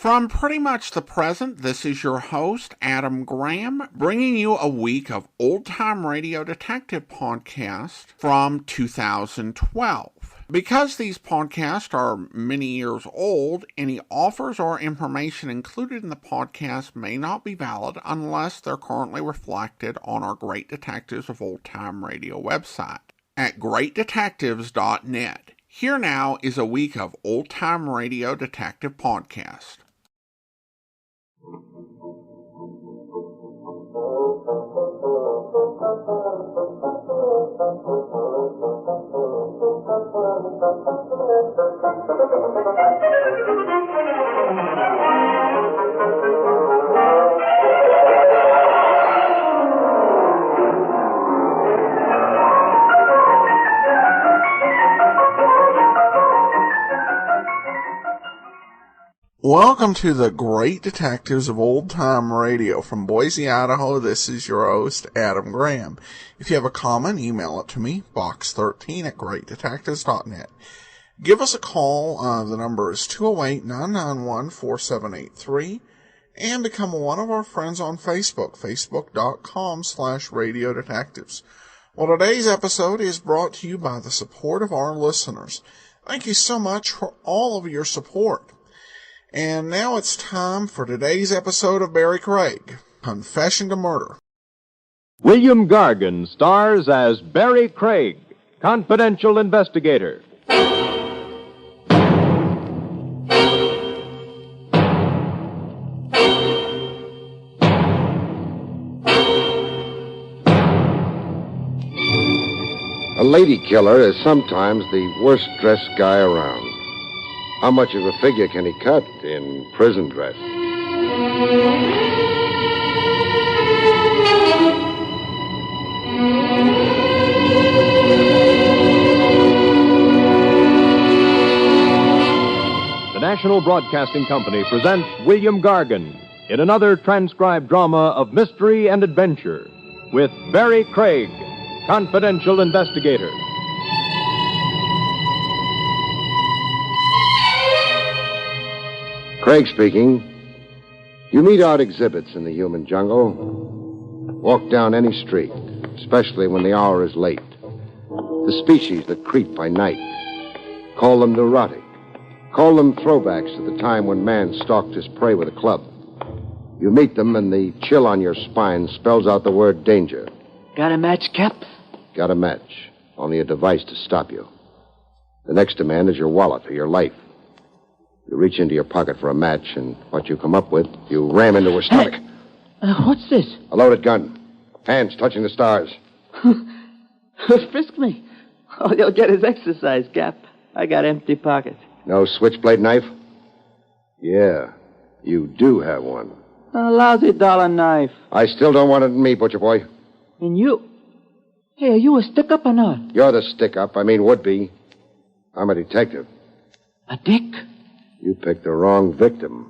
From pretty much the present, this is your host, Adam Graham, bringing you a week of old-time radio detective podcasts from 2012. Because these podcasts are many years old, any offers or information included in the podcast may not be valid unless they're currently reflected on our Great Detectives of Old Time Radio website at greatdetectives.net. Here now is a week of old-time radio detective podcast. Welcome to the Great Detectives of Old Time Radio. From Boise, Idaho, this is your host, Adam Graham. If you have a comment, email it to me, box13 at greatdetectives.net. Give us a call. The number is 208-991-4783. And become one of our friends on Facebook, facebook.com/Radio Detectives. Well, today's episode is brought to you by the support of our listeners. Thank you so much for all of your support. And now it's time for today's episode of Barrie Craig, Confession to Murder. William Gargan stars as Barrie Craig, confidential investigator. A lady killer is sometimes the worst-dressed guy around. How much of a figure can he cut in prison dress? The National Broadcasting Company presents William Gargan in another transcribed drama of mystery and adventure with Barrie Craig, confidential investigator. Craig speaking. You meet odd exhibits in the human jungle. Walk down any street, especially when the hour is late. The species that creep by night. Call them neurotic. Call them throwbacks to the time when man stalked his prey with a club. You meet them and the chill on your spine spells out the word danger. Got a match, Cap? Got a match. Only a device to stop you. The next demand is your wallet or your life. You reach into your pocket for a match, and what you come up with, you ram into her stomach. What's this? A loaded gun. Hands touching the stars. Frisk me. All you'll get is exercise, Cap. I got empty pockets. No switchblade knife? Yeah, you do have one. A lousy dollar knife. I still don't want it in me, butcher boy. And you... Hey, are you a stick-up or not? You're the stick-up. I mean, would-be. I'm a detective. A dick? You picked the wrong victim.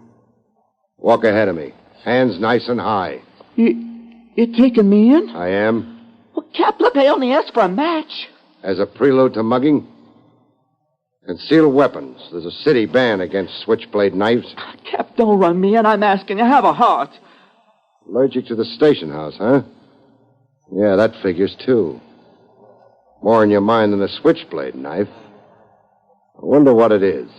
Walk ahead of me. Hands nice and high. You're taking me in? I am. Well, Cap, look, I only asked for a match. As a prelude to mugging? Concealed weapons. There's a city ban against switchblade knives. Cap, don't run me in. I'm asking you. Have a heart. Allergic to the station house, huh? Yeah, that figures, too. More in your mind than a switchblade knife. I wonder what it is.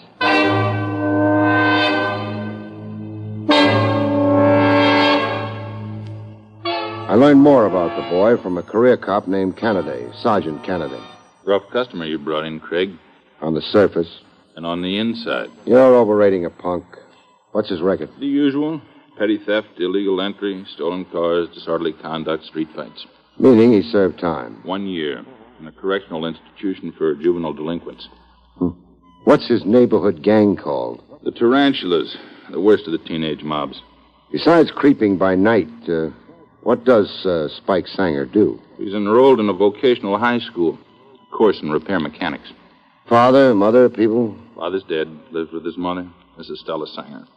I learned more about the boy from a career cop named Kennedy, Sergeant Kennedy. Rough customer you brought in, Craig. On the surface. And on the inside. You're overrating a punk. What's his record? The usual. Petty theft, illegal entry, stolen cars, disorderly conduct, street fights. Meaning he served time. 1 year in a correctional institution for juvenile delinquents. What's his neighborhood gang called? The Tarantulas, the worst of the teenage mobs. Besides creeping by night, what does Spike Sanger do? He's enrolled in a vocational high school, course in repair mechanics. Father, mother, people? Father's dead, lives with his mother, Mrs. Stella Sanger.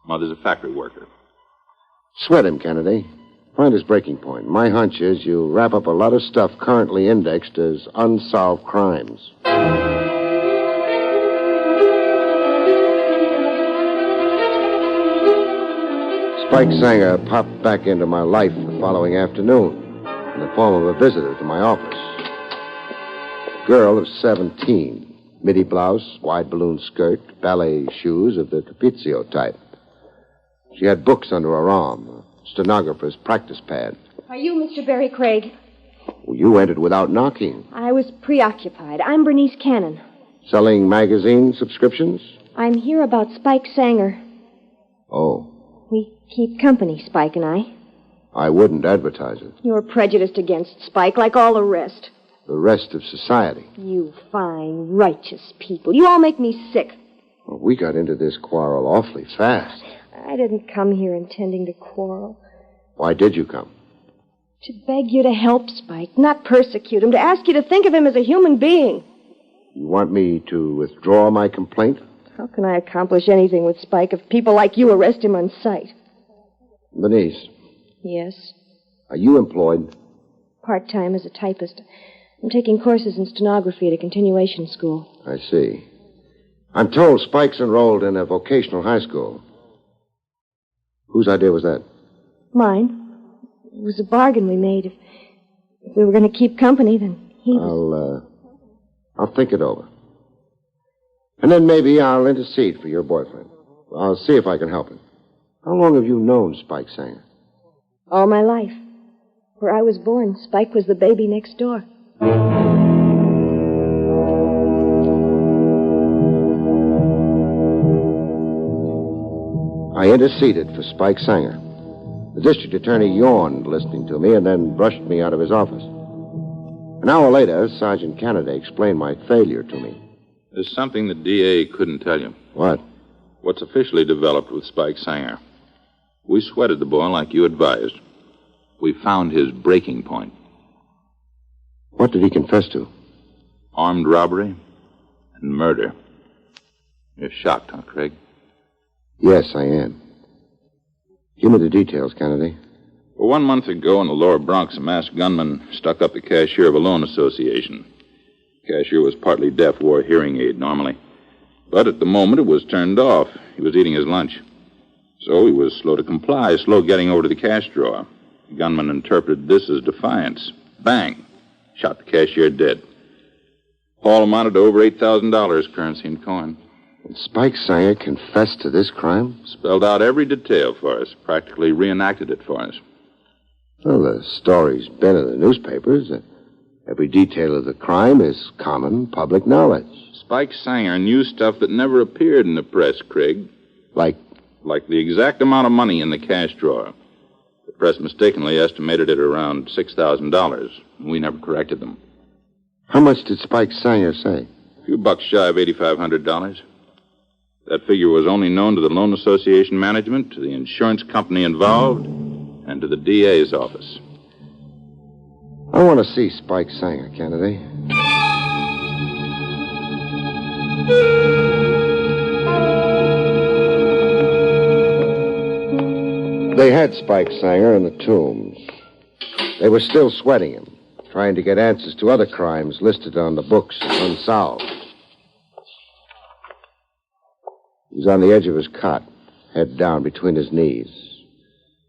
Mother's a factory worker. Sweat him, Kennedy. Find his breaking point. My hunch is you wrap up a lot of stuff currently indexed as unsolved crimes. Spike Sanger popped back into my life the following afternoon in the form of a visitor to my office. A girl of 17, midi blouse, wide balloon skirt, ballet shoes of the Capizio type. She had books under her arm, a stenographer's practice pad. Are you Mr. Barrie Craig? Well, you entered without knocking. I was preoccupied. I'm Bernice Cannon. Selling magazine subscriptions? I'm here about Spike Sanger. Oh. We keep company, Spike and I. I wouldn't advertise it. You're prejudiced against Spike, like all the rest. The rest of society. You fine, righteous people. You all make me sick. Well, we got into this quarrel awfully fast. I didn't come here intending to quarrel. Why did you come? To beg you to help Spike, not persecute him, to ask you to think of him as a human being. You want me to withdraw my complaint? How can I accomplish anything with Spike if people like you arrest him on sight? Bernice. Yes? Are you employed? Part-time as a typist. I'm taking courses in stenography at a continuation school. I see. I'm told Spike's enrolled in a vocational high school. Whose idea was that? Mine. It was a bargain we made. If we were going to keep company, then he was... I'll think it over. And then maybe I'll intercede for your boyfriend. I'll see if I can help him. How long have you known Spike Sanger? All my life. Where I was born, Spike was the baby next door. I interceded for Spike Sanger. The district attorney yawned listening to me and then brushed me out of his office. An hour later, Sergeant Kennedy explained my failure to me. There's something the DA couldn't tell you. What? What's officially developed with Spike Sanger. We sweated the boy like you advised. We found his breaking point. What did he confess to? Armed robbery and murder. You're shocked, huh, Craig? Yes, I am. Give me the details, Kennedy. Well, 1 month ago in the lower Bronx, a masked gunman stuck up the cashier of a loan association. The cashier was partly deaf, wore a hearing aid normally. But at the moment, it was turned off. He was eating his lunch. So he was slow to comply, slow getting over to the cash drawer. The gunman interpreted this as defiance. Bang! Shot the cashier dead. Haul amounted to over $8,000, currency and coin. And Spike Sanger confessed to this crime? Spelled out every detail for us, practically reenacted it for us. Well, the story's been in the newspapers. Every detail of the crime is common public knowledge. Spike Sanger knew stuff that never appeared in the press, Craig. Like the exact amount of money in the cash drawer. The press mistakenly estimated it around $6,000. We never corrected them. How much did Spike Sanger say? A few bucks shy of $8,500. That figure was only known to the loan association management, to the insurance company involved, and to the DA's office. I want to see Spike Sanger, Kennedy. They had Spike Sanger in the Tombs. They were still sweating him, trying to get answers to other crimes listed on the books as unsolved. He was on the edge of his cot, head down between his knees.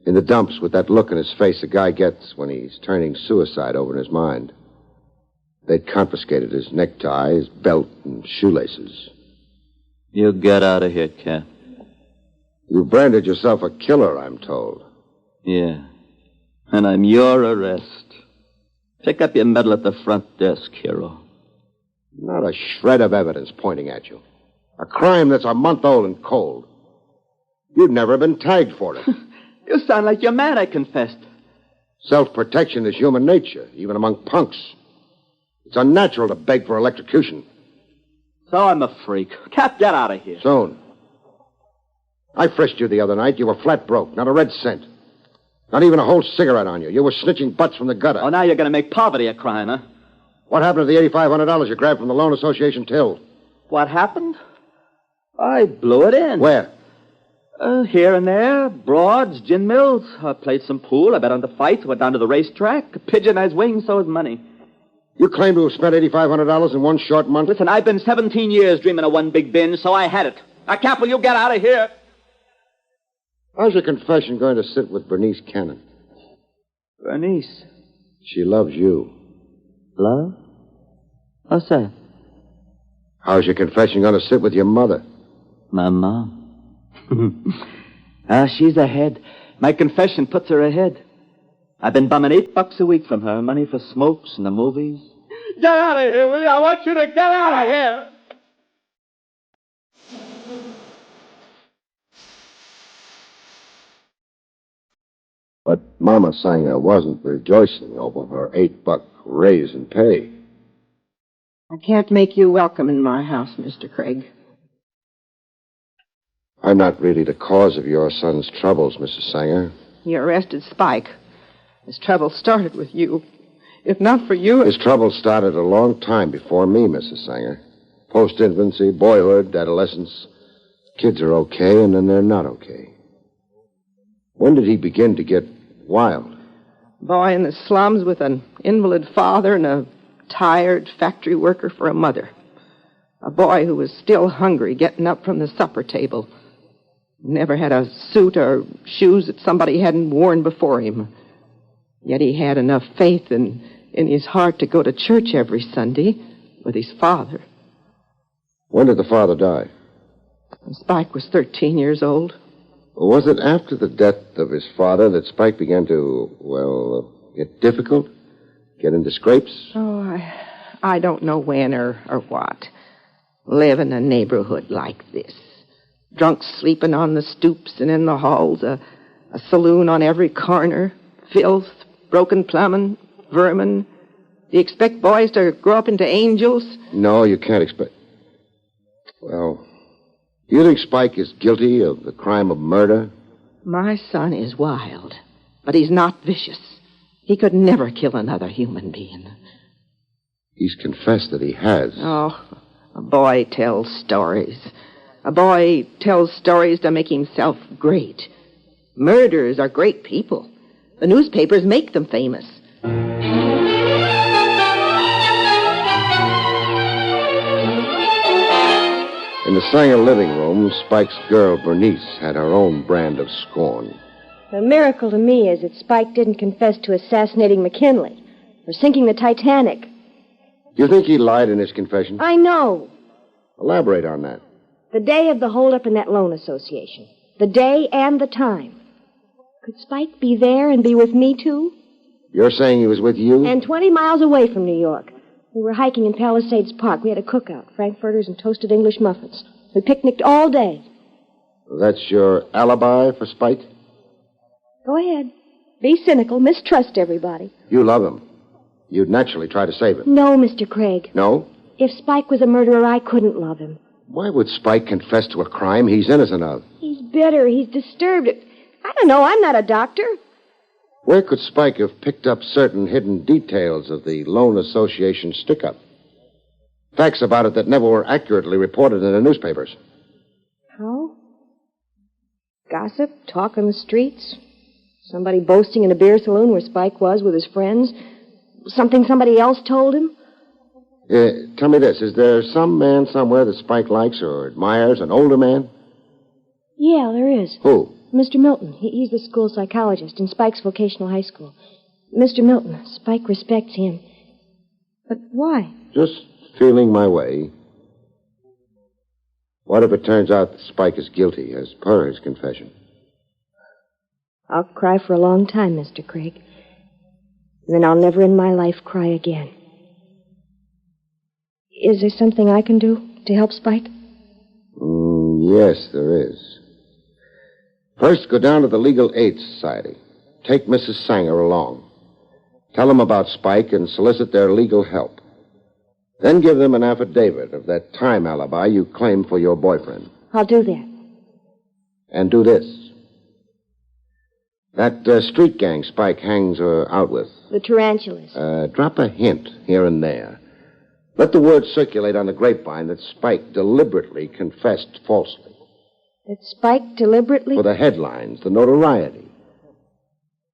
In the dumps with that look in his face a guy gets when he's turning suicide over in his mind. They'd confiscated his necktie, his belt, and shoelaces. You get out of here, Cap. You branded yourself a killer, I'm told. Yeah. And I'm your arrest. Pick up your medal at the front desk, hero. Not a shred of evidence pointing at you. A crime that's a month old and cold. You've never been tagged for it. You sound like you're mad, I confessed. Self-protection is human nature, even among punks. It's unnatural to beg for electrocution. So I'm a freak. Cap, get out of here. Soon. I frisked you the other night. You were flat broke, not a red cent. Not even a whole cigarette on you. You were snitching butts from the gutter. Oh, now you're going to make poverty a crime, huh? What happened to the $8,500 you grabbed from the loan association till? What happened? I blew it in. Where? Here and there. Broads, gin mills. I played some pool. I bet on the fights. Went down to the racetrack. A pigeon has wings, so is money. You claim to have spent $8,500 in one short month? Listen, I've been 17 years dreaming of one big binge, so I had it. Now, Cap, will you get out of here? How's your confession going to sit with Bernice Cannon? Bernice. She loves you. Love? What's that? How's your confession going to sit with your mother? My mom. She's ahead. My confession puts her ahead. I've been bumming $8 a week from her, money for smokes and the movies. Get out of here, will you? I want you to get out of here. But Mama Sanger wasn't rejoicing over her $8 raise in pay. I can't make you welcome in my house, Mr. Craig. I'm not really the cause of your son's troubles, Mrs. Sanger. You arrested Spike. His trouble started with you. If not for you... His trouble started a long time before me, Mrs. Sanger. Post-infancy, boyhood, adolescence. Kids are okay, and then they're not okay. When did he begin to get wild? Boy in the slums with an invalid father and a tired factory worker for a mother. A boy who was still hungry, getting up from the supper table. Never had a suit or shoes that somebody hadn't worn before him. Yet he had enough faith in his heart to go to church every Sunday with his father. When did the father die? Spike was 13 years old. Was it after the death of his father that Spike began to, get difficult? Get into scrapes? Oh, I don't know when or what. Live in a neighborhood like this. Drunks sleeping on the stoops and in the halls, a saloon on every corner, filth, broken plumbing, vermin. Do you expect boys to grow up into angels? No, you can't expect... Well, do you think Spike is guilty of the crime of murder? My son is wild, but he's not vicious. He could never kill another human being. He's confessed that he has. Oh, a boy tells stories. A boy tells stories to make himself great. Murderers are great people. The newspapers make them famous. In the Sanger living room, Spike's girl, Bernice, had her own brand of scorn. The miracle to me is that Spike didn't confess to assassinating McKinley or sinking the Titanic. Do you think he lied in his confession? I know. Elaborate on that. The day of the holdup in that loan association. The day and the time. Could Spike be there and be with me, too? You're saying he was with you? And 20 miles away from New York. We were hiking in Palisades Park. We had a cookout, frankfurters and toasted English muffins. We picnicked all day. That's your alibi for Spike? Go ahead. Be cynical. Mistrust everybody. You love him. You'd naturally try to save him. No, Mr. Craig. No? If Spike was a murderer, I couldn't love him. Why would Spike confess to a crime he's innocent of? He's bitter. He's disturbed. I don't know. I'm not a doctor. Where could Spike have picked up certain hidden details of the Loan Association stick-up? Facts about it that never were accurately reported in the newspapers. How? Gossip? Talk on the streets? Somebody boasting in a beer saloon where Spike was with his friends? Something somebody else told him? Tell me this. Is there some man somewhere that Spike likes or admires, an older man? Yeah, there is. Who? Mr. Milton. He's the school psychologist in Spike's vocational high school. Mr. Milton. Spike respects him. But why? Just feeling my way. What if it turns out that Spike is guilty, as per his confession? I'll cry for a long time, Mr. Craig. And then I'll never in my life cry again. Is there something I can do to help Spike? Yes, there is. First, go down to the Legal Aid Society. Take Mrs. Sanger along. Tell them about Spike and solicit their legal help. Then give them an affidavit of that time alibi you claim for your boyfriend. I'll do that. And do this. That street gang Spike hangs out with. The tarantulas. Drop a hint here and there. Let the word circulate on the grapevine that Spike deliberately confessed falsely. That Spike deliberately... For the headlines, the notoriety.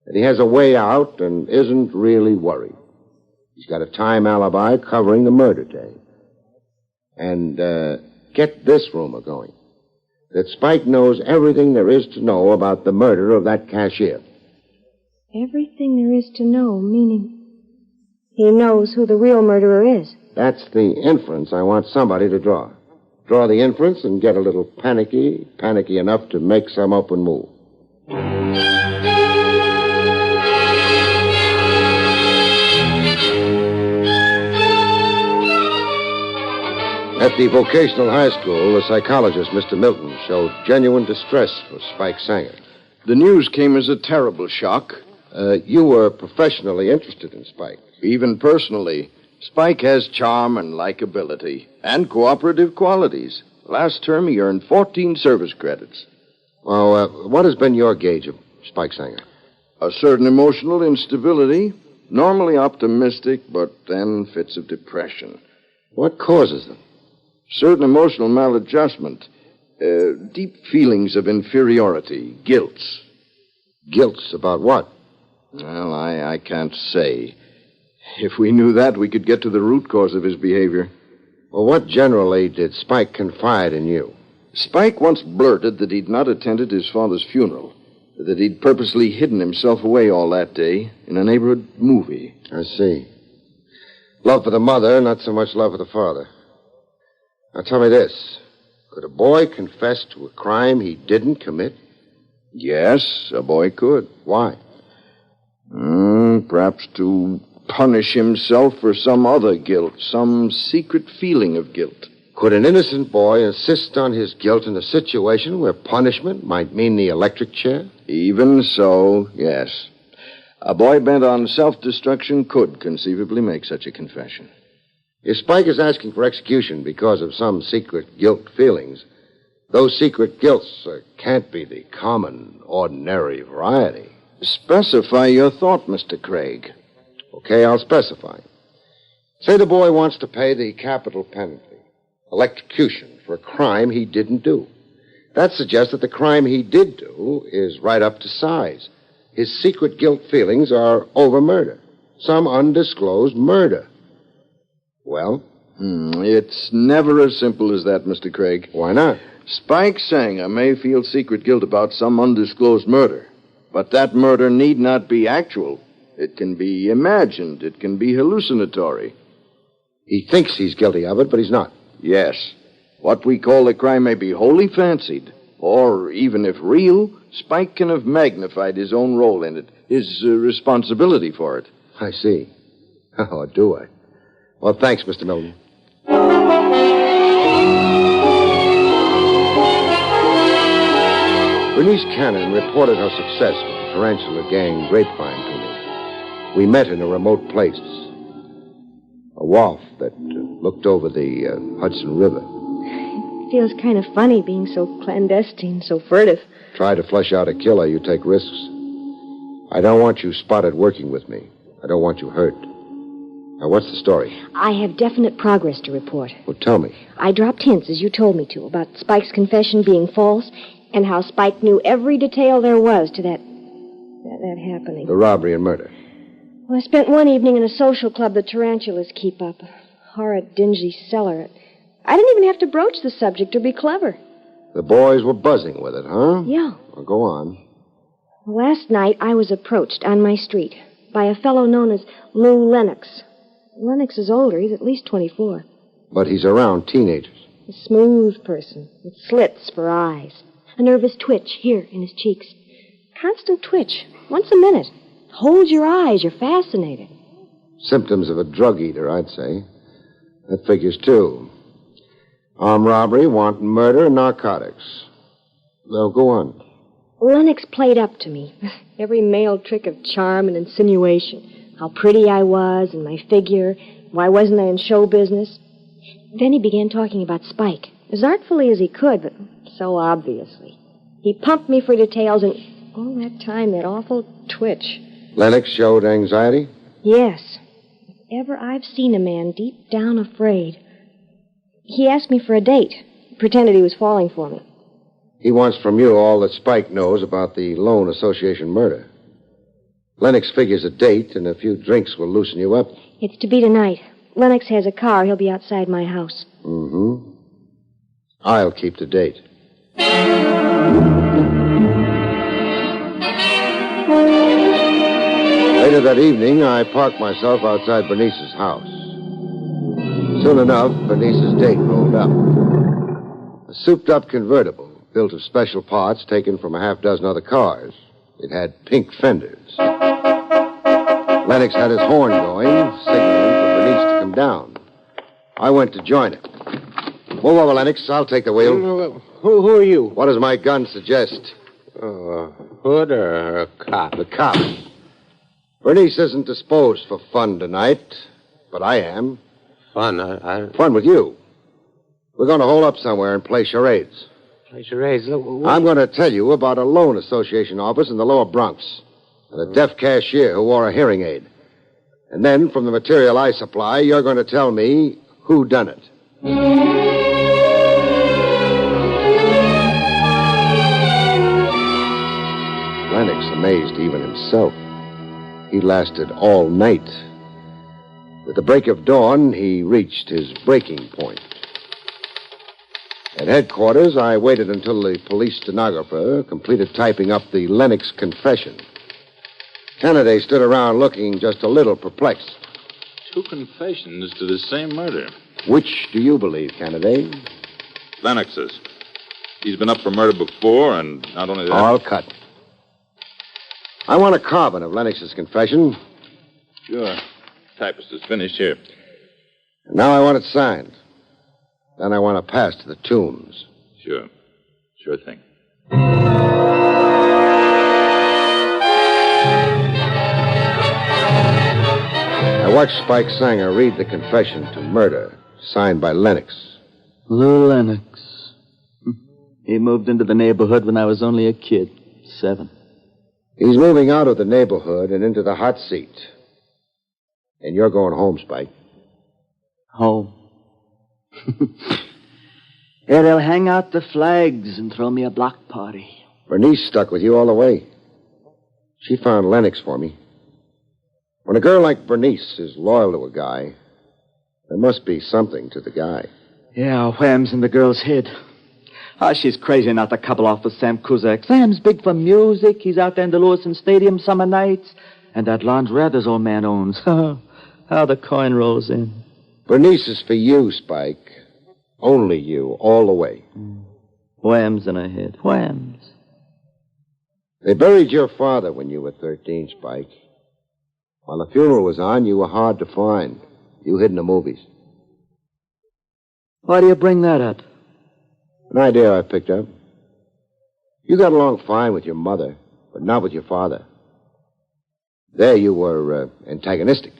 That he has a way out and isn't really worried. He's got a time alibi covering the murder day. And get this rumor going. that Spike knows everything there is to know about the murder of that cashier. Everything there is to know, meaning he knows who the real murderer is. That's the inference I want somebody to draw. Draw the inference and get a little panicky enough to make some open move. At the vocational high school, the psychologist, Mr. Milton, showed genuine distress for Spike Sanger. The news came as a terrible shock. You were professionally interested in Spike. Even personally. Spike has charm and likability and cooperative qualities. Last term, he earned 14 service credits. Well, what has been your gauge of Spike Sanger? A certain emotional instability, normally optimistic, but then fits of depression. What causes them? Certain emotional maladjustment, deep feelings of inferiority, guilts. Guilts about what? Well, I can't say. If we knew that, we could get to the root cause of his behavior. Well, what generally did Spike confide in you? Spike once blurted that he'd not attended his father's funeral, that he'd purposely hidden himself away all that day in a neighborhood movie. I see. Love for the mother, not so much love for the father. Now tell me this. Could a boy confess to a crime he didn't commit? Yes, a boy could. Why? Perhaps to punish himself for some other guilt, some secret feeling of guilt. Could an innocent boy insist on his guilt in a situation where punishment might mean the electric chair? Even so, yes. A boy bent on self-destruction could conceivably make such a confession. If Spike is asking for execution because of some secret guilt feelings, those secret guilts can't be the common, ordinary variety. Specify your thought, Mr. Craig. Okay, I'll specify. Say the boy wants to pay the capital penalty, electrocution, for a crime he didn't do. That suggests that the crime he did do is right up to size. His secret guilt feelings are over murder, some undisclosed murder. Well? It's never as simple as that, Mr. Craig. Why not? Spike Sanger may feel secret guilt about some undisclosed murder, but that murder need not be actual. It can be imagined. It can be hallucinatory. He thinks he's guilty of it, but he's not. Yes. What we call the crime may be wholly fancied, or even if real, Spike can have magnified his own role in it, his responsibility for it. I see. Oh, do I? Well, thanks, Mr. Milton. Bernice Cannon reported her success with the tarantula gang Grapevine to me. We met in a remote place, a wharf that looked over the Hudson River. It feels kind of funny being so clandestine, so furtive. Try to flush out a killer, you take risks. I don't want you spotted working with me. I don't want you hurt. Now, what's the story? I have definite progress to report. Well, tell me. I dropped hints, as you told me to, about Spike's confession being false and how Spike knew every detail there was to that happening. The robbery and murder. Well, I spent one evening in a social club the tarantulas keep up. A horrid, dingy cellar. I didn't even have to broach the subject or be clever. The boys were buzzing with it, huh? Yeah. Well, go on. Last night, I was approached on my street by a fellow known as Lou Lennox. Lennox is older. He's at least 24. But he's around teenagers. A smooth person with slits for eyes. A nervous twitch here in his cheeks. Constant twitch, once a minute. Holds your eyes. You're fascinated. Symptoms of a drug eater, I'd say. That figures, too. Armed robbery, wanton murder, and narcotics. Now, go on. Lennox played up to me. Every male trick of charm and insinuation. How pretty I was and my figure. Why wasn't I in show business? Then he began talking about Spike. As artfully as he could, but so obviously. He pumped me for details, and all that time, that awful twitch. Lennox showed anxiety? Yes. If ever I've seen a man deep down afraid. He asked me for a date. Pretended he was falling for me. He wants from you all that Spike knows about the Loan Association murder. Lennox figures a date and a few drinks will loosen you up. It's to be tonight. Lennox has a car. He'll be outside my house. Mm-hmm. I'll keep the date. Later that evening, I parked myself outside Bernice's house. Soon enough, Bernice's date rolled up. A souped-up convertible, built of special parts taken from a half-dozen other cars. It had pink fenders. Lennox had his horn going, signaling for Bernice to come down. I went to join him. Move over, Lennox. I'll take the wheel. Who are you? What does my gun suggest? A hood or a cop? The cop. Bernice isn't disposed for fun tonight, but I am. Fun? Fun with you. We're going to hole up somewhere and play charades. Play charades? I'm going to tell you about a loan association office in the lower Bronx and a deaf cashier who wore a hearing aid. And then, from the material I supply, you're going to tell me who done it. Lennox amazed even himself. He lasted all night. With the break of dawn, he reached his breaking point. At headquarters, I waited until the police stenographer completed typing up the Lennox confession. Kennedy stood around looking just a little perplexed. 2 confessions to the same murder. Which do you believe, Kennedy? Lennox's. He's been up for murder before, and not only that... All cut. I want a carbon of Lennox's confession. Sure. Typist is finished here. And now I want it signed. Then I want to pass to the Tombs. Sure. Sure thing. I watched Spike Sanger read the confession to murder, signed by Lennox. Little Lennox. He moved into the neighborhood when I was only a kid, 7. He's moving out of the neighborhood and into the hot seat. And you're going home, Spike. Home. Yeah, they'll hang out the flags and throw me a block party. Bernice stuck with you all the way. She found Lennox for me. When a girl like Bernice is loyal to a guy, there must be something to the guy. Yeah, wham's in the girl's head. She's crazy not to couple off with Sam Kuzak. Sam's big for music. He's out there in the Lewiston Stadium summer nights. And that laundrette his old man owns. How the coin rolls in. Bernice is for you, Spike. Only you, all the way. Whams in her head. Whams. They buried your father when you were 13, Spike. While the funeral was on, you were hard to find. You hid in the movies. Why do you bring that up? An idea I picked up. You got along fine with your mother, but not with your father. There you were antagonistic.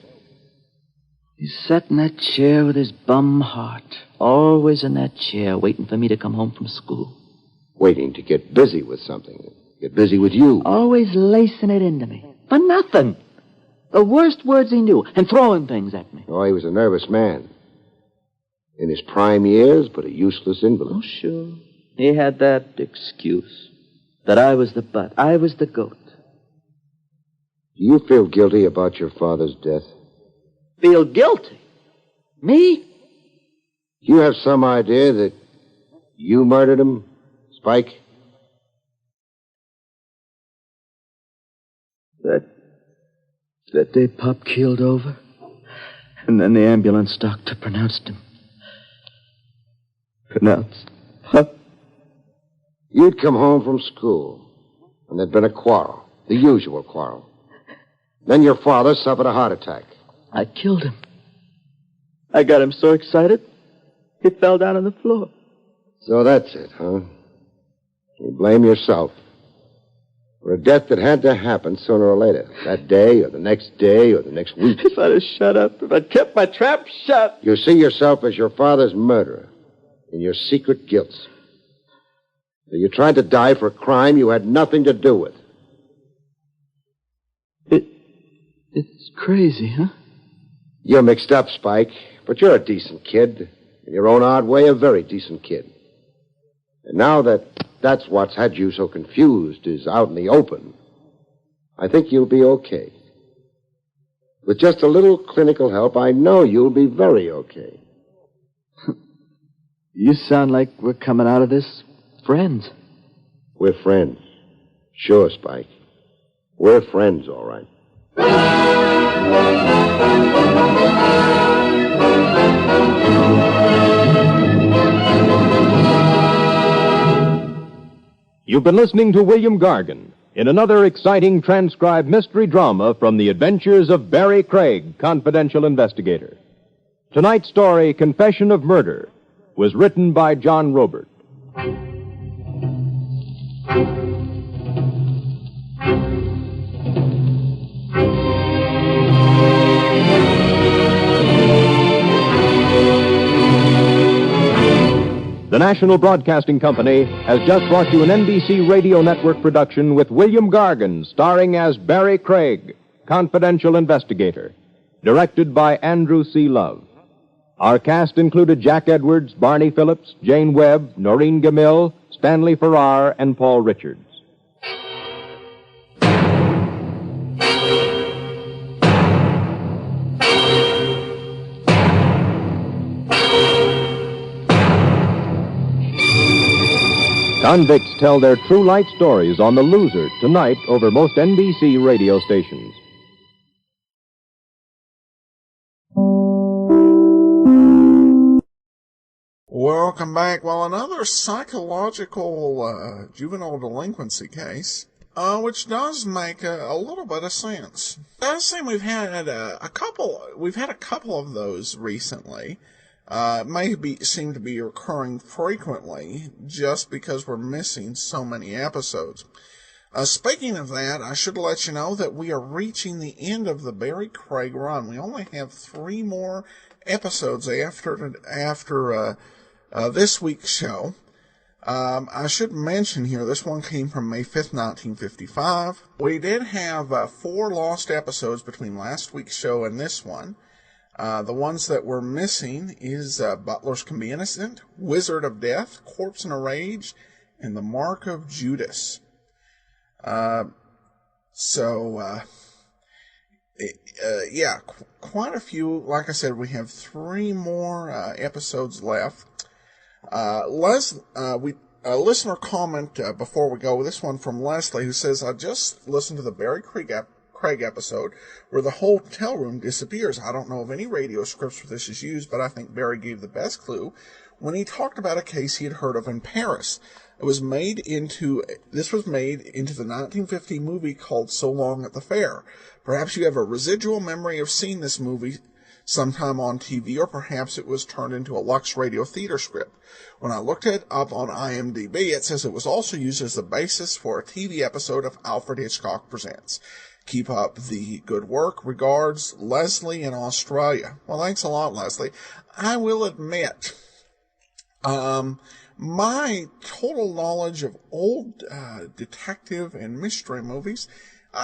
He sat in that chair with his bum heart. Always in that chair, waiting for me to come home from school. Waiting to get busy with something. Get busy with you. Always lacing it into me. For nothing. The worst words he knew, and throwing things at me. Oh, he was a nervous man. In his prime years, but a useless invalid. Oh, sure. He had that excuse. That I was the butt. I was the goat. Do you feel guilty about your father's death? Feel guilty? Me? You have some idea that you murdered him, Spike? That day Pop keeled over. And then the ambulance doctor pronounced him. Pronounced Pop. You'd come home from school, and there'd been a quarrel. The usual quarrel. Then your father suffered a heart attack. I killed him. I got him so excited, he fell down on the floor. So that's it, huh? You blame yourself for a death that had to happen sooner or later. That day, or the next day, or the next week. If I'd have shut up, if I'd kept my trap shut. You see yourself as your father's murderer in your secret guilt. So you tried to die for a crime you had nothing to do with. It's crazy, huh? You're mixed up, Spike, but you're a decent kid. In your own odd way, a very decent kid. And now that's what's had you so confused is out in the open, I think you'll be okay. With just a little clinical help, I know you'll be very okay. You sound like we're coming out of this Friends? We're friends. Sure, Spike. We're friends, all right. You've been listening to William Gargan in another exciting transcribed mystery drama from the adventures of Barrie Craig, confidential investigator. Tonight's story, Confession of Murder, was written by John Robert. The National Broadcasting Company has just brought you an NBC Radio Network production with William Gargan starring as Barrie Craig, confidential investigator, directed by Andrew C. Love. Our cast included Jack Edwards, Barney Phillips, Jane Webb, Noreen Gamil, Stanley Farrar, and Paul Richards. Convicts tell their true life stories on The Loser tonight over most NBC radio stations. Welcome back. Well, another psychological juvenile delinquency case, which does make a little bit of sense. It does seem we've had a couple of those recently. It seem to be occurring frequently just because we're missing so many episodes. Speaking of that, I should let you know that we are reaching the end of the Barrie Craig run. We only have 3 more episodes after this week's show. I should mention here, this one came from May 5th, 1955. We did have 4 lost episodes between last week's show and this one. The ones that we're missing is Butlers Can Be Innocent, Wizard of Death, Corpse in a Rage, and The Mark of Judas. Quite a few. Like I said, we have 3 more episodes left. A listener comment before we go. This one from Leslie, who says, I just listened to the Barrie Craig episode where the hotel room disappears. I don't know of any radio scripts where this is used, but I think Barrie gave the best clue when he talked about a case he had heard of in Paris. This was made into the 1950 movie called So Long at the Fair. Perhaps you have a residual memory of seeing this movie sometime on TV, or perhaps it was turned into a Lux Radio Theater script. When I looked it up on IMDb, it says it was also used as the basis for a TV episode of Alfred Hitchcock Presents. Keep up the good work. Regards, Leslie in Australia. Well, thanks a lot, Leslie. I will admit, my total knowledge of old detective and mystery movies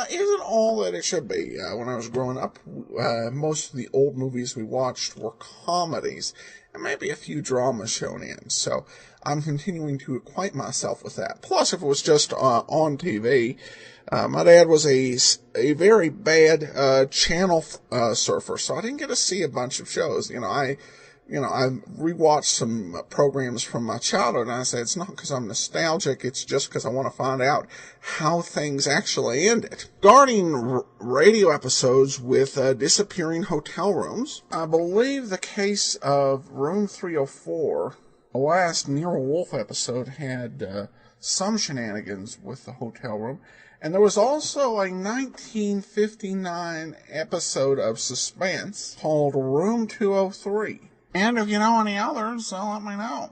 isn't all that it should be. When I was growing up, most of the old movies we watched were comedies, and maybe a few dramas shown in. So I'm continuing to acquaint myself with that. Plus, if it was just on TV, my dad was a very bad channel surfer, so I didn't get to see a bunch of shows. I rewatched some programs from my childhood, and I say it's not because I'm nostalgic, it's just because I want to find out how things actually ended. Regarding radio episodes with disappearing hotel rooms, I believe the case of Room 304, the last Nero Wolfe episode, had some shenanigans with the hotel room. And there was also a 1959 episode of Suspense called Room 203. And if you know any others, let me know.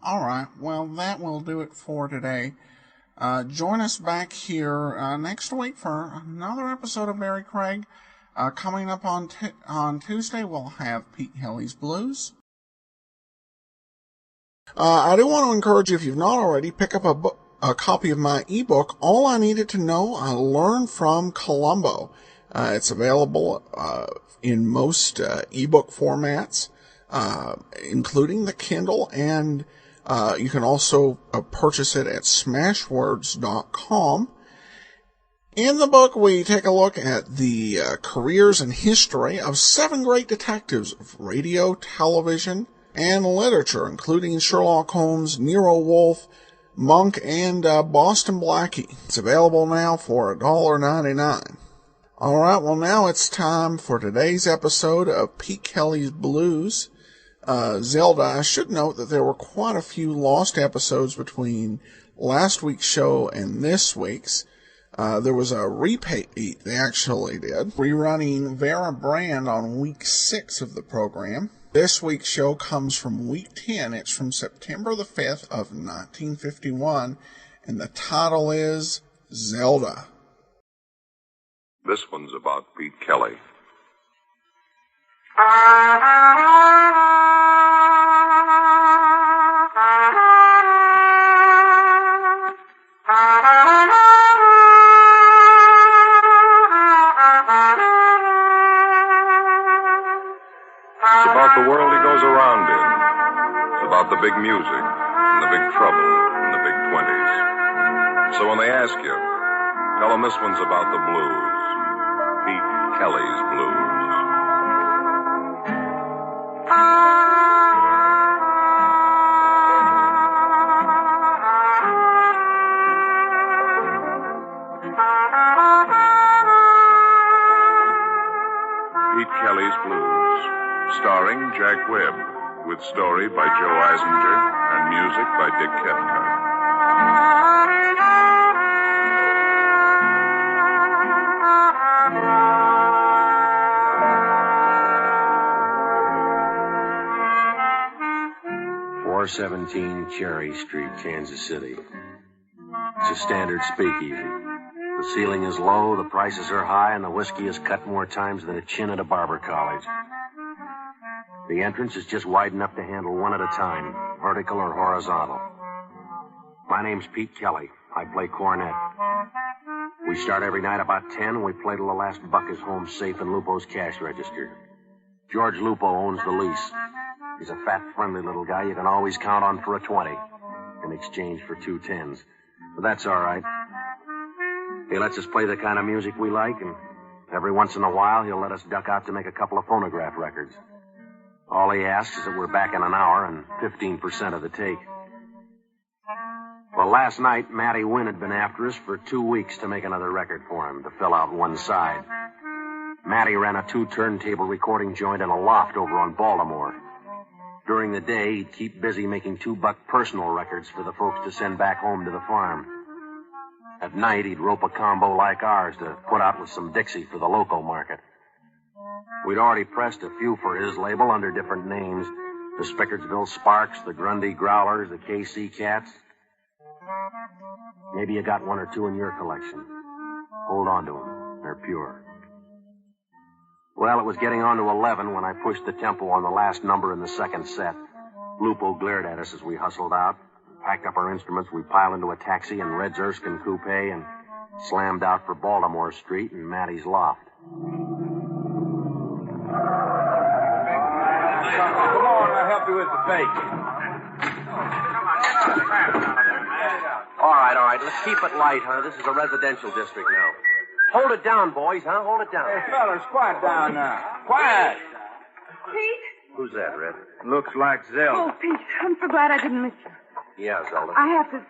All right, well, that will do it for today. Join us back here next week for another episode of Barrie Craig. Coming up on Tuesday, we'll have Pete Kelly's Blues. I do want to encourage you, if you've not already, pick up a copy of my ebook, All I Needed to Know I Learned from Columbo. It's available in most ebook formats, including the Kindle, and you can also purchase it at smashwords.com. In the book, we take a look at the careers and history of 7 great detectives of radio, television, and literature, including Sherlock Holmes, Nero Wolfe, Monk and Boston Blackie. It's available now for $1.99. All right, well, now it's time for today's episode of Pete Kelly's Blues. Zelda, I should note that there were quite a few lost episodes between last week's show and this week's. There was a repeat, they actually did, rerunning Vera Brand on week 6 of the program. This week's show comes from week 10. It's from September the 5th of 1951, and the title is Zelda. This one's about Pete Kelly. The world he goes around in. It's about the big music, and the big trouble, and the big 20s. So when they ask you, tell them this one's about the blues. Pete Kelly's Blues. Pete Kelly's Blues. Starring Jack Webb, with story by Joe Eisinger and music by Dick Cathcart. .417 Cherry Street, Kansas City. It's a standard speakeasy. The ceiling is low, the prices are high, and the whiskey is cut more times than a chin at a barber college. The entrance is just wide enough to handle one at a time, vertical or horizontal. My name's Pete Kelly. I play cornet. We start every night about 10, and we play till the last buck is home safe in Lupo's cash register. George Lupo owns the lease. He's a fat, friendly little guy you can always count on for a 20 in exchange for 2 10s. But that's all right. He lets us play the kind of music we like, and every once in a while he'll let us duck out to make a couple of phonograph records. All he asks is that we're back in an hour and 15% of the take. Well, last night, Matty Wynn had been after us for 2 weeks to make another record for him, to fill out one side. Matty ran a 2-turntable recording joint in a loft over on Baltimore. During the day, he'd keep busy making $2 personal records for the folks to send back home to the farm. At night, he'd rope a combo like ours to put out with some Dixie for the local market. We'd already pressed a few for his label under different names. The Spickardsville Sparks, the Grundy Growlers, the KC Cats. Maybe you got 1 or 2 in your collection. Hold on to them. They're pure. Well, it was getting on to 11 when I pushed the tempo on the last number in the second set. Lupo glared at us as we hustled out. Packed up our instruments, we piled into a taxi in Red's Erskine coupe and slammed out for Baltimore Street and Matty's loft. Come on, I'll help you with the bake. All right. Let's keep it light, huh? This is a residential district now. Hold it down, boys, huh? Hold it down. Hey, fellas, quiet down now. Quiet. Pete? Who's that, Red? Looks like Zelda. Oh, Pete, I'm so glad I didn't miss you. Yeah, Zelda. I have to...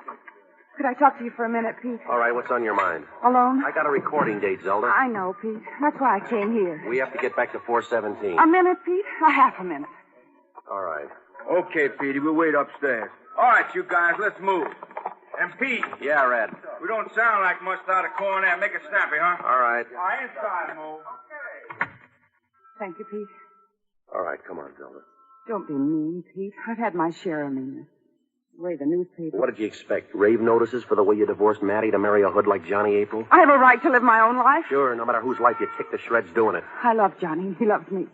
Could I talk to you for a minute, Pete? All right, what's on your mind? Alone? I got a recording date, Zelda. I know, Pete. That's why I came here. We have to get back to 417. A minute, Pete? A half a minute. All right. Okay, Petey, we'll wait upstairs. All right, you guys, let's move. And Pete. Yeah, Red. We don't sound like much out of cornet. Make it snappy, huh? All right. All right, inside, move. Thank you, Pete. All right, come on, Zelda. Don't be mean, Pete. I've had my share of meanness. The way the newspaper... What did you expect? Rave notices for the way you divorced Matty to marry a hood like Johnny April? I have a right to live my own life. Sure, no matter whose life you kick to shreds doing it. I love Johnny. He loves me.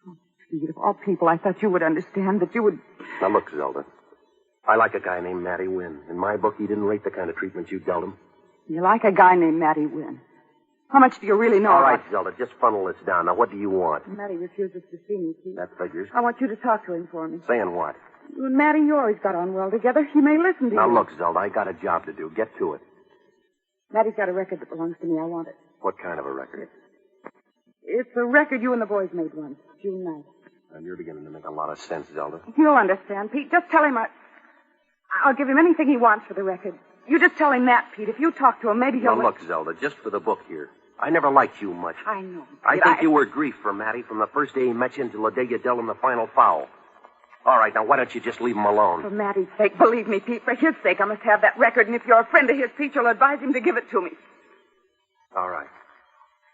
Oh, Pete, of all people, I thought you would understand, that you would... Now, look, Zelda. I like a guy named Matty Wynn. In my book, he didn't rate the kind of treatment you dealt him. You like a guy named Matty Wynn. How much do you really know All right, about... Zelda, just funnel this down. Now, what do you want? Matty refuses to see me, Pete. That figures. I want you to talk to him for me. Saying what? When Matty, you always got on well together. He may listen to you. Now, look, Zelda, I got a job to do. Get to it. Matty's got a record that belongs to me. I want it. What kind of a record? It's a record you and the boys made once, June 9th. Well, you're beginning to make a lot of sense, Zelda. You'll understand, Pete. Just tell him I'll give him anything he wants for the record. You just tell him that, Pete. If you talk to him, maybe he'll... Now, look, Zelda, just for the book here. I never liked you much. I know. I think you were grief for Matty from the first day he met you until the day you dealt him the final foul. All right, now, why don't you just leave him alone? For Mattie's sake, believe me, Pete. For his sake, I must have that record, and if you're a friend of his, Pete, you'll advise him to give it to me. All right.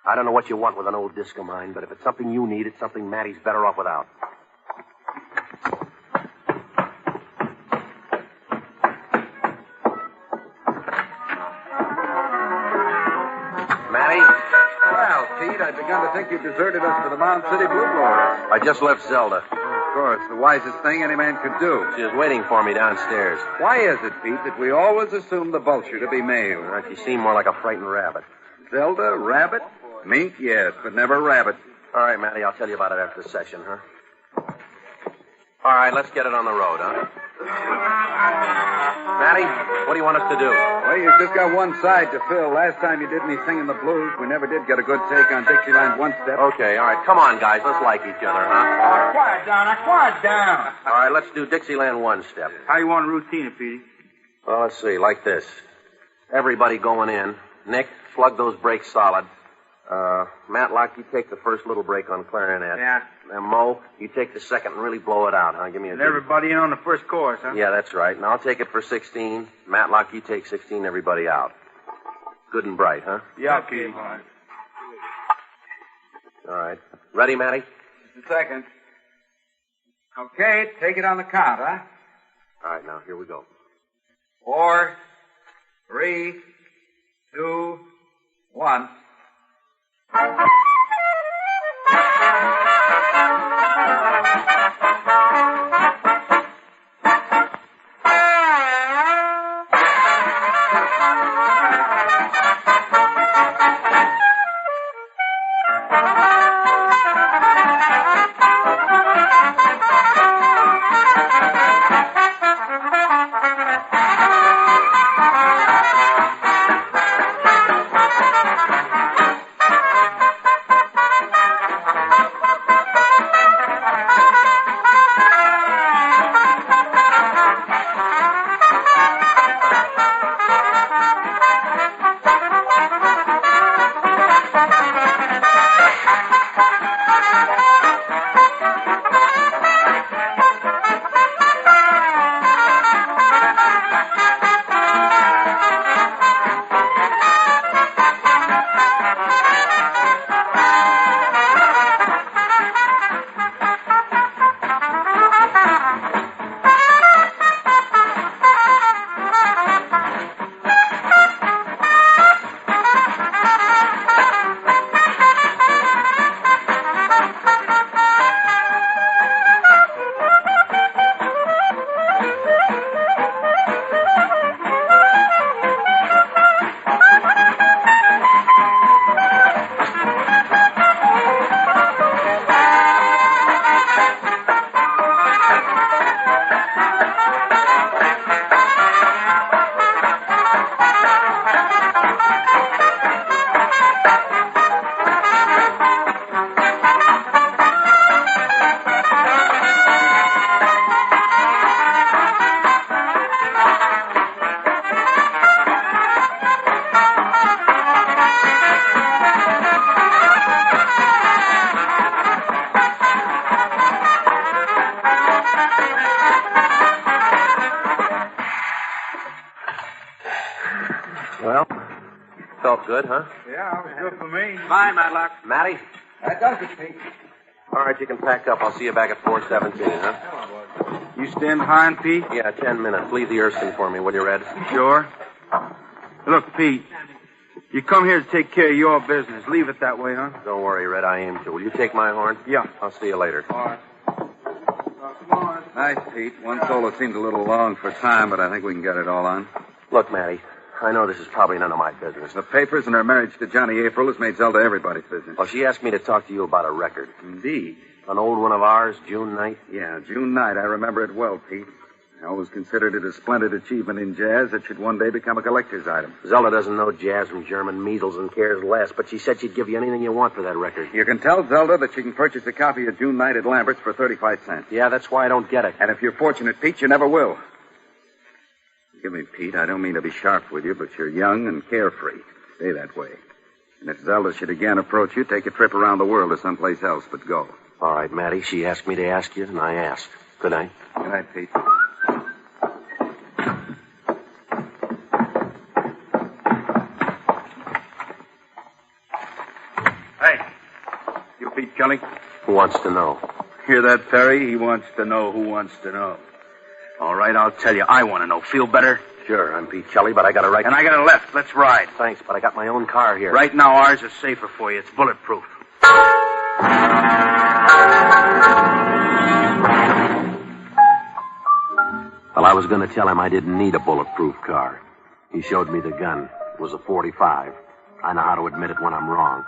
I don't know what you want with an old disc of mine, but if it's something you need, it's something Matty's better off without. Matty? Well, Pete, I'd begun to think you deserted us for the Mound City Blue Blowers. I just left Zelda. Of course, the wisest thing any man could do. She was waiting for me downstairs. Why is it, Pete, that we always assume the vulture to be male? She seemed more like a frightened rabbit. Zelda, rabbit? Mink, yes, but never rabbit. All right, Matty, I'll tell you about it after the session, huh? All right, let's get it on the road, huh? Matty, what do you want us to do? Well, you've just got one side to fill. Last time you did me singing the blues, we never did get a good take on Dixieland One Step. Okay, all right. Come on, guys. Let's like each other, huh? Quiet down. All right, let's do Dixieland One Step. How you want to routine it, Petey? Well, let's see. Like this. Everybody going in. Nick, slug those brakes solid. Matlock, you take the first little break on clarinet. Yeah. And Mo, you take the second and really blow it out, huh? Give me a... And everybody in on the first chorus, huh? Yeah, that's right. And I'll take it for 16. Matlock, you take 16, everybody out. Good and bright, huh? Yeah, okay. All right. Ready, Matty? Just a second. Okay, take it on the count, huh? All right, now, here we go. 4, 3, 2, 1. Well, felt good, huh? Yeah, it was good for me. Fine, Matlock. Matty? That does it, Pete. All right, you can pack up. I'll see you back at 417, huh? You stand behind, Pete? Yeah, 10 minutes. Leave the Erskine for me, will you, Red? Sure. Look, Pete, you come here to take care of your business. Leave it that way, huh? Don't worry, Red. I aim to. Will you take my horn? Yeah. I'll see you later. All right. Nice, Pete. One solo seemed a little long for time, but I think we can get it all on. Look, Matty, I know this is probably none of my business. The papers and her marriage to Johnny April has made Zelda everybody's business. Well, she asked me to talk to you about a record. Indeed. An old one of ours, June night? Yeah, June night. I remember it well, Pete. I always considered it a splendid achievement in jazz that should one day become a collector's item. Zelda doesn't know jazz from German measles and cares less, but she said she'd give you anything you want for that record. You can tell Zelda that she can purchase a copy of June night at Lambert's for 35 cents. Yeah, that's why I don't get it. And if you're fortunate, Pete, you never will. Forgive me, Pete. I don't mean to be sharp with you, but you're young and carefree. Stay that way. And if Zelda should again approach you, take a trip around the world or someplace else, but go. All right, Matty. She asked me to ask you, and I asked. Good night. Good night, Pete. Hey, you Pete Kelly? Who wants to know? Hear that, Perry? He wants to know who wants to know. All right, I'll tell you. I want to know. Feel better? Sure, I'm Pete Kelly, but I got a right... And I got a left. Let's ride. Thanks, but I got my own car here. Right now, ours is safer for you. It's bulletproof. Well, I was going to tell him I didn't need a bulletproof car. He showed me the gun. It was a .45. I know how to admit it when I'm wrong.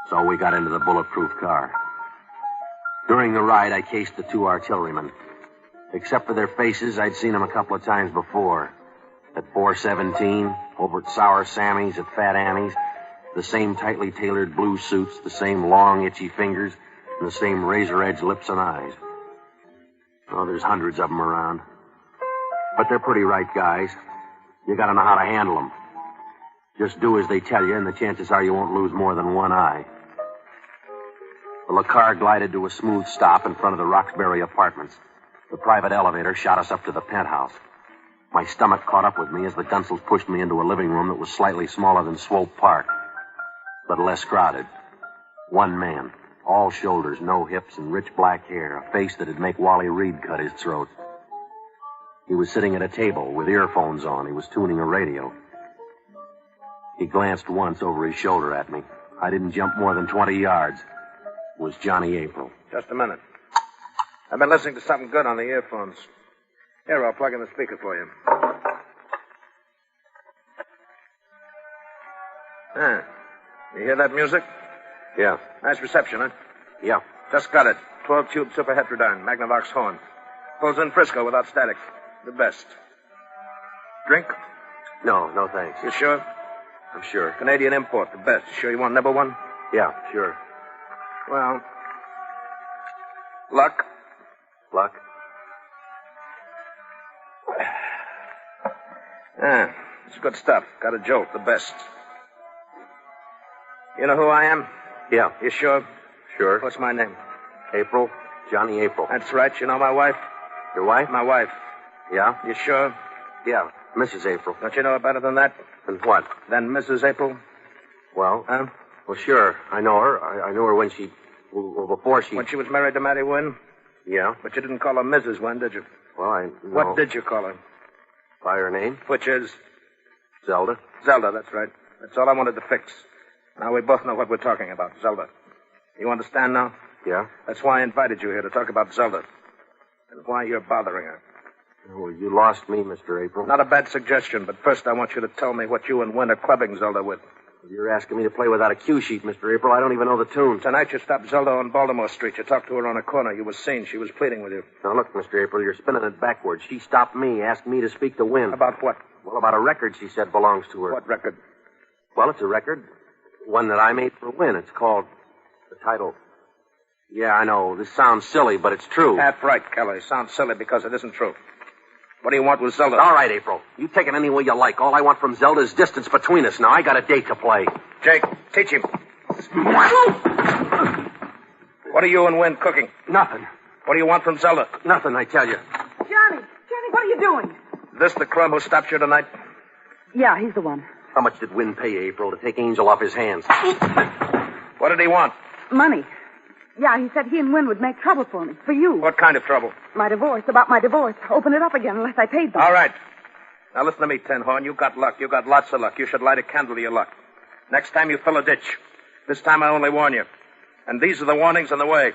So we got into the bulletproof car. During the ride, I cased the two artillerymen. Except for their faces, I'd seen them a couple of times before. At 417, over at Sour Sammy's, at Fat Annie's. The same tightly tailored blue suits, the same long, itchy fingers, and the same razor-edged lips and eyes. Oh, there's hundreds of them around. But they're pretty right guys. You gotta know how to handle them. Just do as they tell you, and the chances are you won't lose more than one eye. Well, the car glided to a smooth stop in front of the Roxbury apartments. The private elevator shot us up to the penthouse. My stomach caught up with me as the Gunsels pushed me into a living room that was slightly smaller than Swope Park, but less crowded. One man, all shoulders, no hips, and rich black hair, a face that'd make Wally Reed cut his throat. He was sitting at a table with earphones on. He was tuning a radio. He glanced once over his shoulder at me. I didn't jump more than 20 yards. It was Johnny April. Just a minute. I've been listening to something good on the earphones. Here, I'll plug in the speaker for you. You hear that music? Yeah. Nice reception, huh? Yeah. Just got it. 12-tube superheterodyne, Magnavox horn. Pulls in Frisco without static. The best. Drink? No, thanks. You sure? I'm sure. Canadian import, the best. Sure you want number one? Yeah, sure. Well, luck. Luck? It's good stuff. Got a jolt, the best. You know who I am? Yeah. You sure? Sure. What's my name? April. Johnny April. That's right. You know my wife? Your wife? My wife. Yeah? You sure? Yeah, Mrs. April. Don't you know better than that? Than what? Than Mrs. April? Well? Huh? Well, sure. I know her. I knew her when she... Well, before she... When she was married to Matty Wynn? Yeah. But you didn't call her Mrs. Wynn, did you? Well, I know. What did you call her? By her name? Which is? Zelda. Zelda, that's right. That's all I wanted to fix. Now we both know what we're talking about, Zelda. You understand now? Yeah. That's why I invited you here, to talk about Zelda. And why you're bothering her. Well, you lost me, Mr. April. Not a bad suggestion, but first I want you to tell me what you and Wynn are clubbing Zelda with. You're asking me to play without a cue sheet, Mr. April. I don't even know the tune. Tonight you stopped Zelda on Baltimore Street. You talked to her on a corner. You were seen. She was pleading with you. Now, look, Mr. April, you're spinning it backwards. She stopped me, asked me to speak to Wynn. About what? Well, about a record she said belongs to her. What record? Well, it's a record. One that I made for Wynn. It's called... The title... Yeah, I know. This sounds silly, but it's true. Half right, Kelly. Sounds silly because it isn't true. What do you want with Zelda? All right, April. You take it any way you like. All I want from Zelda is distance between us. Now, I got a date to play. Jake, teach him. What are you and Wynn cooking? Nothing. What do you want from Zelda? Nothing, I tell you. Johnny, what are you doing? This the crumb who stopped you tonight? Yeah, he's the one. How much did Wynn pay you, April, to take Angel off his hands? What did he want? Money. Yeah, he said he and Wynn would make trouble for me. For you. What kind of trouble? My divorce. About my divorce. Open it up again unless I paid them. All right. Now listen to me, Tin Horn. You got luck. You got lots of luck. You should light a candle to your luck. Next time you fill a ditch. This time I only warn you. And these are the warnings on the way.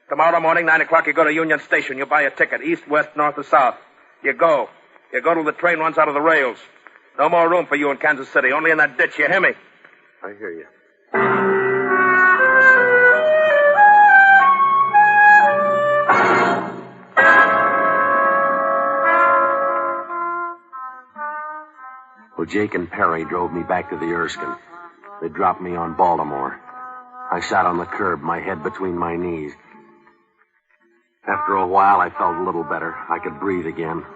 Tomorrow morning, 9 o'clock, you go to Union Station. You buy a ticket, east, west, north, or south. You go. You go till the train runs out of the rails. No more room for you in Kansas City. Only in that ditch. You hear me? I hear you. Well, Jake and Perry drove me back to the Erskine. They dropped me on Baltimore. I sat on the curb, my head between my knees. After a while, I felt a little better. I could breathe again.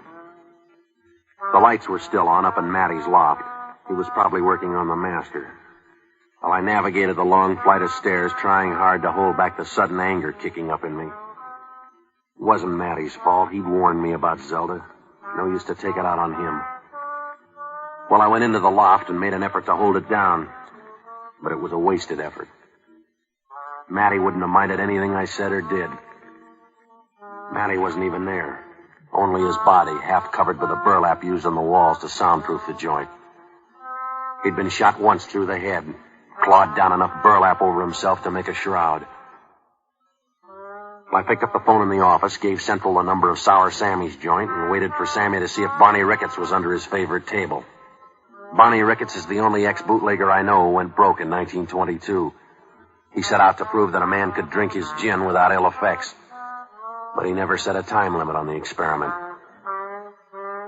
The lights were still on up in Matty's loft. He was probably working on the master. While I navigated the long flight of stairs, trying hard to hold back the sudden anger kicking up in me. It wasn't Matty's fault. He'd warned me about Zelda. No use to take it out on him. Well, I went into the loft and made an effort to hold it down. But it was a wasted effort. Matty wouldn't have minded anything I said or did. Matty wasn't even there. Only his body, half covered with the burlap used on the walls to soundproof the joint. He'd been shot once through the head, clawed down enough burlap over himself to make a shroud. I picked up the phone in the office, gave Central the number of Sour Sammy's joint, and waited for Sammy to see if Barney Ricketts was under his favorite table. Barney Ricketts is the only ex-bootlegger I know who went broke in 1922. He set out to prove that a man could drink his gin without ill effects. But he never set a time limit on the experiment.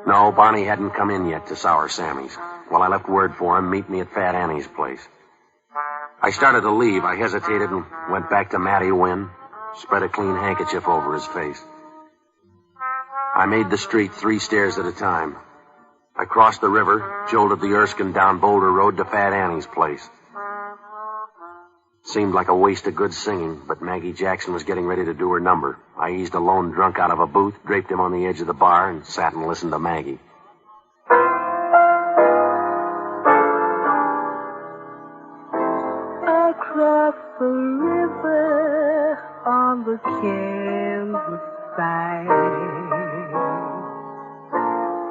No, Barney hadn't come in yet to Sour Sammy's. Well, I left word for him, meet me at Fat Annie's place. I started to leave. I hesitated and went back to Matty Wynn, spread a clean handkerchief over his face. I made the street 3 stairs at a time. I crossed the river, jolted the Erskine down Boulder Road to Fat Annie's place. Seemed like a waste of good singing, but Maggie Jackson was getting ready to do her number. I eased a lone drunk out of a booth, draped him on the edge of the bar, and sat and listened to Maggie. Across the river on the Kansas side,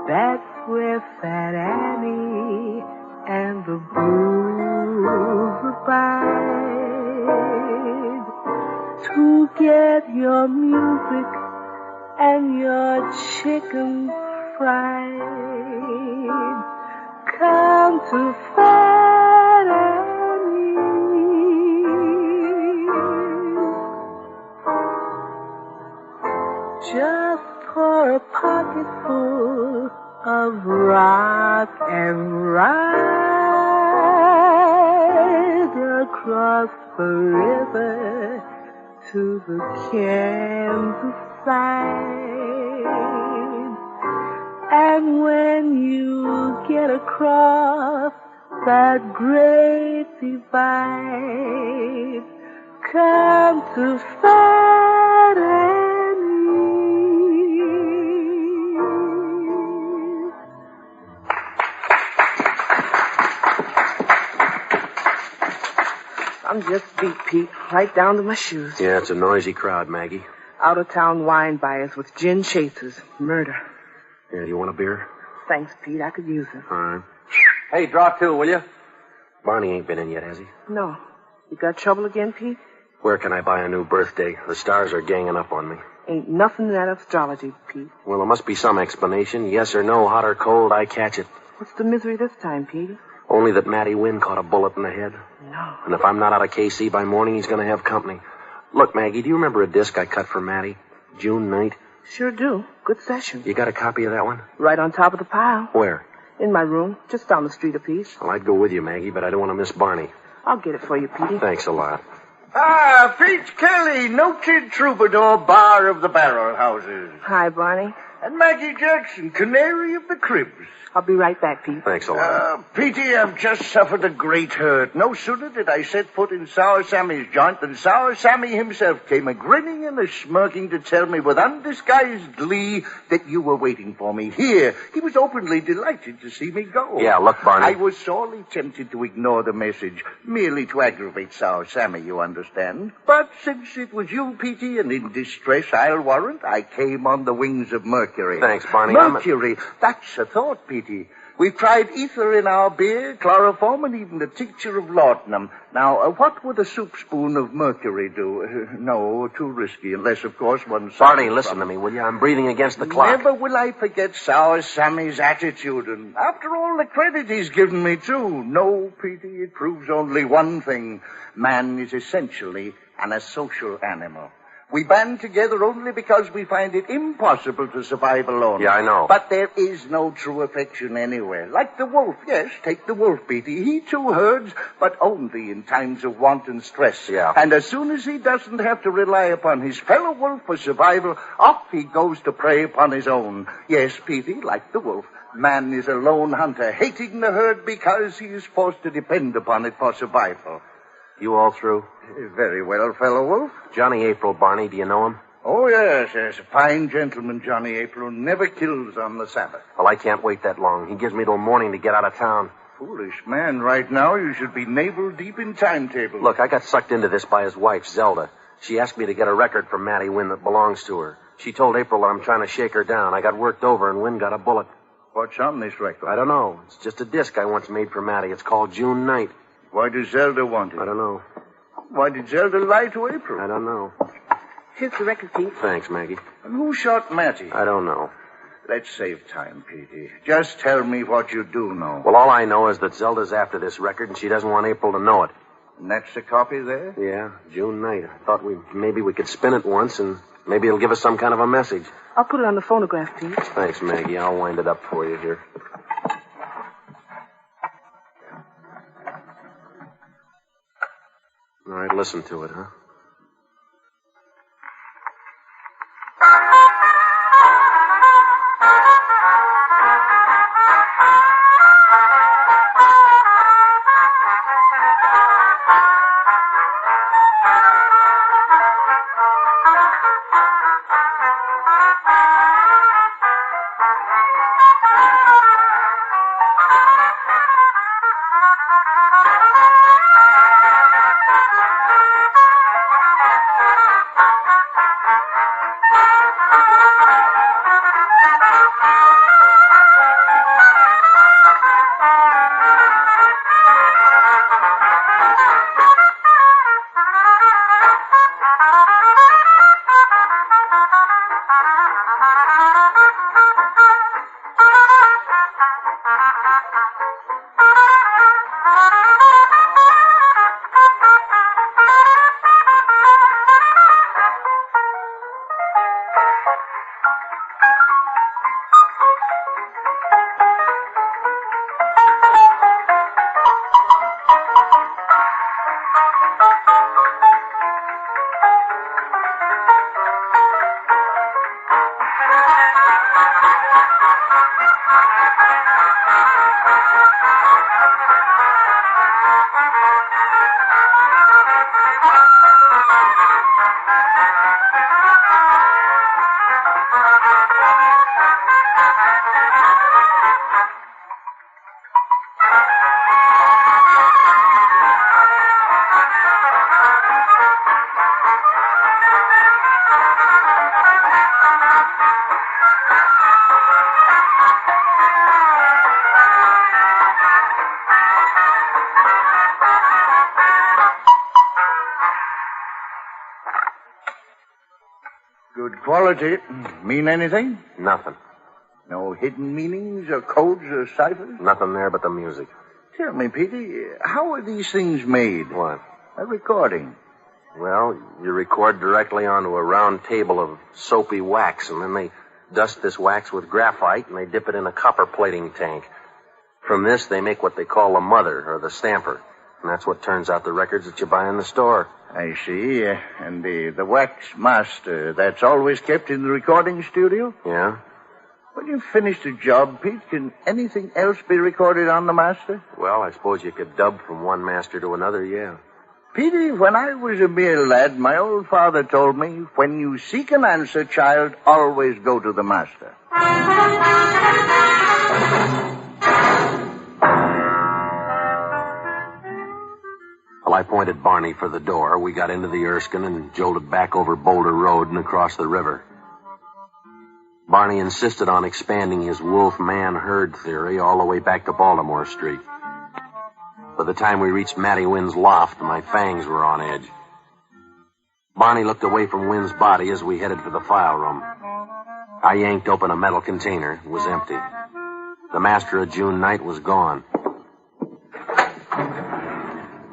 that's where Fat Annie and the blues abide. To get your music and your chicken fried, come to Fat Annie. Just pour a pocketful of rock and ride across the river to the Kansas side. And when you get across that great divide, come to Fat Annie. I'm just beat, Pete, right down to my shoes. Yeah, it's a noisy crowd, Maggie. Out-of-town wine buyers with gin chasers. Murder. Yeah, do you want a beer? Thanks, Pete. I could use it. All right. Hey, draw 2, will you? Barney ain't been in yet, has he? No. You got trouble again, Pete? Where can I buy a new birthday? The stars are ganging up on me. Ain't nothing in that astrology, Pete. Well, there must be some explanation. Yes or no, hot or cold, I catch it. What's the misery this time, Pete? Only that Matty Wynn caught a bullet in the head. No. And if I'm not out of KC by morning, he's going to have company. Look, Maggie, do you remember a disc I cut for Matty? June night? Sure do. Good session. You got a copy of that one? Right on top of the pile. Where? In my room, just down the street a piece. Well, I'd go with you, Maggie, but I don't want to miss Barney. I'll get it for you, Petey. Thanks a lot. Ah, Pete Kelly, noted troubadour, bar of the barrel houses. Hi, Barney. And Maggie Jackson, canary of the cribs. I'll be right back, Pete. Thanks a lot. Petey, I've just suffered a great hurt. No sooner did I set foot in Sour Sammy's joint than Sour Sammy himself came a-grinning and a-smirking to tell me with undisguised glee that you were waiting for me here. He was openly delighted to see me go. Yeah, look, Barney. I was sorely tempted to ignore the message, merely to aggravate Sour Sammy, you understand. But since it was you, Petey, and in distress, I'll warrant, I came on the wings of Mercury. Thanks, Barney. Mercury, that's a thought, Petey. We've tried ether in our beer, chloroform, and even the tincture of laudanum. Now, what would a soup spoon of mercury do? No, too risky, unless, of course, one... Barney, listen to me, will you? I'm breathing against the clock. Never will I forget Sour Sammy's attitude, and after all the credit he's given me, too. No, Petey, it proves only one thing. Man is essentially an asocial animal. We band together only because we find it impossible to survive alone. Yeah, I know. But there is no true affection anywhere. Like the wolf, yes, take the wolf, Petey. He too herds, but only in times of want and stress. Yeah. And as soon as he doesn't have to rely upon his fellow wolf for survival, off he goes to prey upon his own. Yes, Petey, like the wolf. Man is a lone hunter, hating the herd because he is forced to depend upon it for survival. You all through? Very well, fellow Wolf. Johnny April, Barney, do you know him? Oh, yes. A fine gentleman, Johnny April, never kills on the Sabbath. Well, I can't wait that long. He gives me till morning to get out of town. Foolish man, right now you should be navel deep in timetable. Look, I got sucked into this by his wife, Zelda. She asked me to get a record from Mattie Wynn that belongs to her. She told April that I'm trying to shake her down. I got worked over and Wynn got a bullet. What's on this record? I don't know. It's just a disc I once made for Mattie. It's called June Night. Why does Zelda want it? I don't know. Why did Zelda lie to April? I don't know. Here's the record, Pete. Thanks, Maggie. And who shot Mattie? I don't know. Let's save time, Petey. Just tell me what you do know. Well, all I know is that Zelda's after this record and she doesn't want April to know it. And that's the copy there? Yeah, June Night. I thought maybe we could spin it once and maybe it'll give us some kind of a message. I'll put it on the phonograph, Pete. Thanks, Maggie. I'll wind it up for you here. All right, listen to it, huh? Good quality. Mean anything? Nothing. No hidden meanings or codes or ciphers? Nothing there but the music. Tell me, Petey, how are these things made? What? A recording. Well, you record directly onto a round table of soapy wax, and then they dust this wax with graphite, and they dip it in a copper plating tank. From this, they make what they call a mother, or the stamper. And that's what turns out the records that you buy in the store. I see. And the wax master, that's always kept in the recording studio? Yeah? When you've finished a job, Pete, can anything else be recorded on the master? Well, I suppose you could dub from one master to another, yeah. Petey, when I was a mere lad, my old father told me, when you seek an answer, child, always go to the master. Well, I pointed Barney for the door. We got into the Erskine and jolted back over Boulder Road and across the river. Barney insisted on expanding his wolf-man-herd theory all the way back to Baltimore Street. By the time we reached Mattie Wynn's loft, my fangs were on edge. Barney looked away from Wynn's body as we headed for the file room. I yanked open a metal container. It was empty. The master of June Night was gone.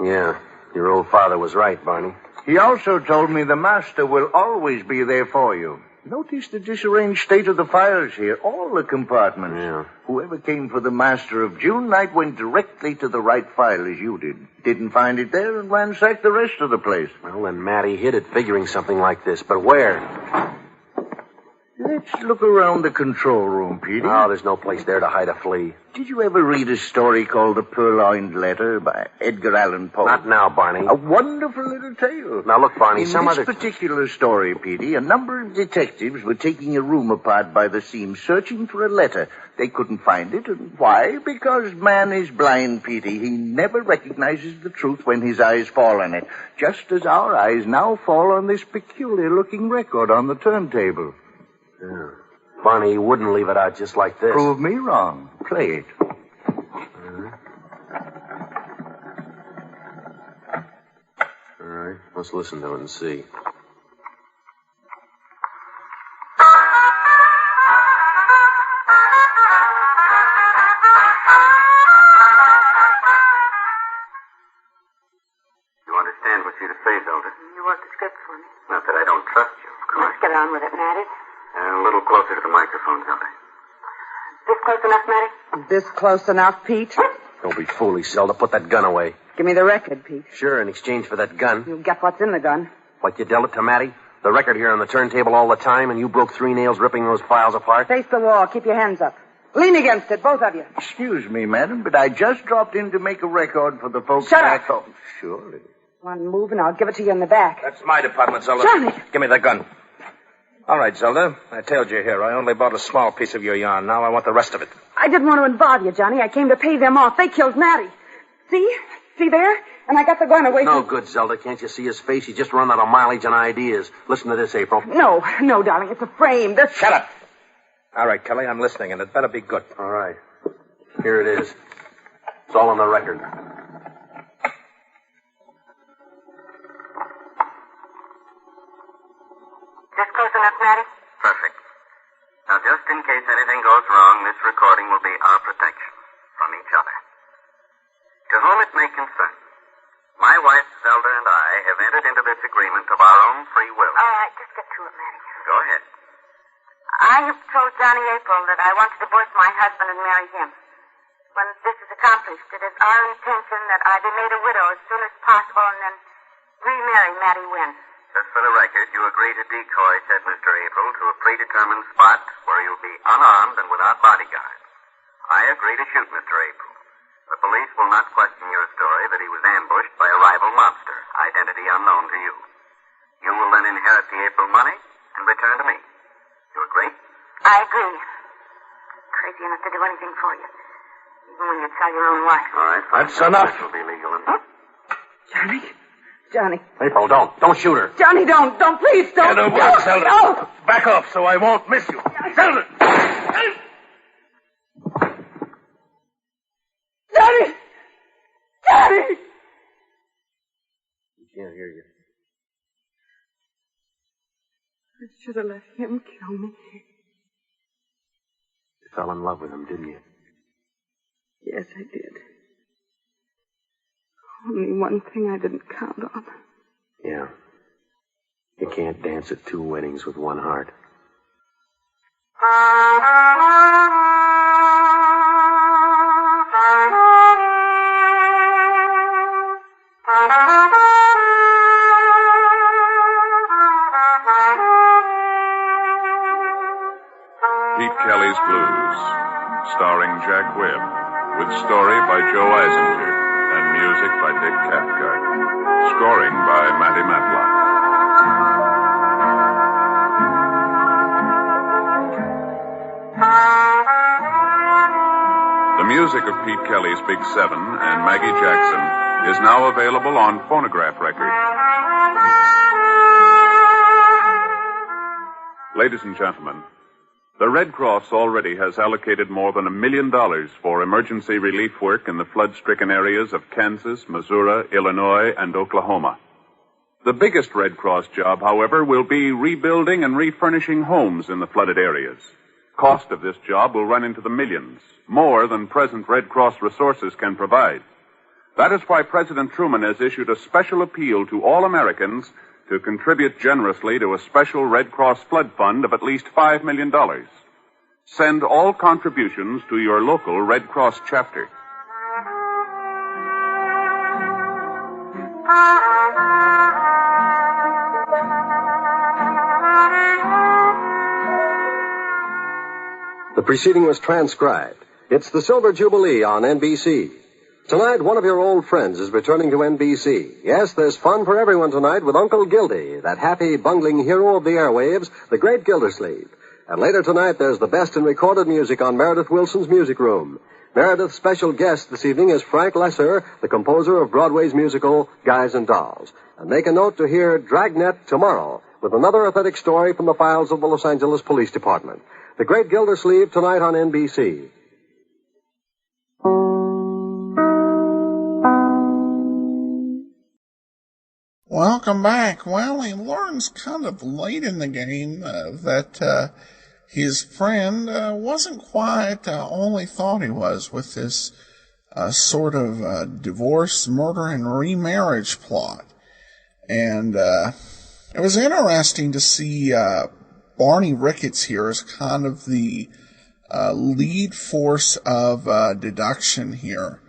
Yeah, your old father was right, Barney. He also told me the master will always be there for you. Notice the disarranged state of the files here, all the compartments. Yeah. Whoever came for the master of June Night went directly to the right file as you did. Didn't find it there and ransacked the rest of the place. Well, then Mattie hid it figuring something like this, but where? Let's look around the control room, Petey. Oh, there's no place there to hide a flea. Did you ever read a story called The Purloined Letter by Edgar Allan Poe? Not now, Barney. A wonderful little tale. Now, look, Barney, In this particular story, Petey, a number of detectives were taking a room apart by the seams, searching for a letter. They couldn't find it, and why? Because man is blind, Petey. He never recognizes the truth when his eyes fall on it, just as our eyes now fall on this peculiar-looking record on the turntable. Yeah. Barney, you wouldn't leave it out just like this. Prove me wrong. Play it. All right, let's listen to it and see. You understand what you're to say, Zelda? You wrote the script for me. Not that I don't trust you, of course. Let's get on with it, Matty. A little closer to the microphone, Zelda. This close enough, Matty? This close enough, Pete? Don't be foolish, Zelda. Put that gun away. Give me the record, Pete. Sure, in exchange for that gun. You'll get what's in the gun. Like you dealt it to Matty? The record here on the turntable all the time, and you broke 3 nails ripping those files apart? Face the wall. Keep your hands up. Lean against it, both of you. Excuse me, madam, but I just dropped in to make a record for the folks Shut back up. home. Surely. One move, and I'll give it to you in the back. That's my department, Zelda. Johnny! Give me the gun. All right, Zelda. I tailed you here. I only bought a small piece of your yarn. Now I want the rest of it. I didn't want to involve you, Johnny. I came to pay them off. They killed Matty. See? See there? And I got the gun away No from... good, Zelda. Can't you see his face? He's just run out of mileage and ideas. Listen to this, April. No, darling. It's a frame. Shut up. All right, Kelly, I'm listening, and it better be good. All right. Here it is. It's all on the record. This close enough, Matty? Perfect. Now, just in case anything goes wrong, this recording will be our protection from each other. To whom it may concern, my wife, Zelda, and I have entered into this agreement of our own free will. All right, just get to it, Matty. Go ahead. I have told Johnny April that I want to divorce my husband and marry him. When this is accomplished, it is our intention that I be made a widow as soon as possible and then remarry Matty Wynn. Just for the record, you agree to decoy said Mr. April to a predetermined spot where you'll be unarmed and without bodyguards. I agree to shoot Mr. April. The police will not question your story that he was ambushed by a rival mobster, identity unknown to you. You will then inherit the April money and return to me. You agree? I agree. Crazy enough to do anything for you. Even when you tell your own wife. All right. That's enough. This will be legal. Johnny. April, don't shoot her. Johnny, don't, please, don't. Get away, Zelda. No. Back off so I won't miss you. Zelda! Johnny! He can't hear you. I should have let him kill me. You fell in love with him, didn't you? Yes, I did. Only one thing I didn't count on. Yeah. You can't dance at 2 weddings with one heart. Pete Kelly's Blues, starring Jack Webb, with story by Joe Eisinger and music by Dick Cathcart. Scoring by Matty Matlock. The music of Pete Kelly's Big Seven and Maggie Jackson is now available on phonograph record. Ladies and gentlemen, the Red Cross already has allocated more than $1 million for emergency relief work in the flood-stricken areas of Kansas, Missouri, Illinois, and Oklahoma. The biggest Red Cross job, however, will be rebuilding and refurnishing homes in the flooded areas. Cost of this job will run into the millions, more than present Red Cross resources can provide. That is why President Truman has issued a special appeal to all Americans to contribute generously to a special Red Cross flood fund of at least $5 million. Send all contributions to your local Red Cross chapter. The preceding was transcribed. It's the Silver Jubilee on NBC. Tonight, one of your old friends is returning to NBC. Yes, there's fun for everyone tonight with Uncle Gildy, that happy, bungling hero of the airwaves, the great Gildersleeve. And later tonight, there's the best in recorded music on Meredith Wilson's Music Room. Meredith's special guest this evening is Frank Lesser, the composer of Broadway's musical Guys and Dolls. And make a note to hear Dragnet tomorrow with another authentic story from the files of the Los Angeles Police Department. The great Gildersleeve tonight on NBC. Welcome back. Well, he learns kind of late in the game that his friend wasn't quite all he thought he was with this sort of divorce, murder, and remarriage plot. And it was interesting to see Barney Ricketts here as kind of the lead force of deduction here.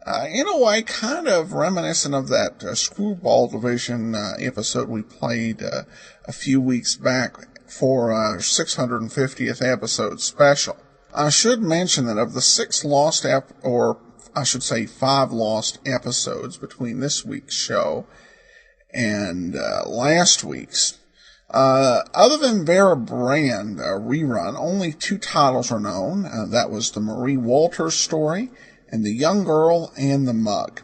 In a way, kind of reminiscent of that Screwball Division episode we played a few weeks back for our 650th episode special. I should mention that of the 5 lost episodes between this week's show and last week's, other than Vera Brand rerun, only 2 titles are known. That was the Marie Walters story and The Young Girl and the Mug.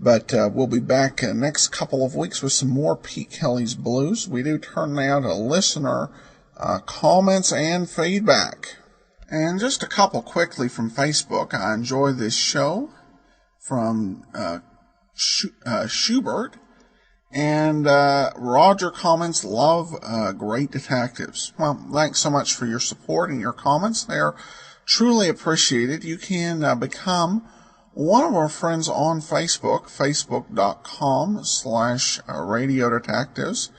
But we'll be back next couple of weeks with some more Pete Kelly's Blues. We do turn now to listener comments and feedback. And just a couple quickly from Facebook. I enjoy this show from Schubert. And Roger comments, love great detectives. Well, thanks so much for your support and your comments. They're truly appreciated. You can become one of our friends on Facebook, facebook.com/Radio Detectives.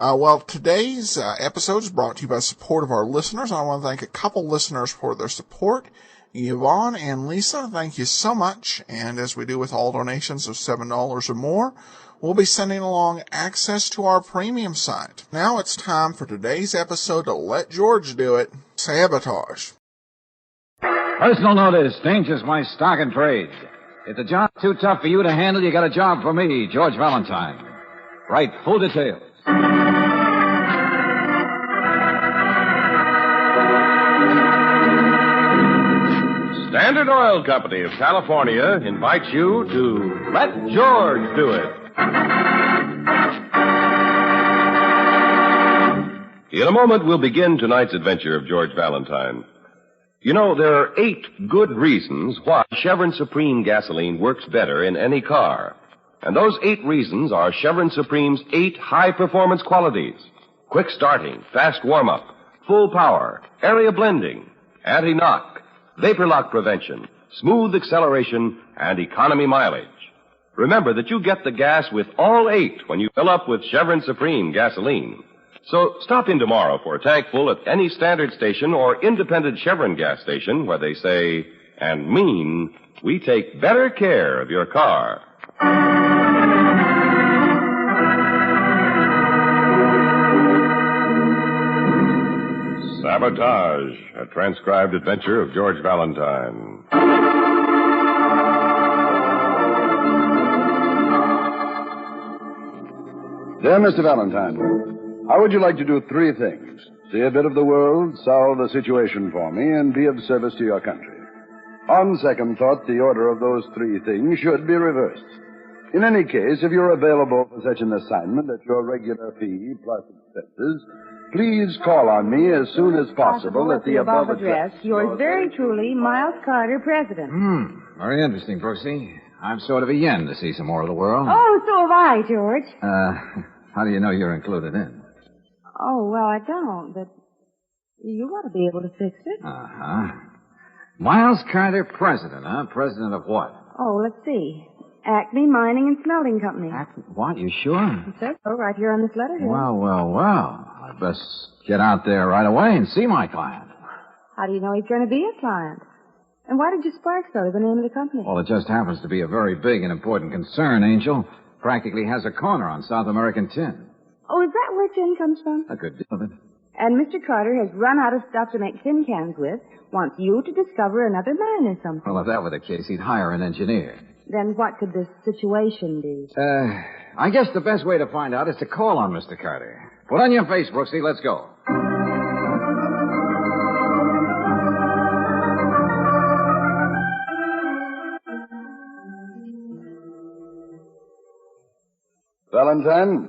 Well, today's episode is brought to you by support of our listeners. I want to thank a couple listeners for their support. Yvonne and Lisa, thank you so much. And as we do with all donations of $7 or more, we'll be sending along access to our premium site. Now it's time for today's episode to Let George Do It, Sabotage. Personal notice, danger's my stock and trade. If the job's too tough for you to handle, you got a job for me, George Valentine. Write full details. Standard Oil Company of California invites you to Let George Do It. In a moment, we'll begin tonight's adventure of George Valentine. You know, there are 8 good reasons why Chevron Supreme gasoline works better in any car. And those 8 reasons are Chevron Supreme's 8 high-performance qualities. Quick starting, fast warm-up, full power, area blending, anti-knock, vapor lock prevention, smooth acceleration, and economy mileage. Remember that you get the gas with all 8 when you fill up with Chevron Supreme gasoline. So stop in tomorrow for a tank full at any standard station or independent Chevron gas station where they say and mean we take better care of your car. Sabotage, a transcribed adventure of George Valentine. Dear Mr. Valentine, how would you like to do 3 things? See a bit of the world, solve a situation for me, and be of service to your country. On second thought, the order of those 3 things should be reversed. In any case, if you're available for such an assignment at your regular fee plus expenses, please call on me as soon as possible at the above address. Yours very truly, Miles Carter, President. Very interesting, Brooksy. I'm sort of a yen to see some more of the world. Oh, so have I, George. How do you know you're included in? Oh, well, I don't, but you ought to be able to fix it. Uh-huh. Miles Carter, President, huh? President of what? Oh, let's see. Acme Mining and Smelting Company. What, you sure? It says so right here on this letter here. Well. I'd best get out there right away and see my client. How do you know he's going to be a client? And why did you spark so to the name of the company? Well, it just happens to be a very big and important concern, Angel. Practically has a corner on South American tin. Oh, is that where tin comes from? A good deal of it. And Mr. Carter has run out of stuff to make tin cans with, wants you to discover another mine or something. Well, if that were the case, he'd hire an engineer. Then what could this situation be? I guess the best way to find out is to call on Mr. Carter. Put on your face, Brooksy. Let's go. Valentine,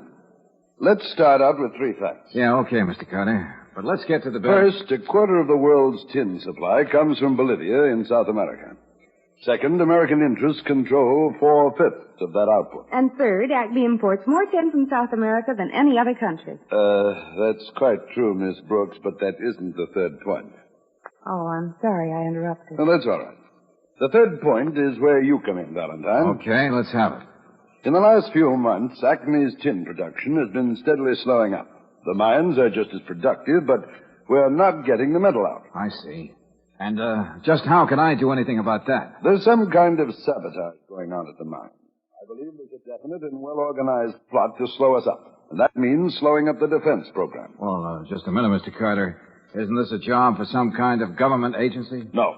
let's start out with 3 facts. Yeah, okay, Mr. Carter. But let's get to the business. First, a quarter of the world's tin supply comes from Bolivia in South America. Second, American interests control 4/5 of that output. And third, Acme imports more tin from South America than any other country. That's quite true, Miss Brooks, but that isn't the third point. Oh, I'm sorry I interrupted. Well, that's all right. The third point is where you come in, Valentine. Okay, let's have it. In the last few months, Acme's tin production has been steadily slowing up. The mines are just as productive, but we're not getting the metal out. I see. And, just how can I do anything about that? There's some kind of sabotage going on at the mine. I believe there's a definite and well-organized plot to slow us up. And that means slowing up the defense program. Well, just a minute, Mr. Carter. Isn't this a job for some kind of government agency? No.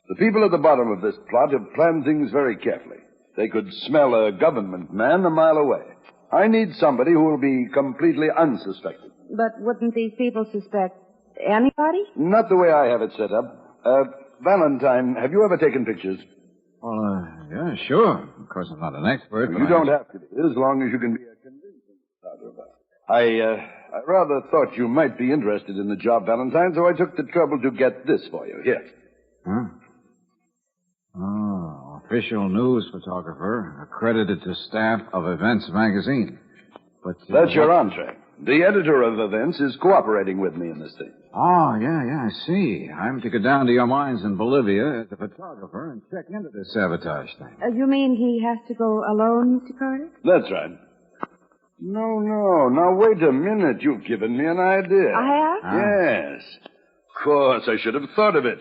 The people at the bottom of this plot have planned things very carefully. They could smell a government man a mile away. I need somebody who will be completely unsuspected. But wouldn't these people suspect anybody? Not the way I have it set up. Valentine, have you ever taken pictures? Well, yeah, sure. Of course, I'm not an expert. You don't have to be, as long as you can be a convincing photographer. I rather thought you might be interested in the job, Valentine, so I took the trouble to get this for you. Here. Huh? Oh, official news photographer, accredited to staff of Events magazine. But that's your entree. The editor of Events is cooperating with me in this thing. Oh, yeah, I see. I'm to go down to your mines in Bolivia as a photographer and check into this sabotage thing. You mean he has to go alone, Mr. Carter? That's right. No. Now, wait a minute. You've given me an idea. I have? Yes. Of course, I should have thought of it.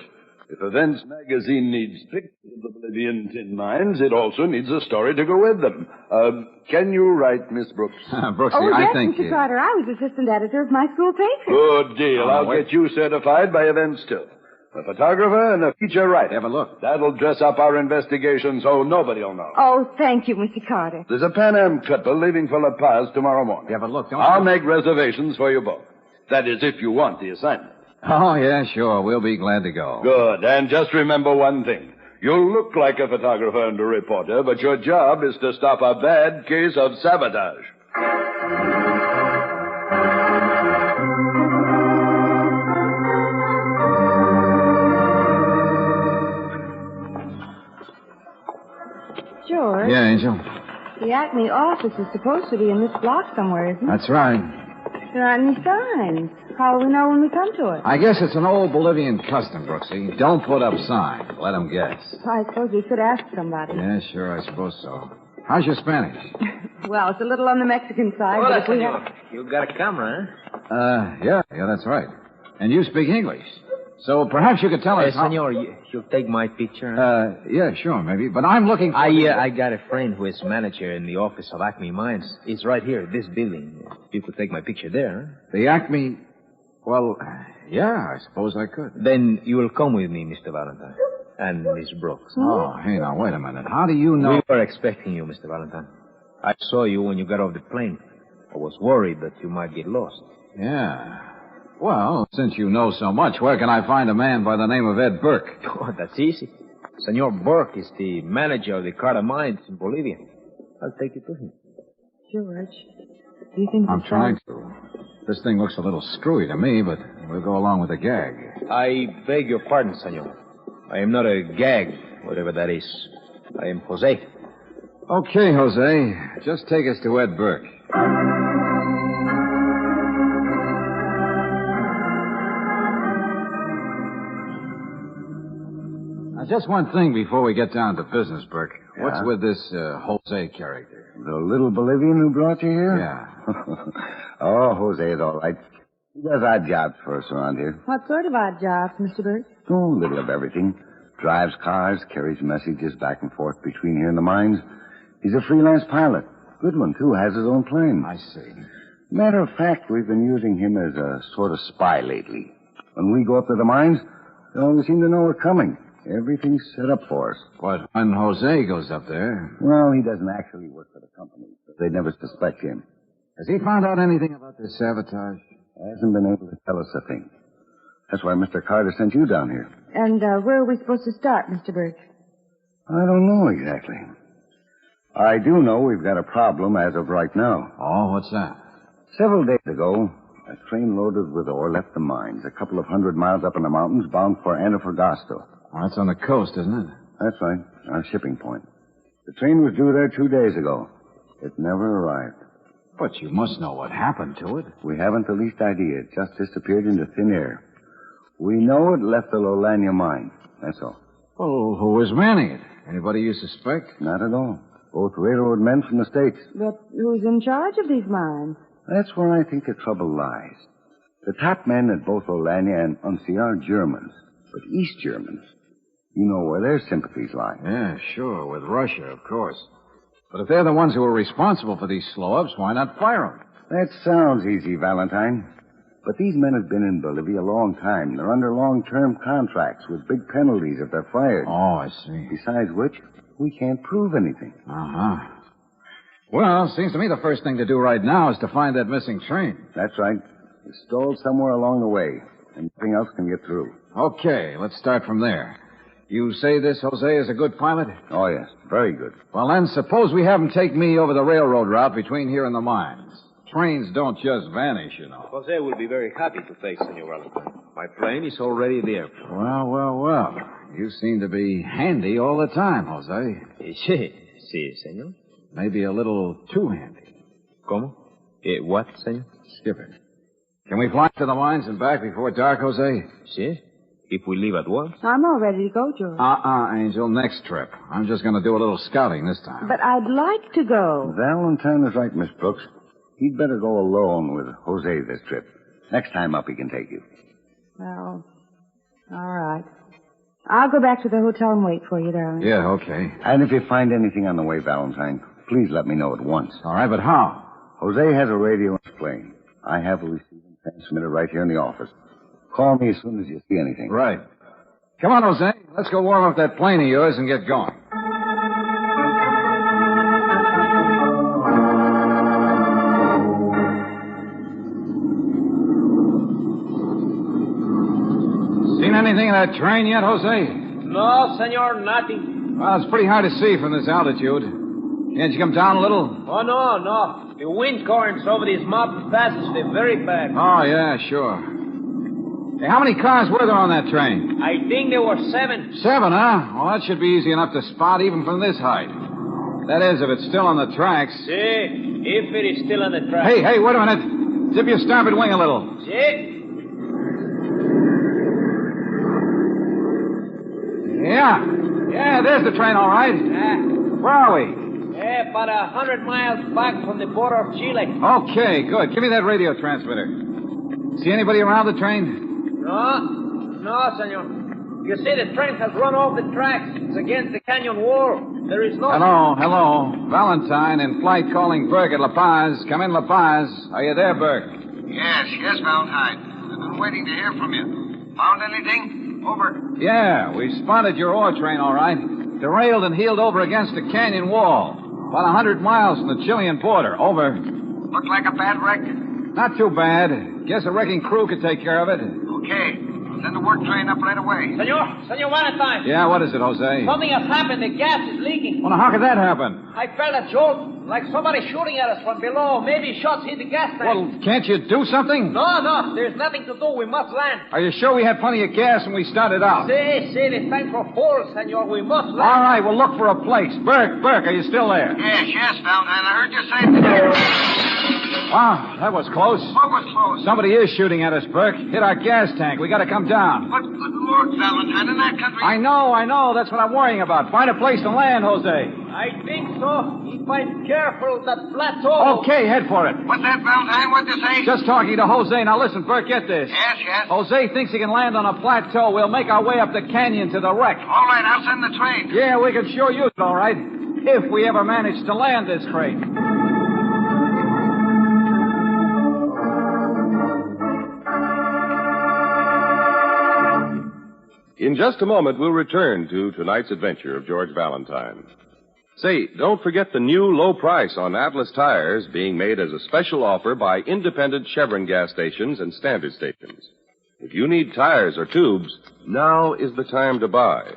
If Events magazine needs pictures of the Bolivian tin mines, it also needs a story to go with them. Can you write, Miss Brooks? Brooksy, yes, I think Mr. Carter. I was assistant editor of my school paper. Good deal. I'll get you certified by Events, too. A photographer and a feature writer. Have a look. That'll dress up our investigation so nobody will know. Oh, thank you, Mr. Carter. There's a Pan Am couple leaving for La Paz tomorrow morning. Have a look. I'll make reservations for you both. That is, if you want the assignment. Oh, yeah, sure. We'll be glad to go. Good. And just remember one thing. You'll look like a photographer and a reporter, but your job is to stop a bad case of sabotage. George? Yeah, Angel? The Acme office is supposed to be in this block somewhere, isn't it? That's right. There aren't any signs. How will we know when we come to it? I guess it's an old Bolivian custom, Brooksy. Don't put up signs. Let them guess. I suppose we could ask somebody. Yeah, sure, I suppose so. How's your Spanish? Well, it's a little on the Mexican side, Hola, but if we senor. have... You got a camera, huh? Yeah, that's right. And you speak English. So perhaps you could tell us how... Senor, you'll take my picture, huh? Yeah, sure, maybe. But I'm looking for... I got a friend who is manager in the office of Acme Mines. He's right here, this building. You could take my picture there, huh? The Acme... Well, yeah, I suppose I could. Then you will come with me, Mr. Valentine. And Miss Brooks. Oh, hey, now, wait a minute. How do you know... We were expecting you, Mr. Valentine. I saw you when you got off the plane. I was worried that you might get lost. Yeah. Well, since you know so much, where can I find a man by the name of Ed Burke? Oh, that's easy. Senor Burke is the manager of the Carter Mines in Bolivia. I'll take you to him. George, do you think... I'm trying to. This thing looks a little screwy to me, but we'll go along with the gag. I beg your pardon, senor. I am not a gag, whatever that is. I am Jose. Okay, Jose. Just take us to Ed Burke. Now, just one thing before we get down to business, Burke. Yeah? What's with this Jose character? The little Bolivian who brought you here? Yeah. Oh, Jose is all right. He does odd jobs for us around here. What sort of odd jobs, Mr. Burke? Oh, a little of everything. Drives cars, carries messages back and forth between here and the mines. He's a freelance pilot. Good one, too. Has his own plane. I see. Matter of fact, we've been using him as a sort of spy lately. When we go up to the mines, they always seem to know we're coming. Everything's set up for us. But when Jose goes up there... Well, he doesn't actually work for the company, so they'd never suspect him. Has he found out anything about this sabotage? Hasn't been able to tell us a thing. That's why Mr. Carter sent you down here. And where are we supposed to start, Mr. Burke? I don't know exactly. I do know we've got a problem as of right now. Oh, what's that? Several days ago, a train loaded with ore left the mines a couple of 100 miles up in the mountains bound for Antofagasta. Oh, that's on the coast, isn't it? That's right, our shipping point. The train was due there 2 days ago. It never arrived. But you must know what happened to it. We haven't the least idea. It just disappeared into thin air. We know it left the Lolania mine. That's all. Well, who was manning it? Anybody you suspect? Not at all. Both railroad men from the States. But who's in charge of these mines? That's where I think the trouble lies. The top men at both Olania and Unsi are Germans, but East Germans. You know where their sympathies lie. Yeah, sure, with Russia, of course. But if they're the ones who are responsible for these slow-ups, why not fire them? That sounds easy, Valentine. But these men have been in Bolivia a long time. They're under long-term contracts with big penalties if they're fired. Oh, I see. Besides which, we can't prove anything. Uh-huh. Well, seems to me the first thing to do right now is to find that missing train. That's right. It's stalled somewhere along the way, and nothing else can get through. Okay, let's start from there. You say this Jose is a good pilot? Oh, yes. Very good. Well, then, suppose we have him take me over the railroad route between here and the mines. Trains don't just vanish, you know. Jose will be very happy to take Senor Valentine. My plane is already there. Well. You seem to be handy all the time, Jose. Sí, senor. Maybe a little too handy. ¿Cómo? What, senor? Skip it. Can we fly to the mines and back before dark, Jose? Sí. If we leave at once. I'm all ready to go, George. Angel, next trip. I'm just going to do a little scouting this time. But I'd like to go. Valentine is right, Miss Brooks. He'd better go alone with Jose this trip. Next time up, he can take you. Well, all right. I'll go back to the hotel and wait for you, darling. Yeah, okay. And if you find anything on the way, Valentine, please let me know at once. All right, but how? Jose has a radio in his plane. I have a receiving transmitter right here in the office. Call me as soon as you see anything. Right. Come on, Jose. Let's go warm up that plane of yours and get going. Seen anything of that train yet, Jose? No, senor, nothing. Well, it's pretty hard to see from this altitude. Can't you come down a little? Oh, no. The wind currents over these mountain passes, they're very bad. Oh, yeah, sure. Hey, how many cars were there on that train? I think there were 7. 7, huh? Well, that should be easy enough to spot even from this height. That is, if it's still on the tracks. See, if it is still on the tracks. Hey, wait a minute. Zip your starboard wing a little. See? Yeah, there's the train, all right. Where are we? About 100 miles back from the border of Chile. Okay, good. Give me that radio transmitter. See anybody around the train? No, senor. You see, the train has run off the tracks. It's against the canyon wall. There is no... Hello. Valentine in flight calling Burke at La Paz. Come in, La Paz. Are you there, Burke? Yes, Valentine. I've been waiting to hear from you. Found anything? Over. Yeah, we spotted your ore train, all right. Derailed and heeled over against a canyon wall. About 100 miles from the Chilean border. Over. Looked like a bad wreck? Not too bad. Guess a wrecking crew could take care of it. Okay. Send the work train up right away. Senor Valentine. Yeah, what is it, Jose? Something has happened. The gas is leaking. Well, now, how could that happen? I felt a jolt, like somebody shooting at us from below. Maybe shots hit the gas tank. Well, can't you do something? No. There's nothing to do. We must land. Are you sure we had plenty of gas when we started out? See, the tanks were full, senor. We must land. All right, we'll look for a place. Burke, are you still there? Yes, Valentine. I heard you say... Wow, that was close. What was close? Somebody is shooting at us, Burke. Hit our gas tank. We got to come down. But, good Lord, Valentine, in that country... I know. That's what I'm worrying about. Find a place to land, Jose. I think so. If I'm careful, that plateau... Okay, head for it. What's that, Valentine? What'd you say? Just talking to Jose. Now, listen, Burke, get this. Yes. Jose thinks he can land on a plateau. We'll make our way up the canyon to the wreck. All right, I'll send the train. Yeah, we can sure use it, all right. If we ever manage to land this crate. In just a moment, we'll return to tonight's adventure of George Valentine. Say, don't forget the new low price on Atlas tires being made as a special offer by independent Chevron gas stations and standard stations. If you need tires or tubes, now is the time to buy.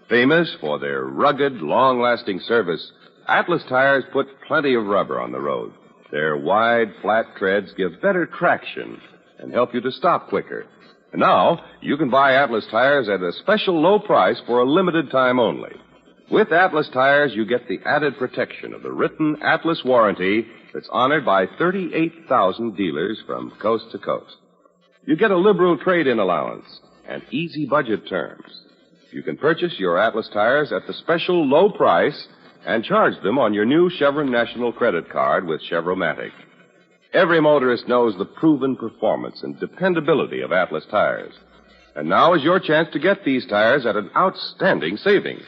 Famous for their rugged, long-lasting service, Atlas tires put plenty of rubber on the road. Their wide, flat treads give better traction and help you to stop quicker. And now, you can buy Atlas tires at a special low price for a limited time only. With Atlas tires, you get the added protection of the written Atlas warranty that's honored by 38,000 dealers from coast to coast. You get a liberal trade-in allowance and easy budget terms. You can purchase your Atlas tires at the special low price and charge them on your new Chevron National Credit Card with Chevromatic. Every motorist knows the proven performance and dependability of Atlas tires. And now is your chance to get these tires at an outstanding saving.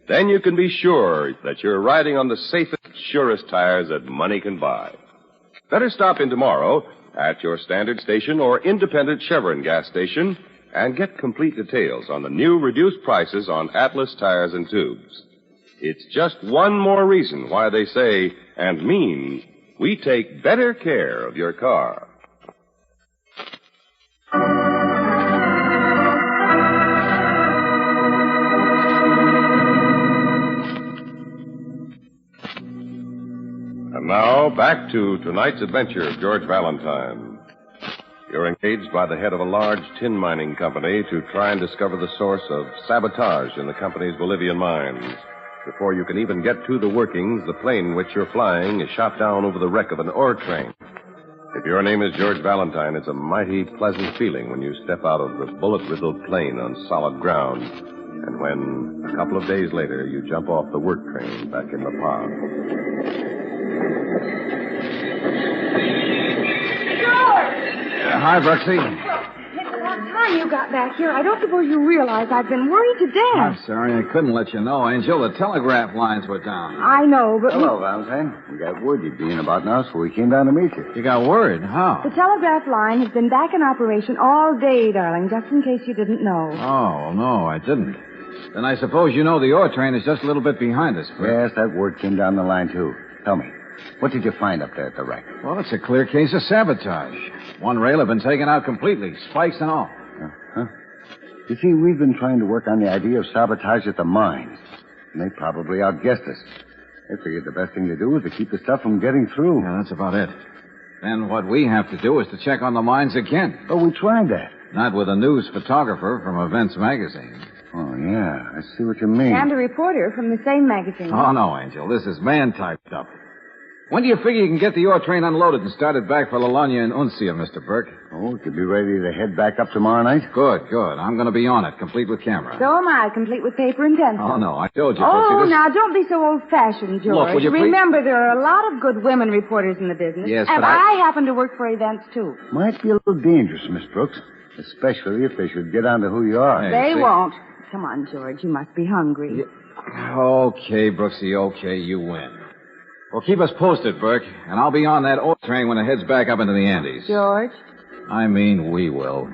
Then you can be sure that you're riding on the safest, surest tires that money can buy. Better stop in tomorrow at your standard station or independent Chevron gas station and get complete details on the new reduced prices on Atlas tires and tubes. It's just one more reason why they say and mean we take better care of your car. And now, back to tonight's adventure of George Valentine. You're engaged by the head of a large tin mining company to try and discover the source of sabotage in the company's Bolivian mines. Before you can even get to the workings, the plane in which you're flying is shot down over the wreck of an ore train. If your name is George Valentine, it's a mighty pleasant feeling when you step out of the bullet-riddled plane on solid ground, and when, a couple of days later, you jump off the work train back in the pond. Hi, Brooksy. It's about time you got back here. I don't suppose you realize I've been worried to death. I'm sorry, I couldn't let you know, Angel. The telegraph lines were down. I know, but... Hello, Valentine. We got word you'd be in about now, so we came down to meet you. You got word? How? The telegraph line has been back in operation all day, darling, just in case you didn't know. Oh, no, I didn't. Then I suppose you know the ore train is just a little bit behind us, Fred. Yes, that word came down the line, too. Tell me, what did you find up there at the wreck? Well, it's a clear case of sabotage. One rail had been taken out completely, spikes and all. Huh? You see, we've been trying to work on the idea of sabotage at the mines. And they probably outguessed us. They figured the best thing to do was to keep the stuff from getting through. Yeah, that's about it. Then what we have to do is to check on the mines again. Oh, we tried that. Not with a news photographer from Events Magazine. Oh, yeah, I see what you mean. And a reporter from the same magazine. Oh, no, Angel. This is man-typed up. When do you figure you can get the ore train unloaded and started back for Lalagna and Uncia, Mr. Burke? Oh, we could be ready to head back up tomorrow night? Good. I'm going to be on it, complete with camera. So am I, complete with paper and pencil. Oh, no, I told you. Oh, now, don't be so old-fashioned, George. Look, will you Remember, there are a lot of good women reporters in the business. Yes, and but I happen to work for events, too. Might be a little dangerous, Miss Brooks. Especially if they should get on to who you are. They won't. Come on, George. You must be hungry. Okay, Brooksy, okay, you win. Well, keep us posted, Burke, and I'll be on that ore train when it heads back up into the Andes. George? I mean, we will.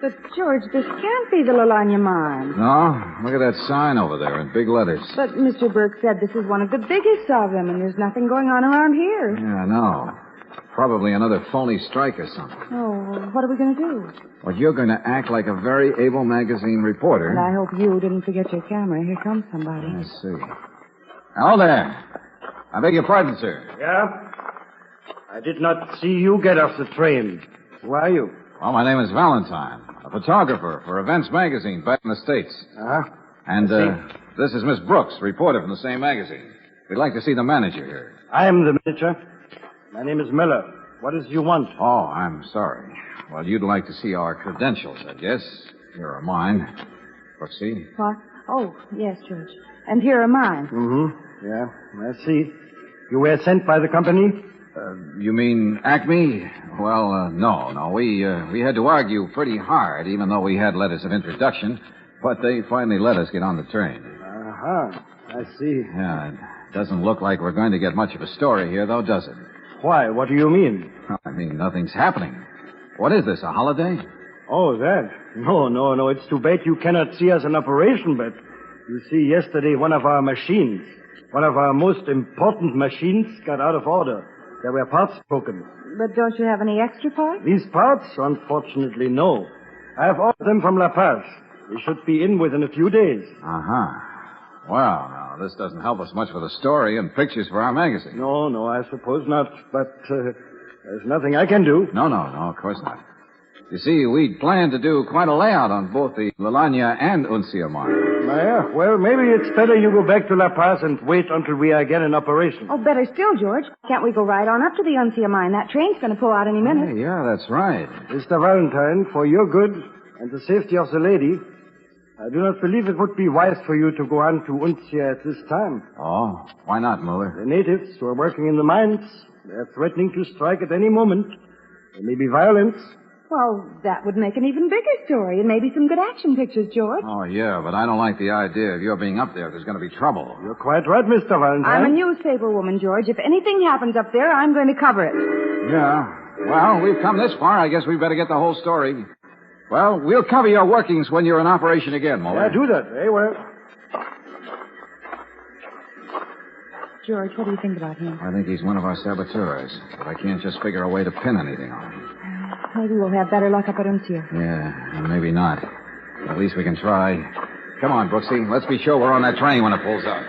But, George, this can't be the Lalagna mine. No? Look at that sign over there in big letters. But Mr. Burke said this is one of the biggest of them, and there's nothing going on around here. Yeah, I know. Probably another phony strike or something. Oh, what are we going to do? Well, you're going to act like a very able magazine reporter. And I hope you didn't forget your camera. Here comes somebody. I see. Hello there. I beg your pardon, sir. Yeah? I did not see you get off the train. Who are you? Well, my name is Valentine, a photographer for Events Magazine back in the States. Uh-huh. And this is Miss Brooks, reporter from the same magazine. We'd like to see the manager here. I am the manager. My name is Miller. What is you want? Oh, I'm sorry. Well, you'd like to see our credentials, I guess. Here are mine. Brooksy. What? Oh, yes, George. And here are mine. Mm-hmm. Yeah, I see. You were sent by the company? You mean Acme? Well, no. We had to argue pretty hard, even though we had letters of introduction. But they finally let us get on the train. Uh-huh. I see. Yeah. Doesn't look like we're going to get much of a story here, though, does it? Why? What do you mean? I mean, nothing's happening. What is this, a holiday? Oh, that? No. It's too bad you cannot see us in operation, but you see, yesterday one of our machines, one of our most important machines, got out of order. There were parts broken. But don't you have any extra parts? These parts? Unfortunately, no. I have ordered them from La Paz. They should be in within a few days. Uh-huh. Well, now, this doesn't help us much with a story and pictures for our magazine. No, I suppose not. But there's nothing I can do. No, of course not. You see, we'd planned to do quite a layout on both the Lalagna and Uncia mine. Yeah, well, maybe it's better you go back to La Paz and wait until we are again in operation. Oh, better still, George. Can't we go right on up to the Uncia mine? That train's going to pull out any minute. Hey, yeah, that's right. Mr. Valentine, for your good and the safety of the lady, I do not believe it would be wise for you to go on to Uncia at this time. Oh, why not, Muller? The natives who are working in the mines, they are threatening to strike at any moment. There may be violence. Well, that would make an even bigger story and maybe some good action pictures, George. Oh, yeah, but I don't like the idea of your being up there if there's going to be trouble. You're quite right, Mr. Valentine. I'm a newspaper woman, George. If anything happens up there, I'm going to cover it. Yeah. Well, we've come this far. I guess we better get the whole story. Well, we'll cover your workings when you're in operation again, Muller. Yeah, do that. Very well. George, what do you think about him? I think he's one of our saboteurs, but I can't just figure a way to pin anything on him. Maybe we'll have better luck up at Uncia. Yeah, and maybe not. At least we can try. Come on, Brooksy. Let's be sure we're on that train when it pulls up.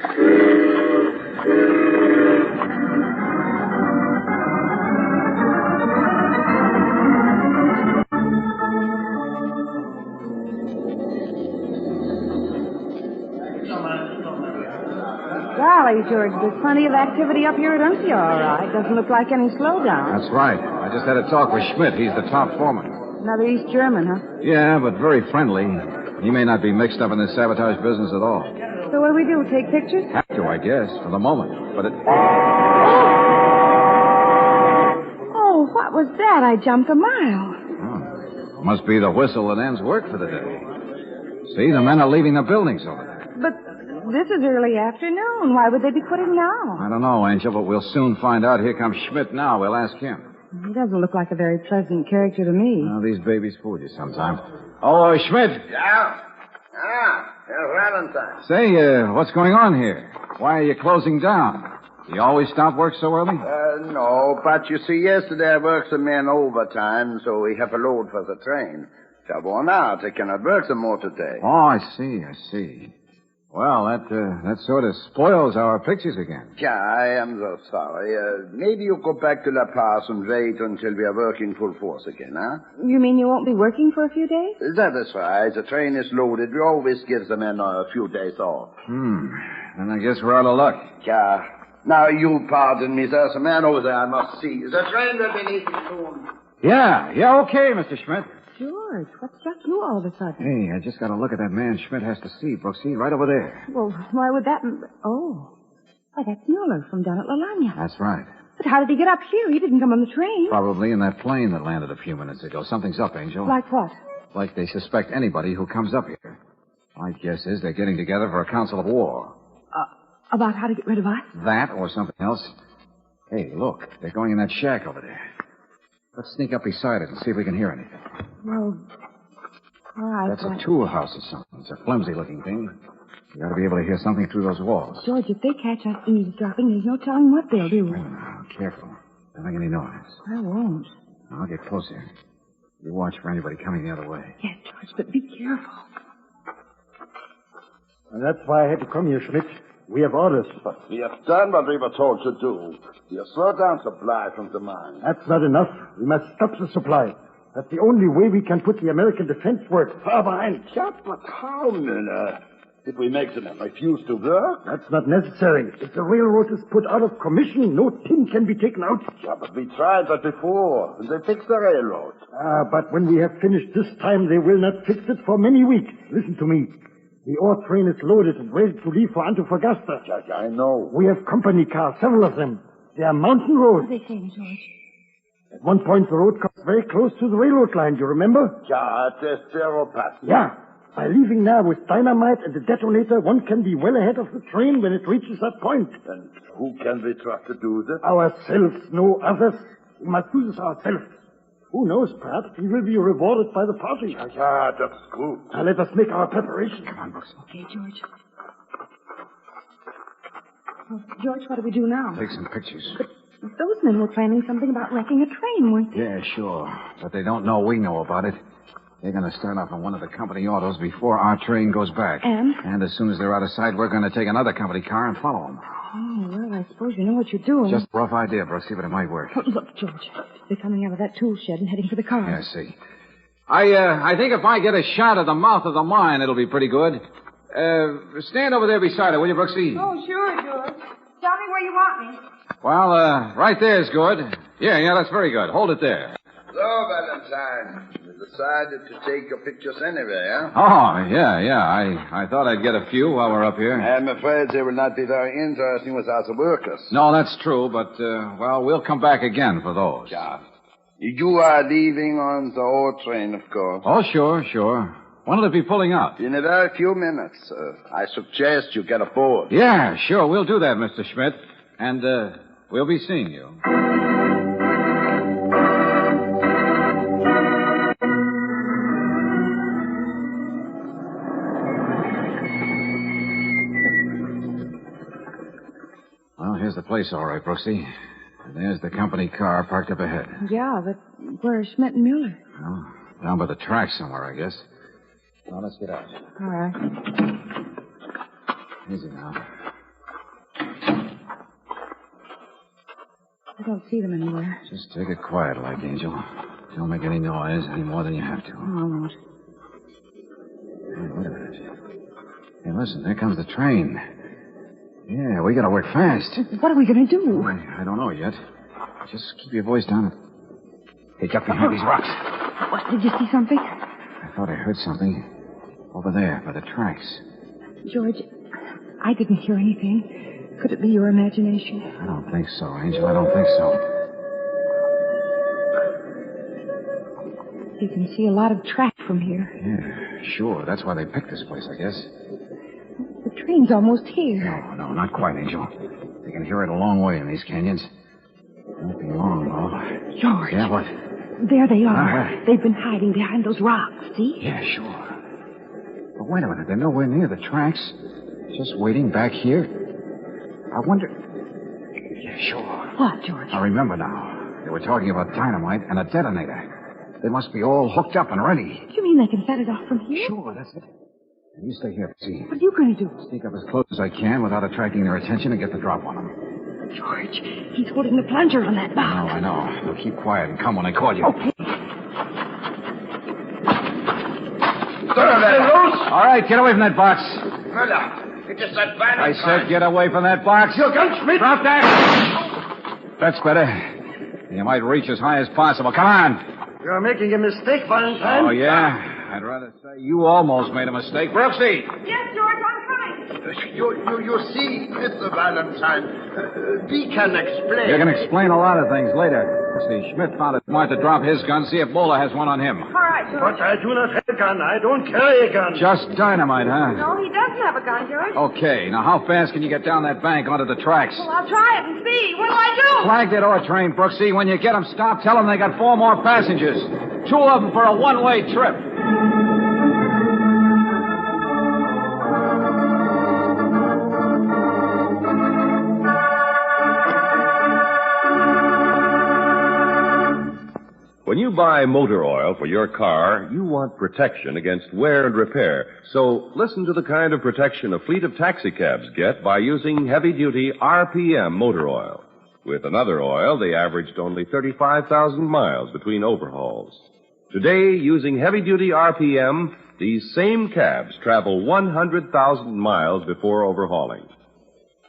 Golly, George, there's plenty of activity up here at Uncia, all right. Doesn't look like any slowdown. That's right. I just had a talk with Schmidt. He's the top foreman. Another East German, huh? Yeah, but very friendly. He may not be mixed up in this sabotage business at all. So what do we do, take pictures? Have to, I guess, for the moment. But it... Oh, what was that? I jumped a mile. Oh, must be the whistle that ends work for the day. See, the men are leaving the buildings over there. But this is early afternoon. Why would they be quitting now? I don't know, Angel, but we'll soon find out. Here comes Schmidt now. We'll ask him. He doesn't look like a very pleasant character to me. Well, these babies fool you sometimes. Oh, Schmidt. Yeah? Valentine. Say, what's going on here? Why are you closing down? You always stop work so early? No, but you see, yesterday I worked some men overtime, so we have a load for the train. They're worn out. They cannot work some more today. Oh, I see. Well, that sort of spoils our pictures again. Yeah, I am so sorry. Maybe you go back to La Paz and wait until we are working full force again, huh? You mean you won't be working for a few days? That is right. The train is loaded. We always give the men a few days off. Then I guess we're out of luck. Yeah. Now, you pardon me. There's a man over there I must see. The train will be leaving soon. Yeah, okay, Mr. Schmidt. George, what struck you all of a sudden? Hey, I just got to look at that man Schmidt has to see, Brooksy, right over there. Well, why would that... Oh. Why, that's Muller from down at Lalagna. That's right. But how did he get up here? He didn't come on the train. Probably in that plane that landed a few minutes ago. Something's up, Angel. Like what? Like they suspect anybody who comes up here. My guess is they're getting together for a council of war. About how to get rid of us? That or something else. Hey, look. They're going in that shack over there. Let's sneak up beside it and see if we can hear anything. Well, all right. That's a tool house or something. It's a flimsy-looking thing. You ought to be able to hear something through those walls. George, if they catch us eavesdropping, there's no telling what they'll do. Now, careful. Don't make any noise. I won't. I'll get closer. You watch for anybody coming the other way. Yes, George, but be careful. And that's why I had to come here, Schmidt. We have orders. But we have done what we were told to do. We have slowed down supply from the mine. That's not enough. We must stop the supply. That's the only way we can put the American defense work far behind. Yeah, but how, Miller? Did we make them refuse to work? That's not necessary. If the railroad is put out of commission, no tin can be taken out. Yeah, but we tried that before, and they fixed the railroad. But when we have finished this time, they will not fix it for many weeks. Listen to me. The ore train is loaded and ready to leave for Antofagasta. Yeah, I know. We have company cars, several of them. They are mountain roads. What are they saying, George? At one point, the road comes very close to the railroad line. Do you remember? Yeah, at the Cerro Pass. Yeah. By leaving now with dynamite and the detonator, one can be well ahead of the train when it reaches that point. And who can we trust to do this? Ourselves, no others. We must do this ourselves. Who knows, perhaps we will be rewarded by the party. Yeah, that's good. Now let us make our preparations. Come on, Brooks. Okay, George. Oh, George, what do we do now? Take some pictures. But those men were planning something about wrecking a train, weren't they? Yeah, sure. But they don't know we know about it. They're going to start off on one of the company autos before our train goes back. And? And as soon as they're out of sight, we're going to take another company car and follow them. Oh, well, I suppose you know what you're doing. Just a rough idea, Brooks. See if it might work. Oh, look, George. They're coming out of that tool shed and heading for the car. Yeah, I see. I think if I get a shot of the mouth of the mine, it'll be pretty good. Stand over there beside her, will you, Brooksy? Oh, sure, George. Tell me where you want me. Well, right there's good. Yeah, that's very good. Hold it there. So, Valentine, you decided to take your pictures anyway, huh? Oh, yeah. I thought I'd get a few while we're up here. I'm afraid they will not be very interesting without the workers. No, that's true, but, we'll come back again for those. Yeah. You are leaving on the old train, of course. Oh, sure. When will it be pulling out? In a very few minutes. I suggest you get aboard. Yeah, sure. We'll do that, Mr. Schmidt. And, we'll be seeing you. Well, here's the place, all right, Brooksy. And there's the company car parked up ahead. Yeah, but where's Schmidt and Mueller? Well, down by the track somewhere, I guess. Now, let's get out. All right. Easy now. I don't see them anywhere. Just take it quiet like, Angel. Don't make any noise any more than you have to. Oh, I won't. Hey, wait a minute. Hey, listen, there comes the train. Yeah, we gotta work fast. What are we going to do? I don't know yet. Just keep your voice down. Hey, duck behind these rocks. What, did you see something? I thought I heard something. Over there, by the tracks. George, I didn't hear anything. Could it be your imagination? I don't think so, Angel. I don't think so. You can see a lot of track from here. Yeah, sure. That's why they picked this place, I guess. The train's almost here. No, not quite, Angel. They can hear it a long way in these canyons. Won't be long, though. George. Yeah, what? There they are. Right. They've been hiding behind those rocks, see? Yeah, sure. But wait a minute. They're nowhere near the tracks. Just waiting back here. I wonder... Yeah, sure. What, George? I remember now. They were talking about dynamite and a detonator. They must be all hooked up and ready. You mean they can set it off from here? Sure, that's it. You stay here, see. What are you going to do? Sneak up as close as I can without attracting their attention and get the drop on them. George, he's holding the plunger on that box. I know. Now keep quiet and come when I call you. Okay. All right, get away from that box. Murder. It is that van. I said get away from that box. Your gun, Schmidt. Drop that. That's better. You might reach as high as possible. Come on. You're making a mistake, Valentine. Oh, yeah? I'd rather say you almost made a mistake. Brooksy! Yes, George, I'm coming. You see, Mr. Valentine, we can explain. You can explain a lot of things later. See, Schmidt found it smart to drop his gun, see if Moeller has one on him. All right, George. But I do not have a gun. I don't carry a gun. Just dynamite, huh? No, he doesn't have a gun, George. Okay, now how fast can you get down that bank onto the tracks? Well, I'll try it and see. What do I do? Flag that ore train, Brooksy. When you get them stopped, tell them they got 4 more passengers. 2 of them for a one-way trip. When you buy motor oil for your car, you want protection against wear and repair. So listen to the kind of protection a fleet of taxicabs get by using heavy-duty RPM motor oil. With another oil, they averaged only 35,000 miles between overhauls. Today, using heavy-duty RPM, these same cabs travel 100,000 miles before overhauling.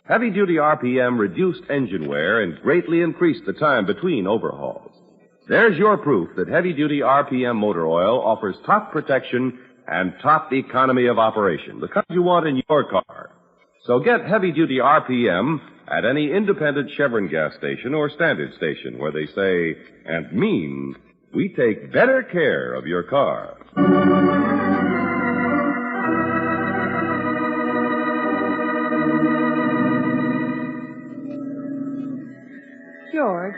Heavy-duty RPM reduced engine wear and greatly increased the time between overhauls. There's your proof that heavy-duty RPM motor oil offers top protection and top economy of operation, the kind you want in your car. So get heavy-duty RPM at any independent Chevron gas station or standard station where they say and mean, we take better care of your car. George,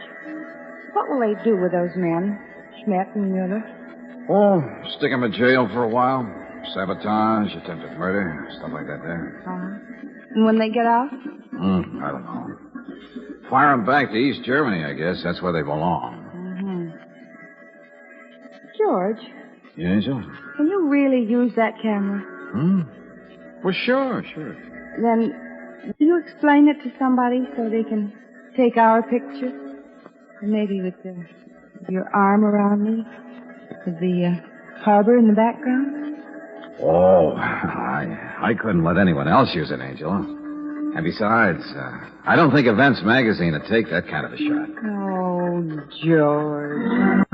what will they do with those men, Schmidt and Mueller? Oh, stick 'em in jail for a while. Sabotage, attempted murder, stuff like that there. And when they get out? I don't know. Fire 'em back to East Germany, I guess. That's where they belong. George, Yeah, Angel? can you really use that camera? Well, sure. Then, will you explain it to somebody so they can take our picture? And maybe with your arm around me? With the harbor in the background? Oh, I couldn't let anyone else use it, Angel. And besides, I don't think Events Magazine would take that kind of a shot. Oh, George.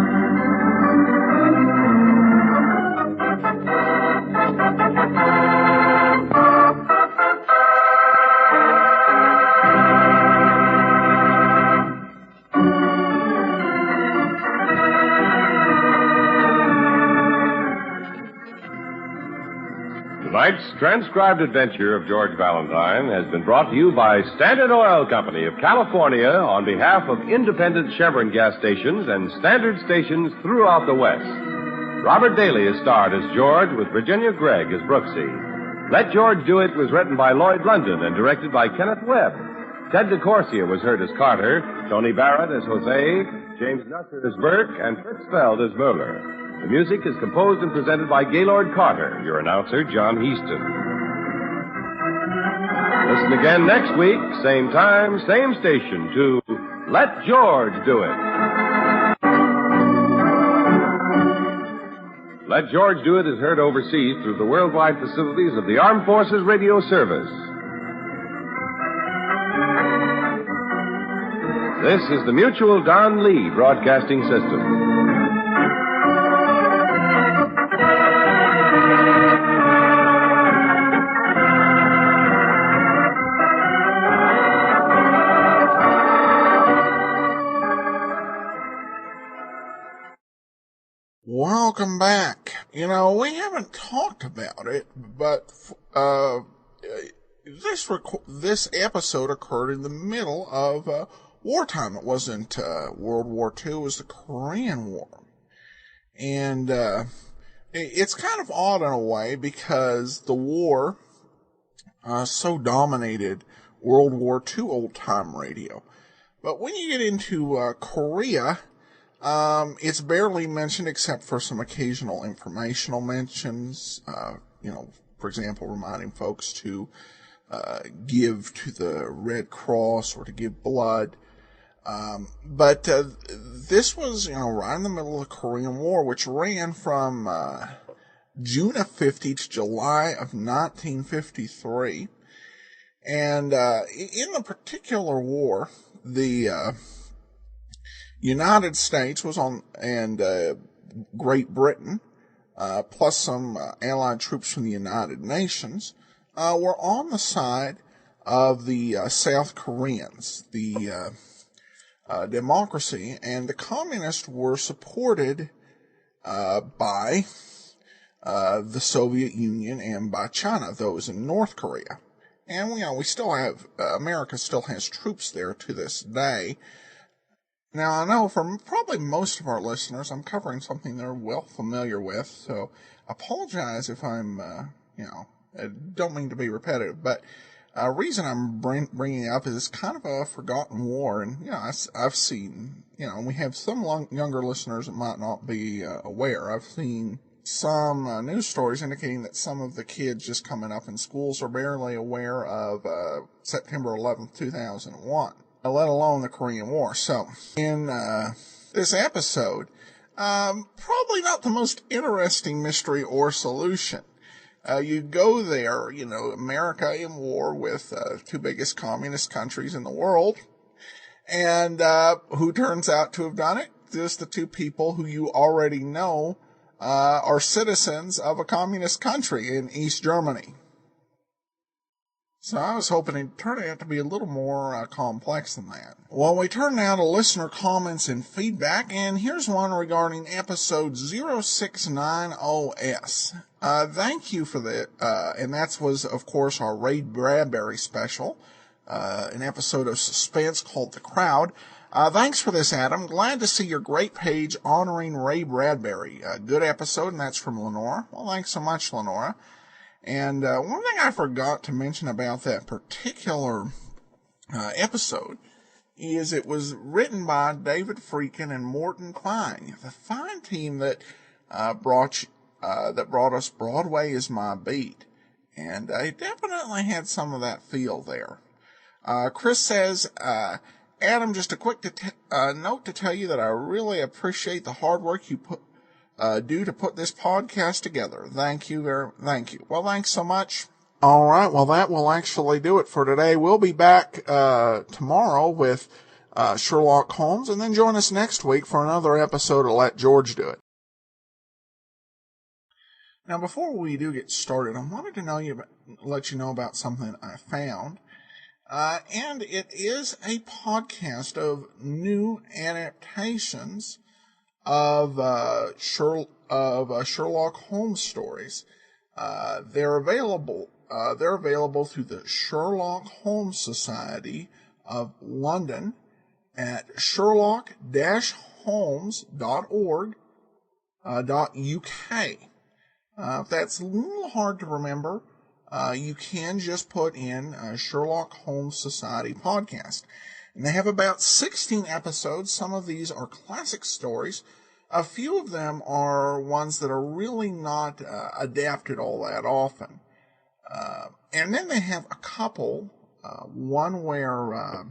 Tonight's transcribed adventure of George Valentine has been brought to you by Standard Oil Company of California on behalf of independent Chevron gas stations and Standard stations throughout the West. Robert Daly is starred as George with Virginia Gregg as Brooksy. Let George Do It was written by Lloyd London and directed by Kenneth Webb. Ted DeCorsia was heard as Carter, Tony Barrett as Jose, James Nusser as Burke, and Fritz Feld as Mueller. The music is composed and presented by Gaylord Carter, your announcer, John Heaston. Listen again next week, same time, same station, to Let George Do It. Let George Do It is heard overseas through the worldwide facilities of the Armed Forces Radio Service. This is the Mutual Don Lee Broadcasting System. Welcome back. You know, we haven't talked about it, but this episode occurred in the middle of wartime. It wasn't World War II, it was the Korean War. And it's kind of odd in a way because the war so dominated World War II old-time radio. But when you get into Korea, it's barely mentioned except for some occasional informational mentions, for example, reminding folks to give to the Red Cross or to give blood. But this was, right in the middle of the Korean War, which ran from June of 50 to July of 1953. And in the particular war, the United States was on, and Great Britain, plus some allied troops from the United Nations, were on the side of the South Koreans, the democracy, and the communists were supported by the Soviet Union and by China, those in North Korea. And, we still have, America still has troops there to this day. Now, I know for probably most of our listeners, I'm covering something they're well familiar with, so apologize if I'm, I don't mean to be repetitive, but the reason I'm bringing it up is it's kind of a forgotten war, and, I've seen, we have some younger listeners that might not be aware. I've seen some news stories indicating that some of the kids just coming up in schools are barely aware of September 11th, 2001. Let alone the Korean War. So, in this episode, probably not the most interesting mystery or solution. You go there, America in war with two biggest communist countries in the world, and who turns out to have done it? Just the two people who you already know are citizens of a communist country in East Germany. So I was hoping it turned out to be a little more complex than that. Well, we turn now to listener comments and feedback, and here's one regarding episode 069OS. Thank you for that, and that was, of course, our Ray Bradbury special, an episode of suspense called The Crowd. Thanks for this, Adam. Glad to see your great page honoring Ray Bradbury. Good episode, and that's from Lenora. Well, thanks so much, Lenora. And one thing I forgot to mention about that particular episode is it was written by David Friedkin and Morton Fine, the fine team that brought us Broadway Is My Beat. And I definitely had some of that feel there. Chris says, Adam, just a quick note to tell you that I really appreciate the hard work you do to put this podcast together. Thank you. Well, thanks so much. All right. Well, that will actually do it for today. We'll be back tomorrow with Sherlock Holmes, and then join us next week for another episode of Let George Do It. Now, before we do get started, I wanted to let you know about something I found. And it is a podcast of new adaptations of Sherlock Holmes stories. They're available through the Sherlock Holmes Society of London at sherlock-holmes.org.uk. If that's a little hard to remember, you can just put in Sherlock Holmes Society podcast. And they have about 16 episodes. Some of these are classic stories. A few of them are ones that are really not adapted all that often. And then they have a couple, one where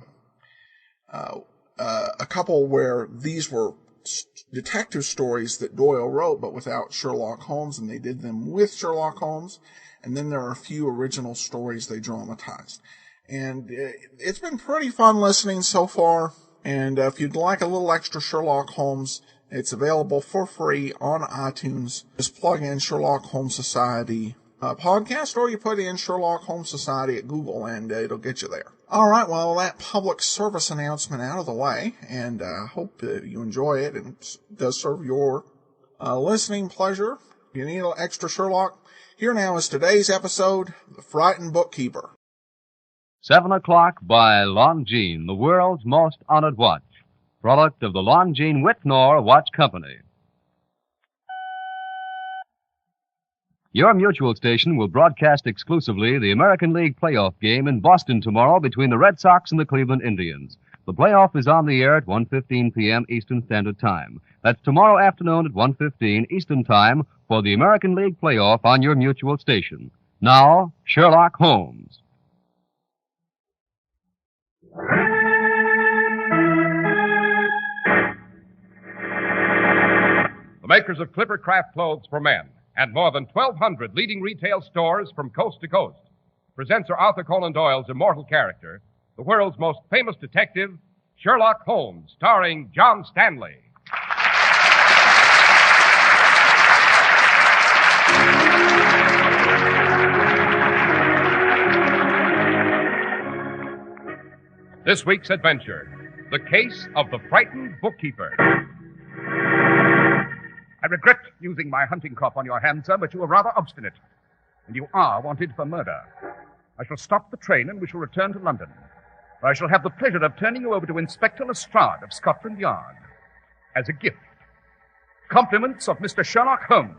these were detective stories that Doyle wrote, but without Sherlock Holmes, and they did them with Sherlock Holmes. And then there are a few original stories they dramatized. And it's been pretty fun listening so far. And if you'd like a little extra Sherlock Holmes, it's available for free on iTunes. Just plug in Sherlock Holmes Society podcast, or you put in Sherlock Holmes Society at Google, and it'll get you there. All right, well, that public service announcement out of the way, and I hope you enjoy it, and it does serve your listening pleasure. If you need a little extra Sherlock, here now is today's episode, The Frightened Bookkeeper. 7 o'clock by Longines, the world's most honored watch. Product of the Longines Whitnor Watch Company. Your mutual station will broadcast exclusively the American League playoff game in Boston tomorrow between the Red Sox and the Cleveland Indians. The playoff is on the air at 1:15 p.m. Eastern Standard Time. That's tomorrow afternoon at 1:15 Eastern Time for the American League playoff on your mutual station. Now, Sherlock Holmes. The makers of Clipper Craft Clothes for Men and more than 1,200 leading retail stores from coast to coast present Sir Arthur Conan Doyle's immortal character, the world's most famous detective, Sherlock Holmes, starring John Stanley. This week's adventure, the case of the frightened bookkeeper. I regret using my hunting crop on your hands, sir, but you are rather obstinate. And you are wanted for murder. I shall stop the train and we shall return to London, where I shall have the pleasure of turning you over to Inspector Lestrade of Scotland Yard as a gift. Compliments of Mr. Sherlock Holmes.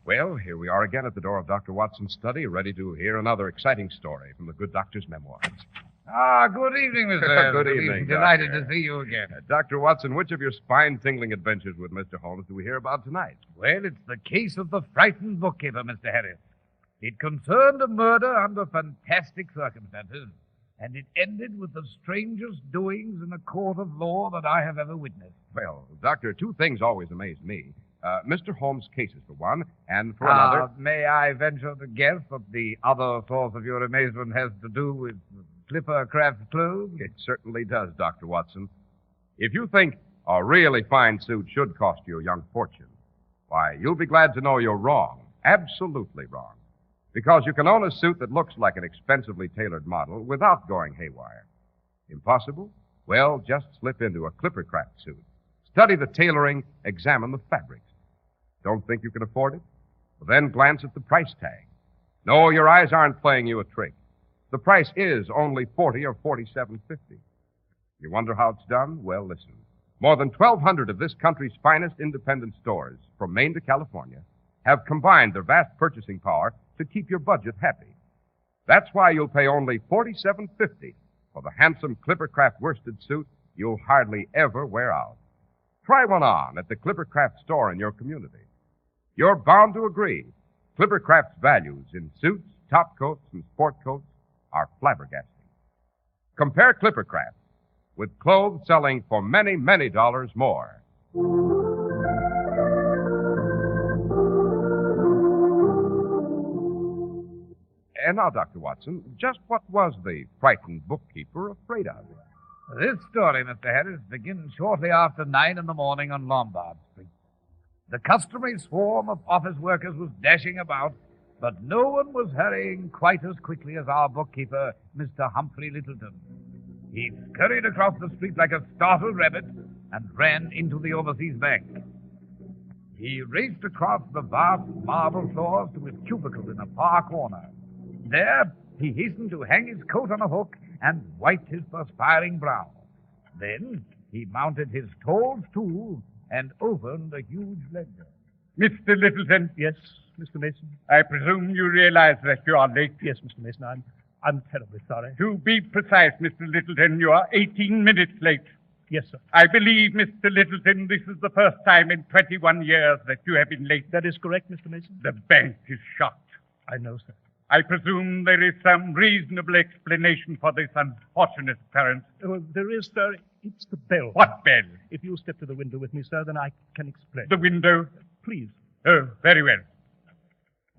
Well, here we are again at the door of Dr. Watson's study, ready to hear another exciting story from the good doctor's memoirs. Good evening, Mr. Good evening, Delighted Doctor. to see you again. Dr. Watson, which of your spine-tingling adventures with Mr. Holmes do we hear about tonight? Well, it's the case of the frightened bookkeeper, Mr. Harris. It concerned a murder under fantastic circumstances, and it ended with the strangest doings in a court of law that I have ever witnessed. Well, Doctor, two things always amaze me. Mr. Holmes' cases, for one, and for another... May I venture to guess that the other source of your amazement has to do with Clipper Craft Clothes? It certainly does, Dr. Watson. If you think a really fine suit should cost you a young fortune, why, you'll be glad to know you're wrong. Absolutely wrong. Because you can own a suit that looks like an expensively tailored model without going haywire. Impossible? Well, just slip into a Clipper Craft suit. Study the tailoring, examine the fabrics. Don't think you can afford it? Well, then glance at the price tag. No, your eyes aren't playing you a trick. The price is only $40 or $47.50. You wonder how it's done? Well, listen. More than 1,200 of this country's finest independent stores, from Maine to California, have combined their vast purchasing power to keep your budget happy. That's why you'll pay only $47.50 for the handsome Clippercraft worsted suit you'll hardly ever wear out. Try one on at the Clippercraft store in your community. You're bound to agree. Clippercraft's values in suits, top coats, and sport coats are flabbergasting. Compare Clippercraft with clothes selling for many, many dollars more. And now, Dr. Watson, just what was the frightened bookkeeper afraid of? This story, Mr. Harris, begins shortly after 9 in the morning on Lombard Street. The customary swarm of office workers was dashing about, but no one was hurrying quite as quickly as our bookkeeper, Mr. Humphrey Littleton. He scurried across the street like a startled rabbit and ran into the Overseas Bank. He raced across the vast marble floors to his cubicle in a far corner. There, he hastened to hang his coat on a hook and wiped his perspiring brow. Then, he mounted his tall stool and opened a huge ledger. Mr. Littleton. Yes, Mr. Mason? I presume you realize that you are late? Yes, Mr. Mason, I'm terribly sorry. To be precise, Mr. Littleton, you are 18 minutes late. Yes, sir. I believe, Mr. Littleton, this is the first time in 21 years that you have been late. That is correct, Mr. Mason. The bank is shut. I know, sir. I presume there is some reasonable explanation for this unfortunate occurrence. Oh, there is, sir. It's the bell. What bell? If you step to the window with me, sir, then I can explain. The window? Please. Oh, very well.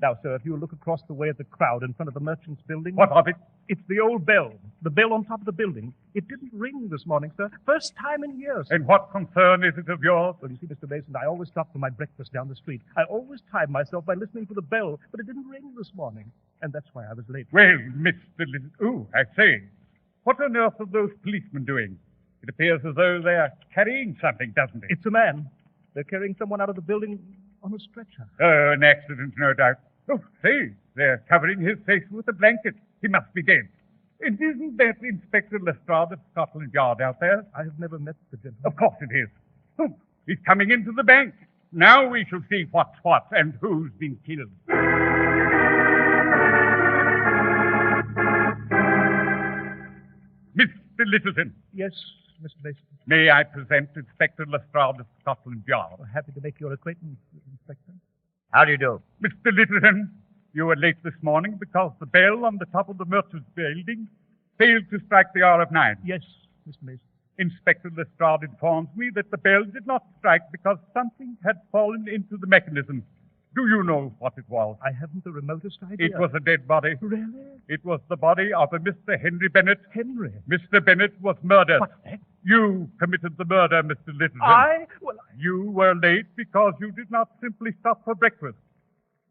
Now, sir, if you look across the way at the crowd in front of the Merchants Building... What of it? It's the old bell. The bell on top of the building. It didn't ring this morning, sir. First time in years. And what concern is it of yours? Well, you see, Mr. Mason, I always stop for my breakfast down the street. I always time myself by listening for the bell, but it didn't ring this morning. And that's why I was late. Well, Mr. Little... Oh, I say. What on earth are those policemen doing? It appears as though they are carrying something, doesn't it? It's a man. They're carrying someone out of the building on a stretcher. Oh, an accident, no doubt. Oh, say, they're covering his face with a blanket. He must be dead. And isn't that Inspector Lestrade of Scotland Yard out there? I have never met the gentleman. Of course it is. Oh, he's coming into the bank. Now we shall see what's what and who's been killed. Mr. Littleton. Yes, Mr. Mason. May I present Inspector Lestrade of Scotland Yard? Oh, happy to make your acquaintance, Inspector. How do you do? Mr. Littleton, you were late this morning because the bell on the top of the Merchants Building failed to strike the hour of 9. Yes, Mr. Mason. Inspector Lestrade informs me that the bell did not strike because something had fallen into the mechanism. Do you know what it was? I haven't the remotest idea. It was a dead body. Really? It was the body of a Mr. Henry Bennett. Henry? Mr. Bennett was murdered. What's that? You committed the murder, Mr. Littleton. Well, You were late because you did not simply stop for breakfast.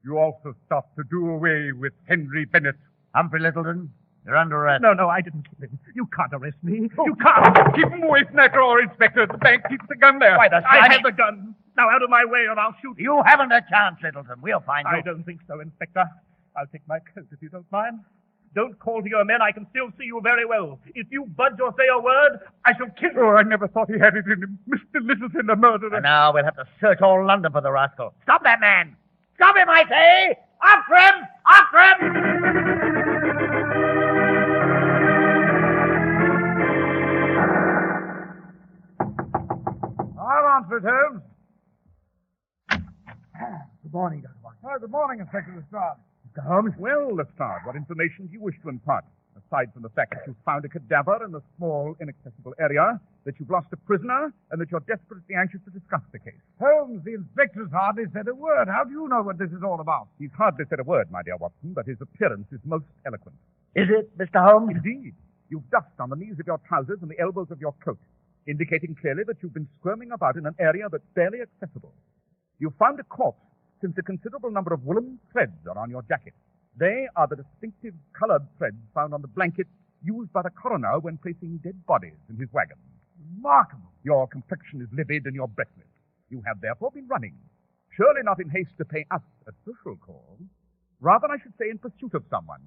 You also stopped to do away with Henry Bennett. Humphrey Littleton, you're under arrest. No, I didn't kill him. You can't arrest me. Oh, You can't. Keep him away from that door, Inspector. The bank keeps the gun there. Why, I have the gun. Now, out of my way or I'll shoot you. You haven't a chance, Littleton. We'll find you. I don't think so, Inspector. I'll take my coat if you don't mind. Don't call to your men. I can still see you very well. If you budge or say a word, I shall kill you. Oh, I never thought he had it in him. Mr. Littleton, a murderer. And now we'll have to search all London for the rascal. Stop that man! Stop him, I say! After him! After him! I'll answer it, Holmes. Good morning, Dr. Watson. Oh, good morning, Inspector Lestrade. Mr. Holmes? Well, Lestrade, what information do you wish to impart? Aside from the fact that you found a cadaver in a small, inaccessible area, that you've lost a prisoner, and that you're desperately anxious to discuss the case. Holmes, the inspector's hardly said a word. How do you know what this is all about? He's hardly said a word, my dear Watson, but his appearance is most eloquent. Is it, Mr. Holmes? Indeed. You've dust on the knees of your trousers and the elbows of your coat, indicating clearly that you've been squirming about in an area that's barely accessible. You've found a corpse since a considerable number of woolen threads are on your jacket. They are the distinctive colored threads found on the blanket used by the coroner when placing dead bodies in his wagon. Remarkable. Your complexion is livid and you're breathless. You have therefore been running, surely not in haste to pay us a social call, Rather, I should say, in pursuit of someone.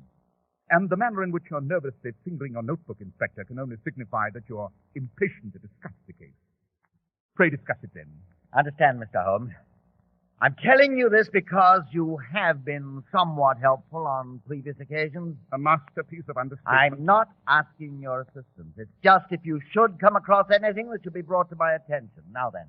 And the manner in which you're nervously fingering your notebook, Inspector, can only signify that you're impatient to discuss the case. Pray discuss it then. Understand, Mr. Holmes. I'm telling you this because you have been somewhat helpful on previous occasions. A masterpiece of understanding. I'm not asking your assistance. It's just if you should come across anything that should be brought to my attention. Now then,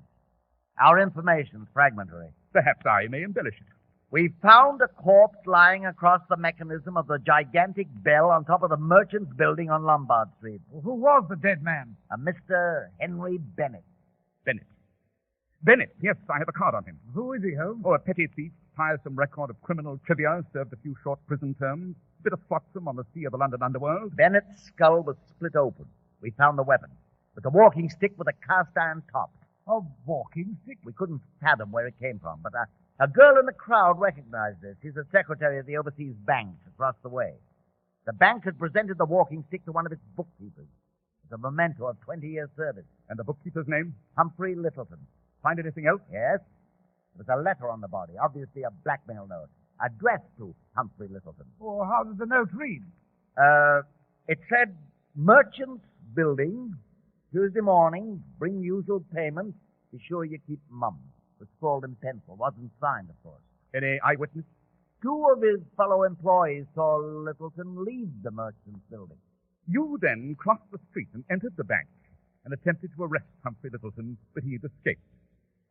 our information's fragmentary. Perhaps I may embellish it. We found a corpse lying across the mechanism of the gigantic bell on top of the Merchants Building on Lombard Street. Who was the dead man? A Mr. Henry Bennett. Bennett, yes, I have a card on him. Who is he, Holmes? Oh, a petty thief, tiresome record of criminal trivia, served a few short prison terms, a bit of flotsam on the sea of the London underworld. Bennett's skull was split open. We found the weapon. With a walking stick with a cast-iron top. A walking stick? We couldn't fathom where it came from, but a girl in the crowd recognized it. She's a secretary of the overseas bank across the way. The bank had presented the walking stick to one of its bookkeepers as a memento of 20 years' service. And the bookkeeper's name? Humphrey Littleton. Find anything else? Yes. There was a letter on the body, obviously a blackmail note, addressed to Humphrey Littleton. Oh, how did the note read? It said, Merchants Building, Tuesday morning, bring usual payment, be sure you keep mum. It was scrawled in pencil, wasn't signed, of course. Any eyewitness? 2 of his fellow employees saw Littleton leave the Merchants Building. You then crossed the street and entered the bank and attempted to arrest Humphrey Littleton, but he had escaped.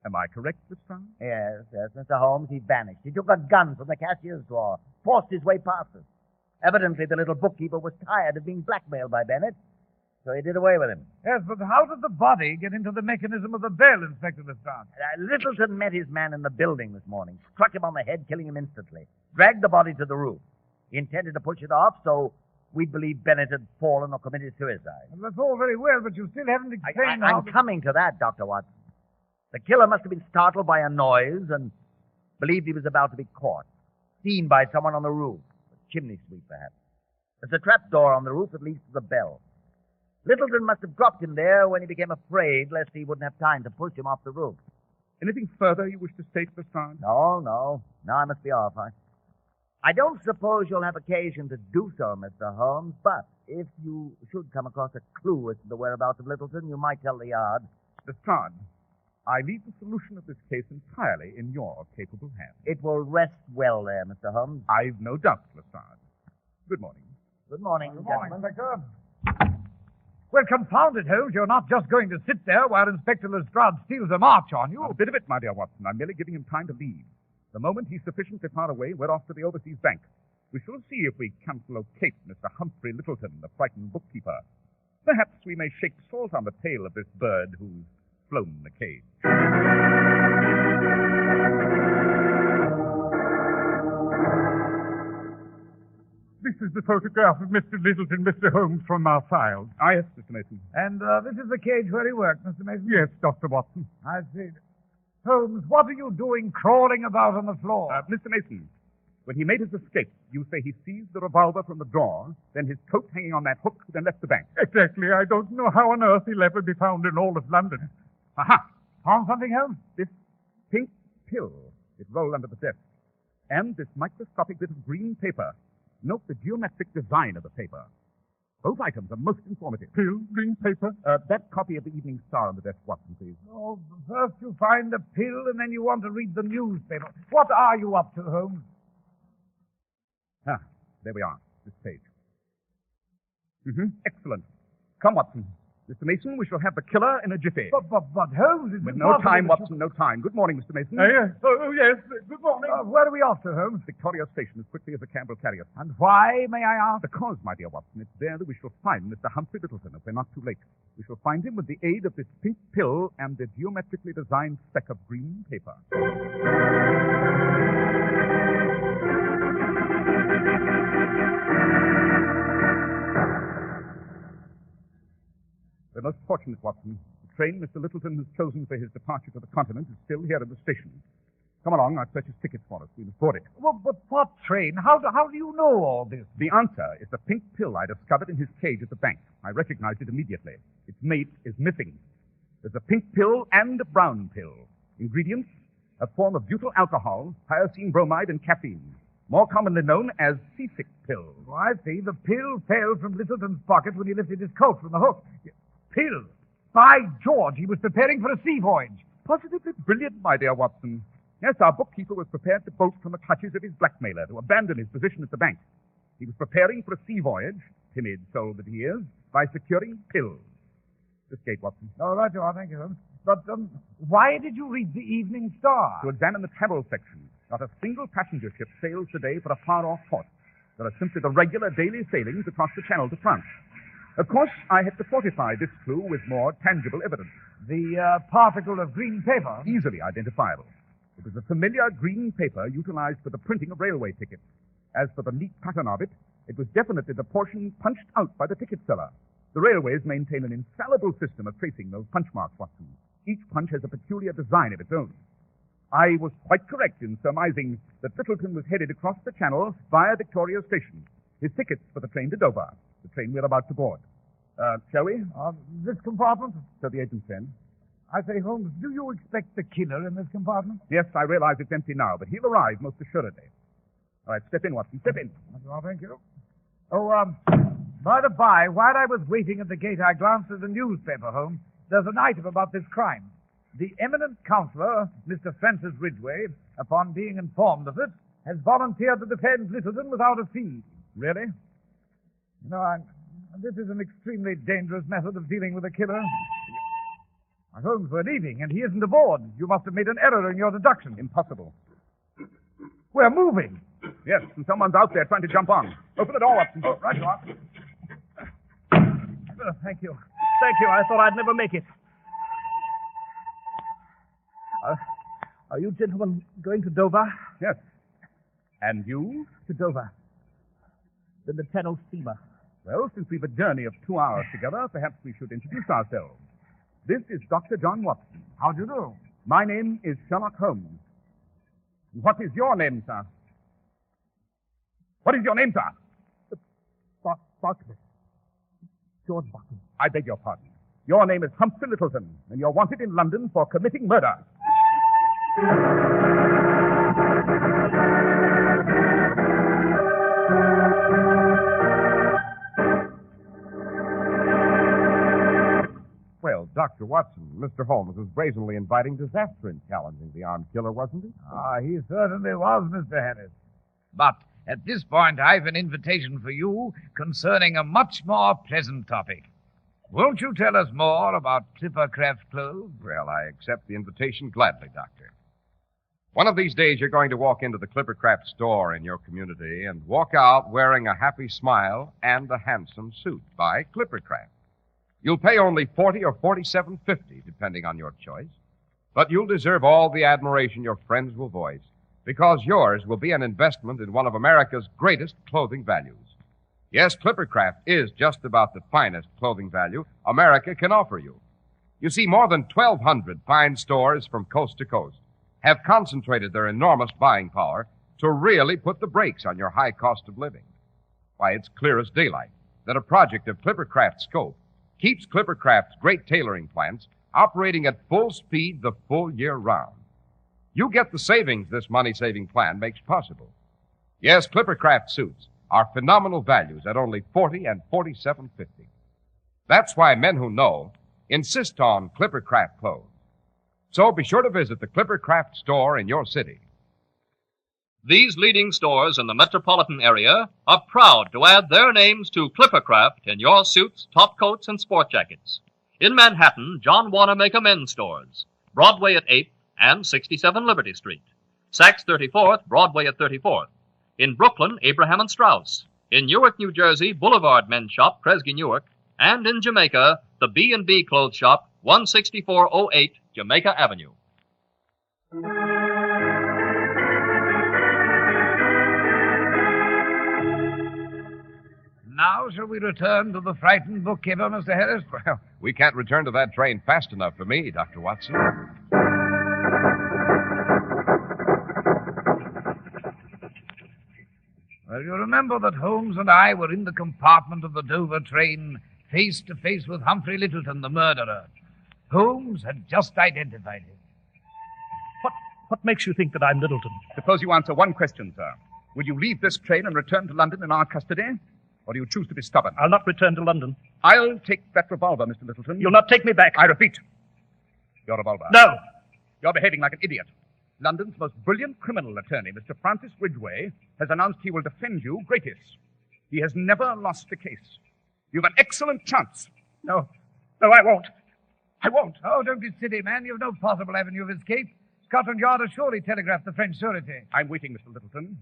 Am I correct, Miss Brown? Yes, Mr. Holmes, he vanished. He took a gun from the cashier's drawer, forced his way past us. Evidently, the little bookkeeper was tired of being blackmailed by Bennett, so he did away with him. Yes, but how did the body get into the mechanism of the bell, Inspector Lestrade? Littleton met his man in the building this morning, struck him on the head, killing him instantly, dragged the body to the roof. He intended to push it off, so we'd believe Bennett had fallen or committed suicide. Well, that's all very well, but you still haven't explained how... I'm coming to that, Dr. Watson. The killer must have been startled by a noise and believed he was about to be caught. Seen by someone on the roof. A chimney sweep, perhaps. There's a trapdoor on the roof that leads to the bell. Littleton must have dropped him there when he became afraid lest he wouldn't have time to push him off the roof. Anything further you wish to state, Lestrade? No. Now I must be off. I don't suppose you'll have occasion to do so, Mr. Holmes, but if you should come across a clue as to the whereabouts of Littleton, you might tell the yard. Lestrade, I leave the solution of this case entirely in your capable hands. It will rest well there, Mr. Holmes. I've no doubt, Lestrade. Good morning. Good morning, gentlemen. Inspector. Well, confound it, Holmes. You're not just going to sit there while Inspector Lestrade steals a march on you. A bit of it, my dear Watson. I'm merely giving him time to leave. The moment he's sufficiently far away, we're off to the overseas bank. We shall see if we can't locate Mr. Humphrey Littleton, the frightened bookkeeper. Perhaps we may shake salt on the tail of this bird who's flown the cage. This is the photograph of Mr. Littleton, Mr. Holmes, from our files. Ah, yes, Mr. Mason. And this is the cage where he worked, Mr. Mason? Yes, Dr. Watson. I see. Holmes, what are you doing crawling about on the floor? Mr. Mason, when he made his escape, you say he seized the revolver from the drawer, then his coat hanging on that hook, then left the bank. Exactly. I don't know how on earth he'll ever be found in all of London. Aha! Found something, Holmes? This pink pill. It rolled under the desk. And this microscopic bit of green paper. Note the geometric design of the paper. Both items are most informative. Pill, green paper? That copy of the Evening Star on the desk, Watson, please. Oh, first you find the pill, and then you want to read the newspaper. What are you up to, Holmes? Ah, there we are. This page. Excellent. Come, Watson. Mr. Mason, we shall have the killer in a jiffy. But Holmes is... With no time, Watson, no time. Good morning, Mr. Mason. Yes. Oh, yes. Good morning. Where are we off to, Holmes? Victoria Station, as quickly as the cab will carry us. And why, may I ask? Because, my dear Watson, it's there that we shall find Mr. Humphrey Littleton, if we're not too late. We shall find him with the aid of this pink pill and the geometrically designed speck of green paper. We're most fortunate, Watson. The train Mr. Littleton has chosen for his departure to the continent is still here at the station. Come along, I've purchased tickets for us. We must board it. Well, but what train? How do you know all this? The answer is the pink pill I discovered in his cage at the bank. I recognized it immediately. Its mate is missing. There's a pink pill and a brown pill. Ingredients, a form of butyl alcohol, hyoscine bromide, and caffeine. more commonly known as seasick pills. Oh, I see. The pill fell from Littleton's pocket when he lifted his coat from the hook. Pill? By George, he was preparing for a sea voyage. Positively brilliant, my dear Watson. Yes, our bookkeeper was prepared to bolt from the clutches of his blackmailer, to abandon his position at the bank. He was preparing for a sea voyage, timid soul that he is, by securing pills. This gate, Watson. Oh, right, you are. Thank you, Holmes. But why did you read the Evening Star? To examine the travel section. Not a single passenger ship sails today for a far-off port. There are simply the regular daily sailings across the Channel to France. Of course, I had to fortify this clue with more tangible evidence. The particle of green paper? Easily identifiable. It was a familiar green paper utilized for the printing of railway tickets. As for the neat pattern of it, it was definitely the portion punched out by the ticket seller. The railways maintain an infallible system of tracing those punch marks, Watson. Each punch has a peculiar design of its own. I was quite correct in surmising that Littleton was headed across the Channel via Victoria Station. His tickets for the train to Dover, the train we're about to board. Shall we? This compartment? So the agent said. I say, Holmes, do you expect the killer in this compartment? Yes, I realize it's empty now, but he'll arrive most assuredly. All right, step in, Watson, step in. Well, thank you. Oh, by the by, while I was waiting at the gate, I glanced at the newspaper, Holmes. There's an item about this crime. The eminent counselor, Mr. Francis Ridgway, upon being informed of it, has volunteered to defend Littleton without a fee. Really? You know, this is an extremely dangerous method of dealing with a killer. Holmes, we're leaving, and he isn't aboard. You must have made an error in your deduction. Impossible. We're moving. Yes, and someone's out there trying to jump on. Open the door, Watson. Oh, right you are. Thank you. Thank you. I thought I'd never make it. Are you gentlemen going to Dover? Yes. And you? To Dover. Then the Channel steamer. Well, since we've a journey of 2 hours together, perhaps we should introduce ourselves. This is Dr. John Watson. How do you do? My name is Sherlock Holmes. What is your name, sir? What is your name, sir? Bartlett. George Bartlett. I beg your pardon. Your name is Humphrey Littleton, and you're wanted in London for committing murder. Well, Dr. Watson, Mr. Holmes was brazenly inviting disaster in challenging the armed killer, wasn't he? He certainly was, Mr. Harris. But at this point, I've an invitation for you concerning a much more pleasant topic. Won't you tell us more about Clippercraft clothes? Well, I accept the invitation gladly, Doctor. One of these days, you're going to walk into the Clippercraft store in your community and walk out wearing a happy smile and a handsome suit by Clippercraft. You'll pay only $40 or $47.50, depending on your choice. But you'll deserve all the admiration your friends will voice, because yours will be an investment in one of America's greatest clothing values. Yes, Clippercraft is just about the finest clothing value America can offer you. You see, more than 1,200 fine stores from coast to coast have concentrated their enormous buying power to really put the brakes on your high cost of living. Why, it's clear as daylight that a project of Clippercraft's scope keeps Clippercraft's great tailoring plants operating at full speed the full year round. You get the savings this money-saving plan makes possible. Yes, Clippercraft suits are phenomenal values at only $40 and $47.50. That's why men who know insist on Clippercraft clothes. So be sure to visit the Clippercraft store in your city. These leading stores in the metropolitan area are proud to add their names to Clippercraft in your suits, top coats, and sport jackets. In Manhattan, John Wanamaker Men's Stores, Broadway at 8th and 67 Liberty Street. Saks 34th, Broadway at 34th. In Brooklyn, Abraham and Strauss. In Newark, New Jersey, Boulevard Men's Shop, Kresge Newark. And in Jamaica, the B&B Clothes Shop, 16408 Jamaica Avenue. Now shall we return to the frightened bookkeeper, Mr. Harris? Well, we can't return to that train fast enough for me, Dr. Watson. Well, you remember that Holmes and I were in the compartment of the Dover train, face to face with Humphrey Littleton, the murderer. Holmes had just identified him. What makes you think that I'm Littleton? Suppose you answer one question, sir. Will you leave this train and return to London in our custody? Or do you choose to be stubborn? I'll not return to London. I'll take that revolver, Mr. Littleton. You'll not take me back. I repeat, your revolver. No! You're behaving like an idiot. London's most brilliant criminal attorney, Mr. Francis Ridgway, has announced he will defend you gratis. He has never lost a case. You've an excellent chance. No, I won't. I won't. Oh, don't be silly, man. You've no possible avenue of escape. Scotland Yard has surely telegraphed the French surety. I'm waiting, Mr. Littleton.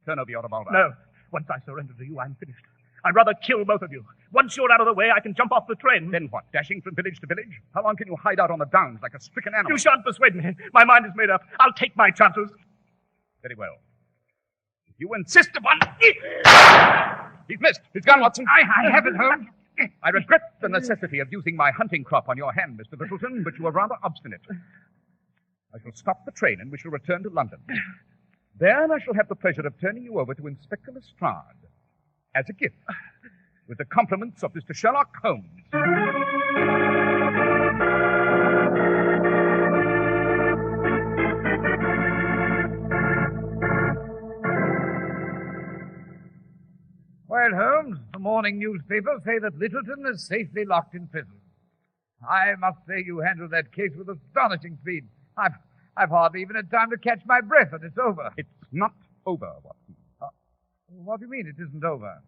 Turn over your revolver. No. Once I surrender to you, I'm finished. I'd rather kill both of you. Once you're out of the way, I can jump off the train. Then what? Dashing from village to village? How long can you hide out on the downs like a stricken animal? You shan't persuade me. My mind is made up. I'll take my chances. Very well. If you insist upon... He's missed. He's gone, Watson. I have it, Holmes. I regret the necessity of using my hunting crop on your hand, Mr. Littleton, but you were rather obstinate. I shall stop the train and we shall return to London. Then I shall have the pleasure of turning you over to Inspector Lestrade as a gift, with the compliments of Mr. Sherlock Holmes. Well, Holmes, the morning newspapers say that Littleton is safely locked in prison. I must say you handled that case with astonishing speed. I've hardly even had time to catch my breath, and it's over. It's not over, Watson. What do you mean it isn't over?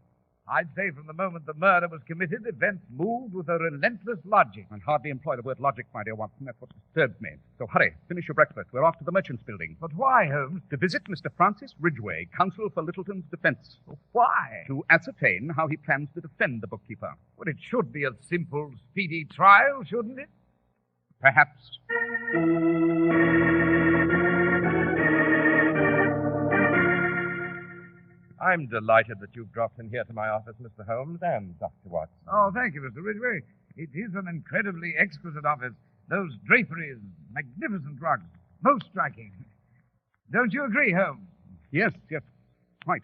I'd say from the moment the murder was committed, events moved with a relentless logic. I'd hardly employ the word logic, my dear Watson. That's what disturbs me. So hurry, finish your breakfast. We're off to the Merchants' Building. But why, Holmes? To visit Mr. Francis Ridgway, counsel for Littleton's defense. Why? To ascertain how he plans to defend the bookkeeper. Well, it should be a simple, speedy trial, shouldn't it? Perhaps. I'm delighted that you've dropped in here to my office, Mr. Holmes, and Dr. Watson. Oh, thank you, Mr. Ridgway. It is an incredibly exquisite office. Those draperies, magnificent rugs, most striking. Don't you agree, Holmes? Yes, quite.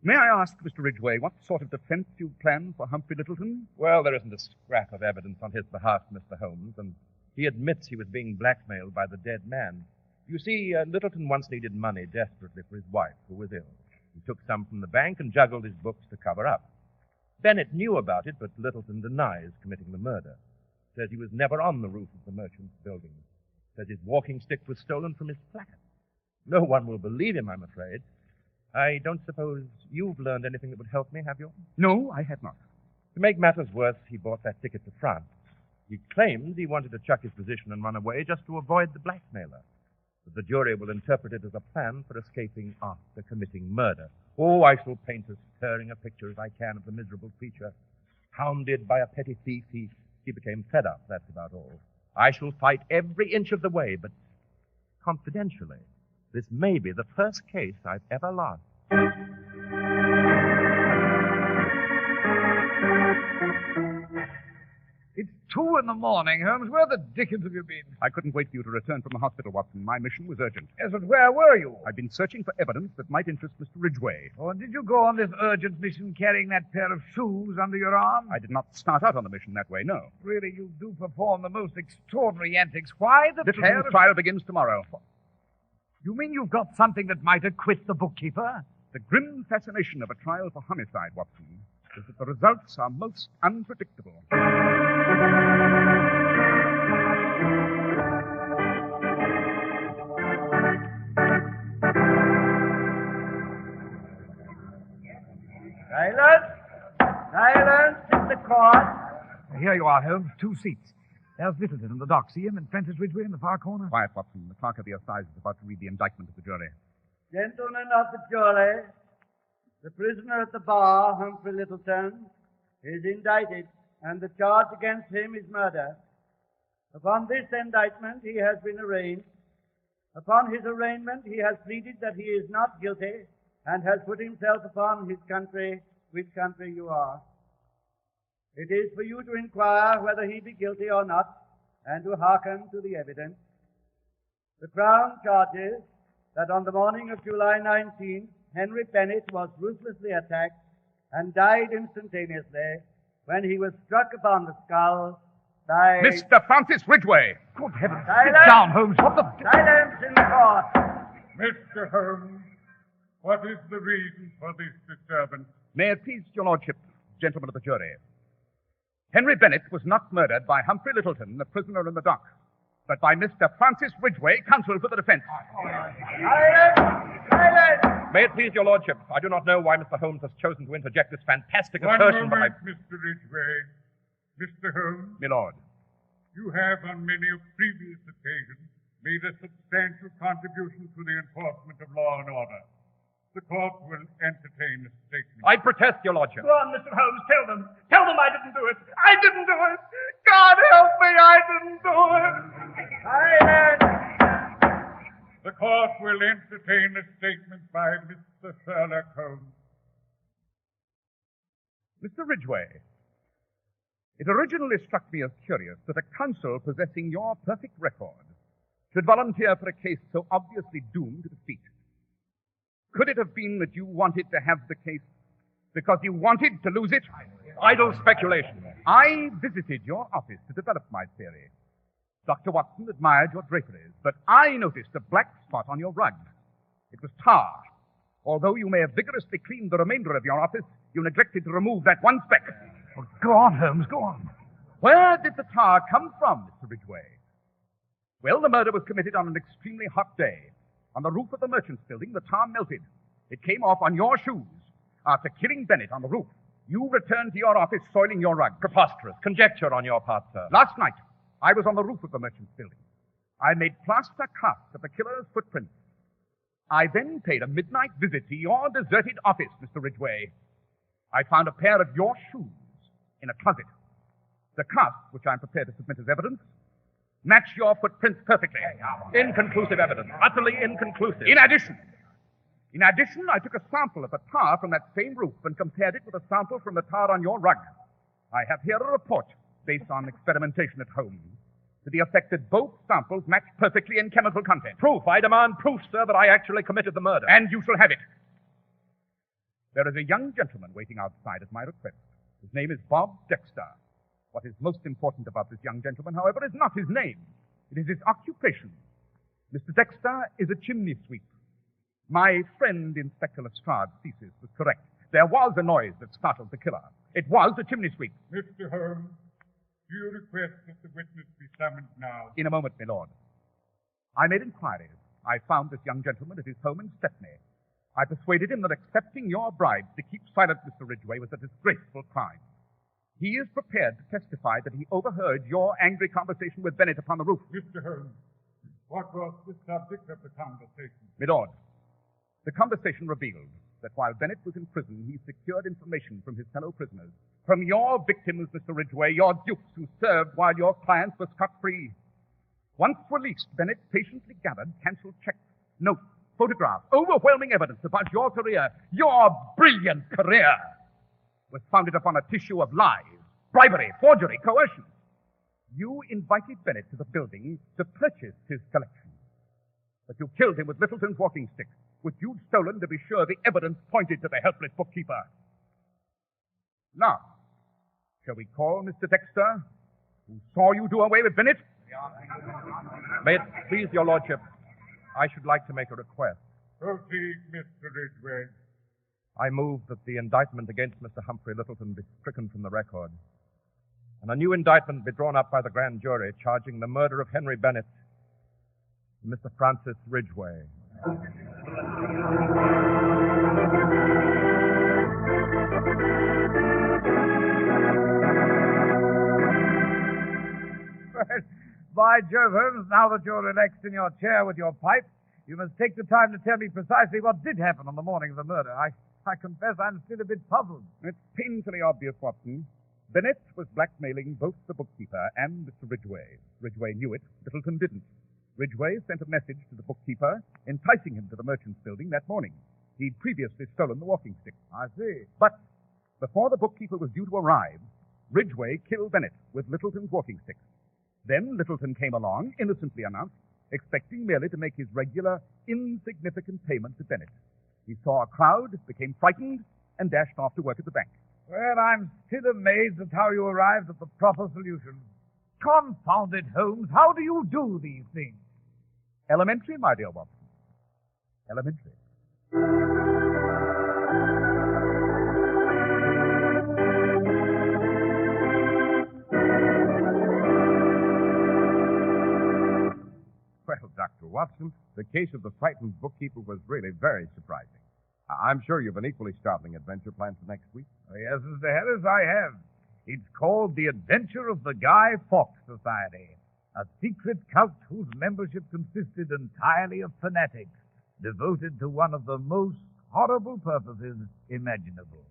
May I ask, Mr. Ridgway, what sort of defense you plan for Humphrey Littleton? Well, there isn't a scrap of evidence on his behalf, Mr. Holmes, and he admits he was being blackmailed by the dead man. You see, Littleton once needed money desperately for his wife, who was ill. He took some from the bank and juggled his books to cover up. Bennett knew about it, but Littleton denies committing the murder. Says he was never on the roof of the Merchants' Building. Says his walking stick was stolen from his flat. No one will believe him, I'm afraid. I don't suppose you've learned anything that would help me, have you? No, I have not. To make matters worse, he bought that ticket to France. He claims he wanted to chuck his position and run away just to avoid the blackmailer. But the jury will interpret it as a plan for escaping after committing murder. Oh, I shall paint as stirring a picture as I can of the miserable creature. Hounded by a petty thief, he became fed up, that's about all. I shall fight every inch of the way, but confidentially, this may be the first case I've ever lost. It's 2 in the morning, Holmes. Where the dickens have you been? I couldn't wait for you to return from the hospital, Watson. My mission was urgent. Yes, but where were you? I've been searching for evidence that might interest Mr. Ridgway. Oh, and did you go on this urgent mission carrying that pair of shoes under your arm? I did not start out on the mission that way, no. Really, you do perform the most extraordinary antics. Why the pair of... trial begins tomorrow. You mean you've got something that might acquit the bookkeeper? The grim fascination of a trial for homicide, Watson, is that the results are most unpredictable. Silence in the court. Here you are, Holmes. 2 seats. There's Littleton in the dock. See him? And Francis Ridgway in the far corner. Quiet, Watson. The clerk of the assize is about to read the indictment of the jury. Gentlemen of the jury, the prisoner at the bar, Humphrey Littleton, is indicted, and the charge against him is murder. Upon this indictment, he has been arraigned. Upon his arraignment, he has pleaded that he is not guilty and has put himself upon his country, which country you are. It is for you to inquire whether he be guilty or not, and to hearken to the evidence. The Crown charges that on the morning of July 19th, Henry Bennett was ruthlessly attacked and died instantaneously when he was struck upon the skull by... Mr. Francis Ridgway! Good heavens. Silence! Sit down, Holmes. What the... Silence in the court. Mr. Holmes, What is the reason for this disturbance? May it please your lordship, gentlemen of the jury. Henry Bennett was not murdered by Humphrey Littleton, the prisoner in the dock, but by Mr. Francis Ridgway, counsel for the defense. Silence! Silence! May it please your lordship, I do not know why Mr. Holmes has chosen to interject this fantastic One assertion moment, Mr. Ridgway. Mr. Holmes, My lord. you have on many a previous occasion made a substantial contribution to the enforcement of law and order. The court will entertain a statement. I protest, your lordship. Go on, Mr. Holmes, tell them. Tell them I didn't do it. I didn't do it. God help me, I didn't do it. Silence! The court will entertain a statement by Mr. Sherlock Holmes. Mr. Ridgway, it originally struck me as curious that a counsel possessing your perfect record should volunteer for a case so obviously doomed to defeat. Could it have been that you wanted to have the case because you wanted to lose it? Idle speculation. I visited your office to develop my theory. Dr. Watson admired your draperies, but I noticed a black spot on your rug. It was tar. Although you may have vigorously cleaned the remainder of your office, you neglected to remove that one speck. Oh, go on, Holmes, go on. Where did the tar come from, Mr. Ridgway? Well, the murder was committed on an extremely hot day. On the roof of the merchant's building, the tar melted. It came off on your shoes. After killing Bennett on the roof, you returned to your office soiling your rug. Preposterous. Conjecture on your part, sir. Last night, I was on the roof of the merchant's building. I made plaster casts of the killer's footprints. I then paid a midnight visit to your deserted office, Mr. Ridgway. I found a pair of your shoes in a closet. The casts, which I'm prepared to submit as evidence, match your footprints perfectly. Inconclusive evidence. Utterly inconclusive. In addition, I took a sample of the tar from that same roof and compared it with a sample from the tar on your rug. I have here a report based on experimentation at home to the effect that both samples match perfectly in chemical content. Proof. I demand proof, sir, that I actually committed the murder. And you shall have it. There is a young gentleman waiting outside at my request. His name is Bob Dexter. What is most important about this young gentleman, however, is not his name. It is his occupation. Mr. Dexter is a chimney sweep. My friend, Inspector Lestrade's thesis was correct. There was a noise that startled the killer. It was a chimney sweep. Mr. Holmes, do you request that the witness be summoned now? In a moment, my lord. I made inquiries. I found this young gentleman at his home in Stepney. I persuaded him that accepting your bribe to keep silent, Mr. Ridgway, was a disgraceful crime. He is prepared to testify that he overheard your angry conversation with Bennett upon the roof. Mr. Holmes, what was the subject of the conversation? My lord, the conversation revealed that while Bennett was in prison, he secured information from his fellow prisoners, from your victims, Mr. Ridgway, your dupes who served while your clients were scot-free. Once released, Bennett patiently gathered canceled checks, notes, photographs, overwhelming evidence about your career. Your brilliant career was founded upon a tissue of lies, bribery, forgery, coercion. You invited Bennett to the building to purchase his collection. But you killed him with Littleton's walking stick, which you'd stolen to be sure the evidence pointed to the helpless bookkeeper. Now, shall we call Mr. Dexter, who saw you do away with Bennett? May it please your lordship, I should like to make a request. Proceed, Mr. Ridgway. I move that the indictment against Mr. Humphrey Littleton be stricken from the record, and a new indictment be drawn up by the grand jury charging the murder of Henry Bennett and Mr. Francis Ridgway. By Jove, Holmes, now that you're relaxed in your chair with your pipe, you must take the time to tell me precisely what did happen on the morning of the murder. I confess I'm still a bit puzzled. It's painfully obvious, Watson. Bennett was blackmailing both the bookkeeper and Mr. Ridgway. Ridgway knew it. Littleton didn't. Ridgway sent a message to the bookkeeper, enticing him to the merchant's building that morning. He'd previously stolen the walking stick. I see. But before the bookkeeper was due to arrive, Ridgway killed Bennett with Littleton's walking stick. Then Littleton came along, innocently announced, expecting merely to make his regular, insignificant payment to Bennett. He saw a crowd, became frightened, and dashed off to work at the bank. Well, I'm still amazed at how you arrived at the proper solution. Confound it, Holmes. How do you do these things? Elementary, my dear Watson. Elementary. Watson, the case of the frightened bookkeeper was really very surprising. I'm sure you've an equally startling adventure planned for next week. Oh, yes, Mr. Harris, I have. It's called The Adventure of the Guy Fawkes Society, a secret cult whose membership consisted entirely of fanatics devoted to one of the most horrible purposes imaginable.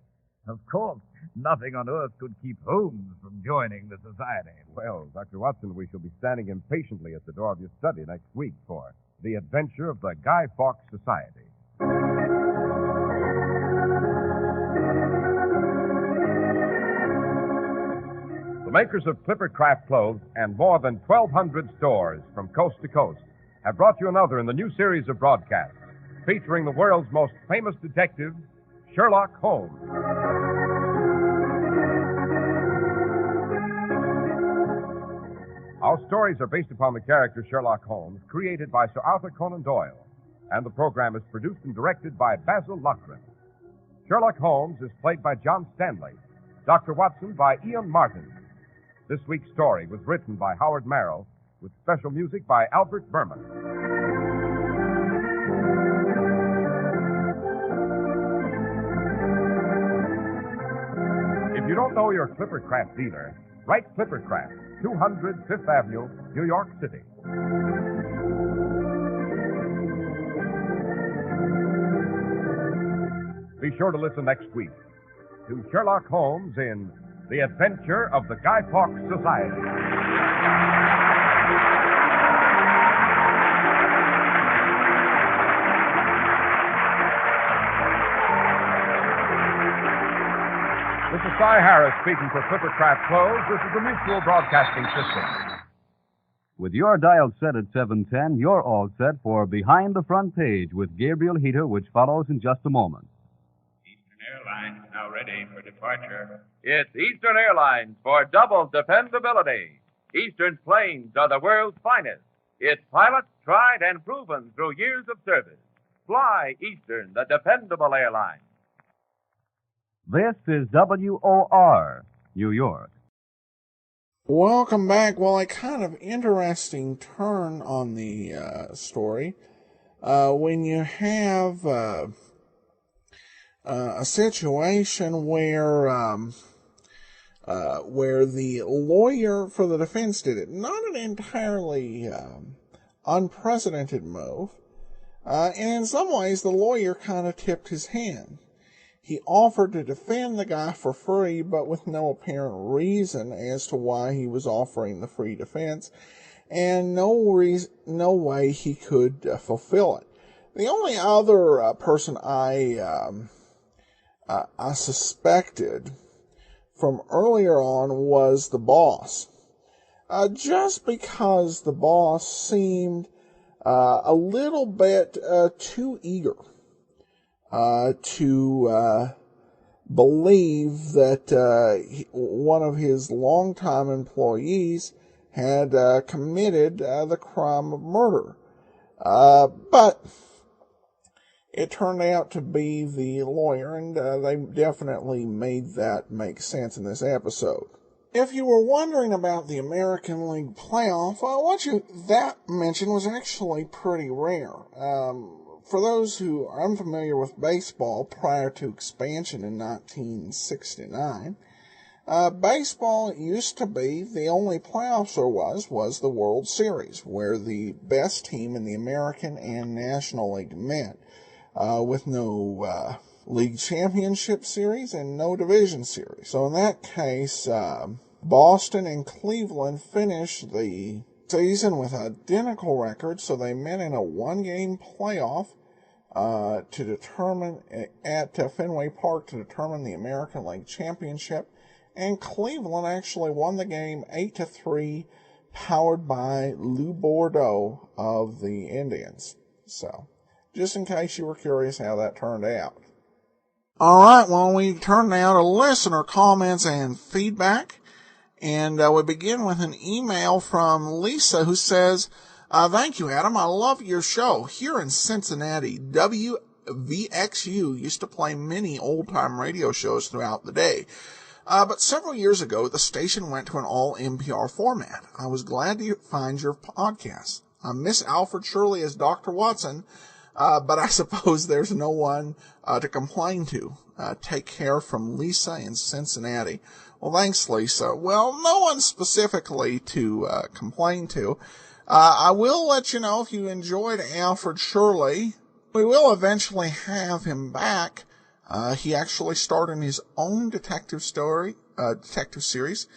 Of course, nothing on earth could keep Holmes from joining the society. Well, Dr. Watson, we shall be standing impatiently at the door of your study next week for The Adventure of the Guy Fawkes Society. The makers of Clipper Craft clothes and more than 1,200 stores from coast to coast have brought you another in the new series of broadcasts featuring the world's most famous detective, Sherlock Holmes. Our stories are based upon the character Sherlock Holmes, created by Sir Arthur Conan Doyle, and the program is produced and directed by Basil Loughrane. Sherlock Holmes is played by John Stanley, Dr. Watson by Ian Martin. This week's story was written by Howard Merrill, with special music by Albert Berman. If you don't know your Clipper Craft dealer, write Clipper Craft, 200 Fifth Avenue, New York City. Be sure to listen next week to Sherlock Holmes in The Adventure of the Guy Fawkes Society. This is Cy Harris speaking for Clipper Craft Clothes. This is the Mutual Broadcasting System. With your dial set at 710, you're all set for Behind the Front Page with Gabriel Heater, which follows in just a moment. Airlines now ready for departure. It's Eastern Airlines for double dependability. Eastern's planes are the world's finest. Its pilots tried and proven through years of service. Fly Eastern, the dependable airline. This is WOR, New York. Welcome back. Well, a kind of interesting turn on the story. When you have a situation where the lawyer for the defense did it, not an entirely unprecedented move, and in some ways the lawyer kind of tipped his hand. He offered to defend the guy for free, but with no apparent reason as to why he was offering the free defense, and no way he could fulfill it. The only other person I suspected from earlier on was the boss. Just because the boss seemed a little bit too eager to believe that one of his longtime employees had committed the crime of murder. But it turned out to be the lawyer, and they definitely made that make sense in this episode. If you were wondering about the American League playoff, what that mention was actually pretty rare. For those who are unfamiliar with baseball prior to expansion in 1969, baseball used to be the only playoffs there was the World Series, where the best team in the American and National League met, with no league championship series and no division series. So in that case, Boston and Cleveland finished the season with identical records, so they met in a one-game playoff to determine at Fenway Park to determine the American League Championship, and Cleveland actually won the game 8-3, powered by Lou Bordeaux of the Indians. So, just in case you were curious how that turned out. All right, well, we turn now to listener comments and feedback. And we begin with an email from Lisa, who says, thank you, Adam. I love your show. Here in Cincinnati, WVXU used to play many old-time radio shows throughout the day. But several years ago, the station went to an all-NPR format. I was glad to find your podcast. Miss Alfred Shirley as Dr. Watson, but I suppose there's no one to complain to. Take care from Lisa in Cincinnati. Well, thanks, Lisa. Well, no one specifically to complain to. I will let you know if you enjoyed Alfred Shirley. We will eventually have him back. He actually starred in his own detective series,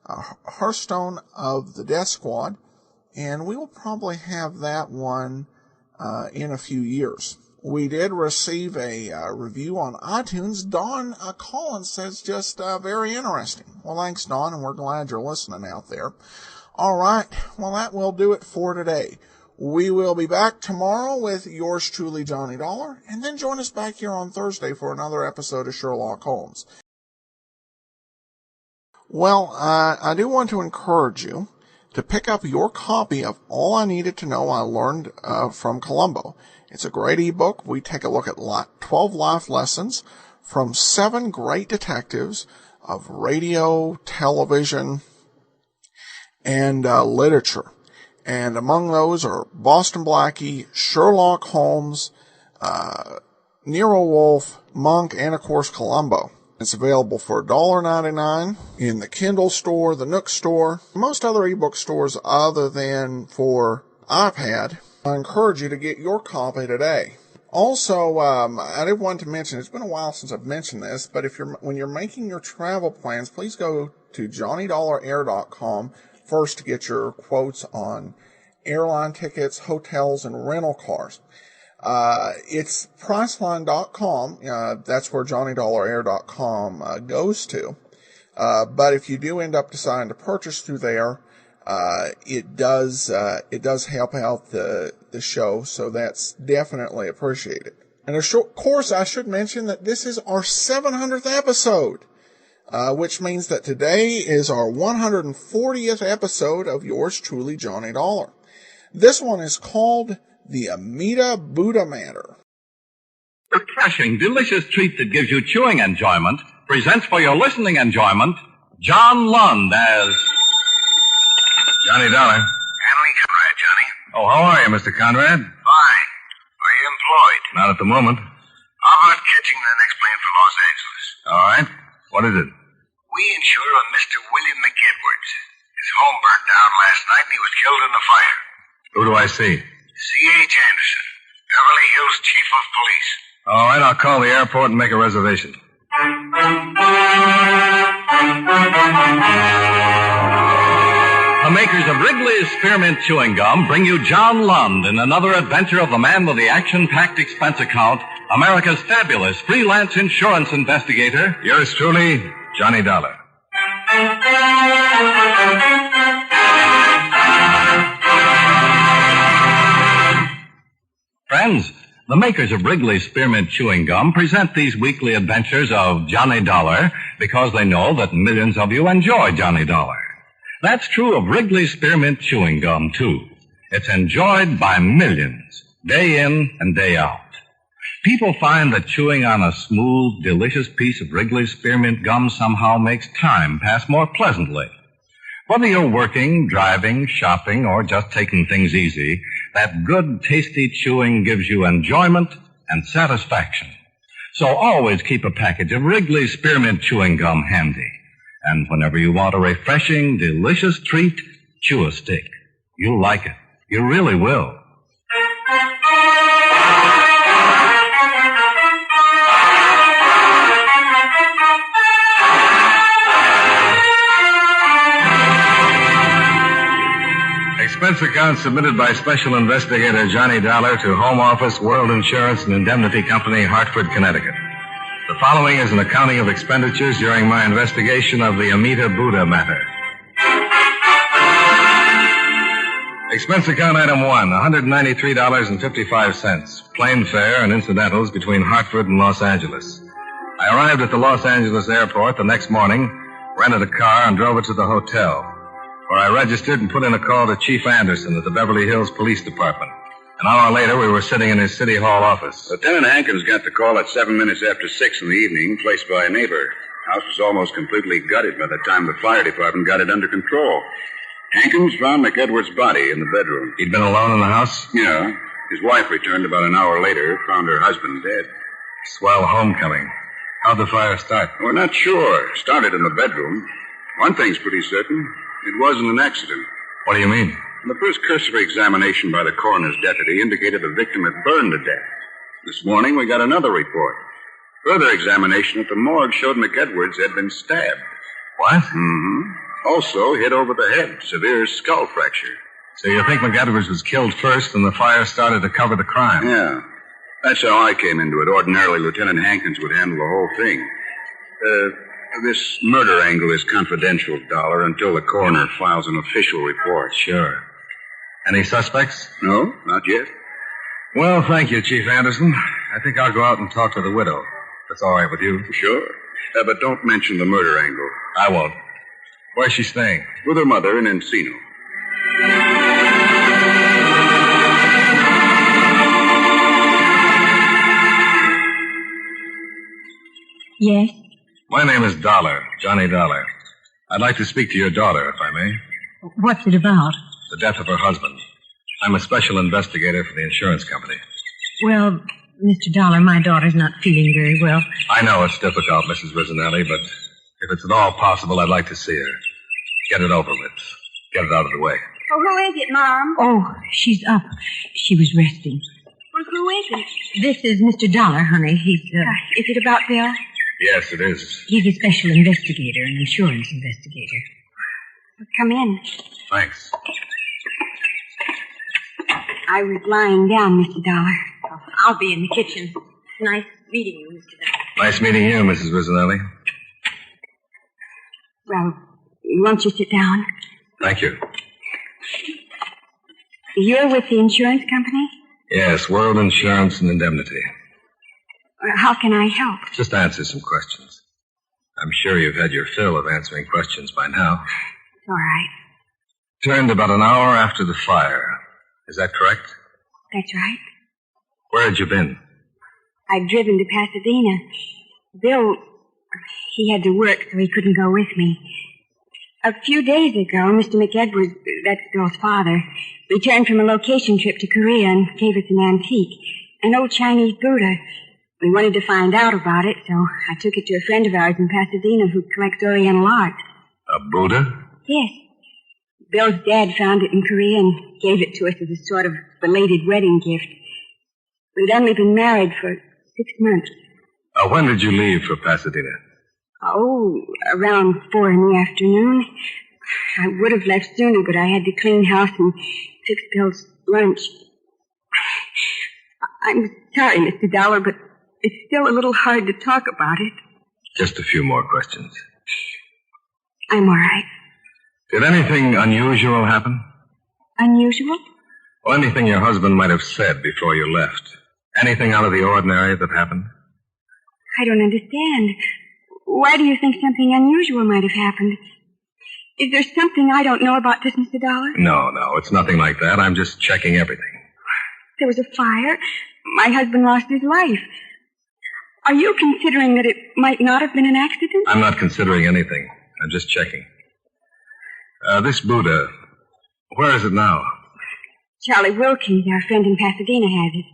Hearthstone of the Death Squad, and we will probably have that one in a few years. We did receive a review on iTunes. Don Collins says just very interesting. Well, thanks, Don, and we're glad you're listening out there. All right, well, that will do it for today. We will be back tomorrow with yours truly, Johnny Dollar, and then join us back here on Thursday for another episode of Sherlock Holmes. Well, I do want to encourage you to pick up your copy of All I Needed to Know I Learned from Columbo. It's a great ebook. We take a look at 12 life lessons from 7 great detectives of radio, television, and literature. And among those are Boston Blackie, Sherlock Holmes, Nero Wolfe, Monk, and of course Columbo. It's available for $1.99 in the Kindle store, the Nook store, most other ebook stores other than for iPad. I encourage you to get your copy today. Also, I did want to mention, it's been a while since I've mentioned this, but when you're making your travel plans, please go to JohnnyDollarAir.com first to get your quotes on airline tickets, hotels, and rental cars. It's Priceline.com. That's where JohnnyDollarAir.com goes to. But if you do end up deciding to purchase through there, it does help out the show, so that's definitely appreciated. And of course, I should mention that this is our 700th episode, which means that today is our 140th episode of yours truly, Johnny Dollar. This one is called The Amida Buddha Matter. Refreshing, delicious treat that gives you chewing enjoyment presents for your listening enjoyment John Lund as Johnny Dollar. Handling Conrad, Johnny. Oh, how are you, Mr. Conrad? Fine. Are you employed? Not at the moment. How about catching the next plane for Los Angeles? All right. What is it? We insure a Mr. William McEdwards. His home burnt down last night and he was killed in the fire. Who do I see? C.H. Anderson, Beverly Hills Chief of Police. All right, I'll call the airport and make a reservation. The makers of Wrigley's Spearmint Chewing Gum bring you John Lund in another adventure of the man with the action-packed expense account, America's fabulous freelance insurance investigator. Yours truly, Johnny Dollar. Friends, the makers of Wrigley's Spearmint Chewing Gum present these weekly adventures of Johnny Dollar because they know that millions of you enjoy Johnny Dollar. That's true of Wrigley's Spearmint Chewing Gum, too. It's enjoyed by millions, day in and day out. People find that chewing on a smooth, delicious piece of Wrigley's Spearmint Gum somehow makes time pass more pleasantly. Whether you're working, driving, shopping, or just taking things easy, that good, tasty chewing gives you enjoyment and satisfaction. So always keep a package of Wrigley's Spearmint Chewing Gum handy. And whenever you want a refreshing, delicious treat, chew a stick. You'll like it. You really will. Expense account submitted by Special Investigator Johnny Dollar to Home Office, World Insurance and Indemnity Company, Hartford, Connecticut. The following is an accounting of expenditures during my investigation of the Amida Buddha matter. Expense account item 1, $193.55. Plane fare and incidentals between Hartford and Los Angeles. I arrived at the Los Angeles airport the next morning, rented a car, and drove it to the hotel, where I registered and put in a call to Chief Anderson at the Beverly Hills Police Department. An hour later, we were sitting in his City Hall office. Lieutenant Hankins got the call at 7 minutes after 6 in the evening, placed by a neighbor. House was almost completely gutted by the time the fire department got it under control. Hankins found McEdwards' body in the bedroom. He'd been alone in the house? Yeah. His wife returned about an hour later, found her husband dead. Swell homecoming. How'd the fire start? We're not sure. Started in the bedroom. One thing's pretty certain. It wasn't an accident. What do you mean? The first cursory examination by the coroner's deputy indicated the victim had burned to death. This morning we got another report. Further examination at the morgue showed McEdwards had been stabbed. What? Mm-hmm. Also hit over the head. Severe skull fracture. So you think McEdwards was killed first and the fire started to cover the crime? Yeah. That's how I came into it. Ordinarily, Lieutenant Hankins would handle the whole thing. This murder angle is confidential, Dollar, until the coroner files an official report. Sure. Any suspects? No, not yet. Well, thank you, Chief Anderson. I think I'll go out and talk to the widow. That's all right with you? Sure. But don't mention the murder angle. I won't. Where's she staying? With her mother in Encino. Yes? My name is Dollar, Johnny Dollar. I'd like to speak to your daughter, if I may. What's it about? The death of her husband. I'm a special investigator for the insurance company. Well, Mr. Dollar, my daughter's not feeling very well. I know it's difficult, Mrs. Rizzanelli, but if it's at all possible, I'd like to see her. Get it over with. Get it out of the way. Oh, who is it, Mom? Oh, she's up. She was resting. Well, who is it? This is Mr. Dollar, honey. He's, Is it about Bill? Yes, it is. He's a special investigator, an insurance investigator. Well, come in. Thanks. I was lying down, Mr. Dollar. I'll be in the kitchen. Nice meeting you, Mr. Dollar. Nice meeting you, Mrs. Rizzanelli. Well, won't you sit down? Thank you. You're with the insurance company? Yes, World Insurance and Indemnity. How can I help? Just answer some questions. I'm sure you've had your fill of answering questions by now. All right. Turned about an hour after the fire. Is that correct? That's right. Where had you been? I'd driven to Pasadena. Bill, he had to work, so he couldn't go with me. A few days ago, Mr. McEdwards, that's Bill's father, returned from a location trip to Korea and gave us an antique, an old Chinese Buddha. We wanted to find out about it, so I took it to a friend of ours in Pasadena who collects Oriental art. A Buddha? Yes. Bill's dad found it in Korea and gave it to us as a sort of belated wedding gift. We'd only been married for 6 months. When did you leave for Pasadena? Oh, around 4 in the afternoon. I would have left sooner, but I had to clean house and fix Bill's lunch. I'm sorry, Mr. Dollar, but it's still a little hard to talk about it. Just a few more questions. I'm all right. Did anything unusual happen? Unusual? Well, anything your husband might have said before you left. Anything out of the ordinary that happened? I don't understand. Why do you think something unusual might have happened? Is there something I don't know about this, Mr. Dollar? No, it's nothing like that. I'm just checking everything. There was a fire. My husband lost his life. Are you considering that it might not have been an accident? I'm not considering anything. I'm just checking. This Buddha, where is it now? Charlie Wilkins, our friend in Pasadena, has it.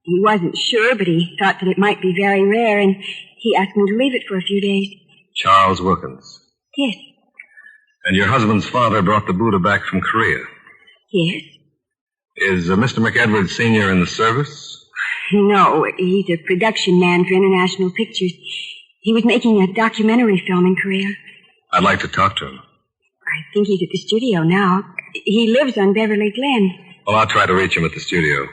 He wasn't sure, but he thought that it might be very rare, and he asked me to leave it for a few days. Charles Wilkins. Yes. And your husband's father brought the Buddha back from Korea? Yes. Is Mr. McEdwards Sr. in the service? No, he's a production man for International Pictures. He was making a documentary film in Korea. I'd like to talk to him. I think he's at the studio now. He lives on Beverly Glen. Well, I'll try to reach him at the studio.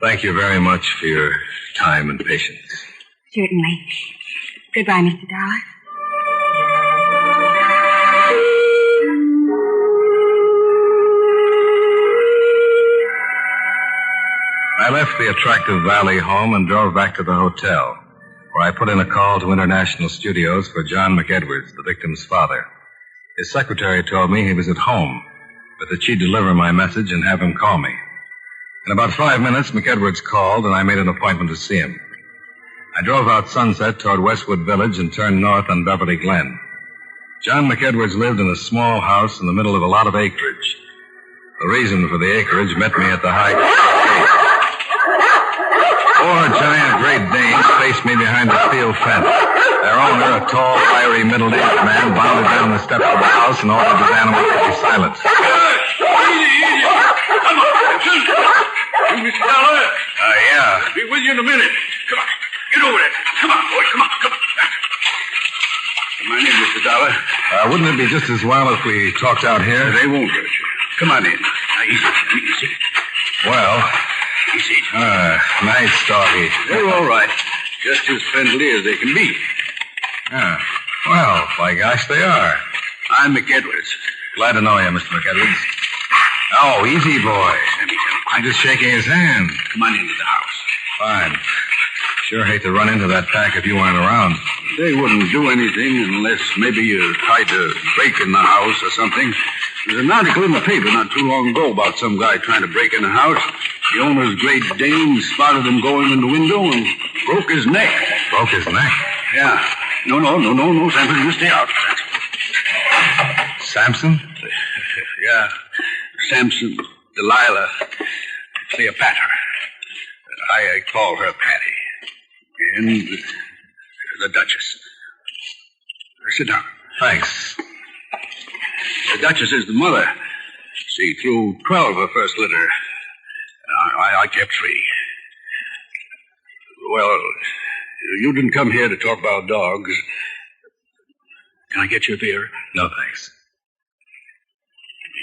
Thank you very much for your time and patience. Certainly. Goodbye, Mr. Dollar. I left the attractive Valley home and drove back to the hotel, where I put in a call to International Studios for John McEdwards, the victim's father. His secretary told me he was at home, but that she'd deliver my message and have him call me. In about 5 minutes, McEdwards called, and I made an appointment to see him. I drove out Sunset toward Westwood Village and turned north on Beverly Glen. John McEdwards lived in a small house in the middle of a lot of acreage. The reason for the acreage met me at the high gate. 4 giant Great Danes faced me behind the steel fence. Their owner, a tall, wiry, middle-aged man, bounded down the steps of the house and ordered his animals to be silent. Easy. Come on. You, Mr. Dollar? Yeah. Be with you in a minute. Come on. Get over there. Come on, boy. Come on. My name, Mr. Dollar. Wouldn't it be just as well if we talked out here? They won't hurt you. Come on in. Now, easy. Well, Easy. nice doggy. They're all right. Just as friendly as they can be. Well, by gosh, they are. I'm McEdwards. Glad to know you, Mr. McEdwards. Oh, easy, boy. I'm just shaking his hand. Come on into the house. Fine. Sure hate to run into that pack if you weren't around. They wouldn't do anything unless maybe you tried to break in the house or something. There's an article in the paper not too long ago about some guy trying to break in the house. The owner's Great Dane spotted him going in the window and broke his neck. Broke his neck? Yeah. No, Samson, you stay out. Samson? Yeah. Samson, Delilah, Cleopatra. I call her Patty. And the Duchess. Sit down. Thanks. The Duchess is the mother. She threw 12 her first litter. I kept 3. Well, you didn't come here to talk about dogs. Can I get your beer? No, thanks.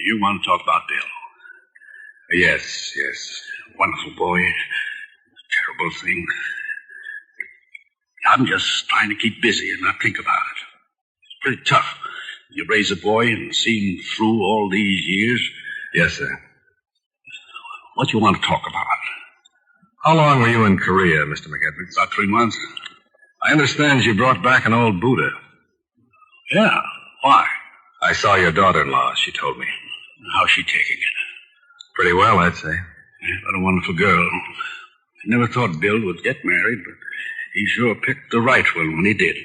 You want to talk about Bill? Yes. Wonderful boy. Terrible thing. I'm just trying to keep busy and not think about it. It's pretty tough. You raise a boy and see him through all these years. Yes, sir. What do you want to talk about? How long were you in Korea, Mr. McEdwards? About 3 months. I understand you brought back an old Buddha. Yeah. Why? I saw your daughter-in-law, she told me. How's she taking it? Pretty well, I'd say. Yeah, what a wonderful girl. I never thought Bill would get married, but he sure picked the right one when he did.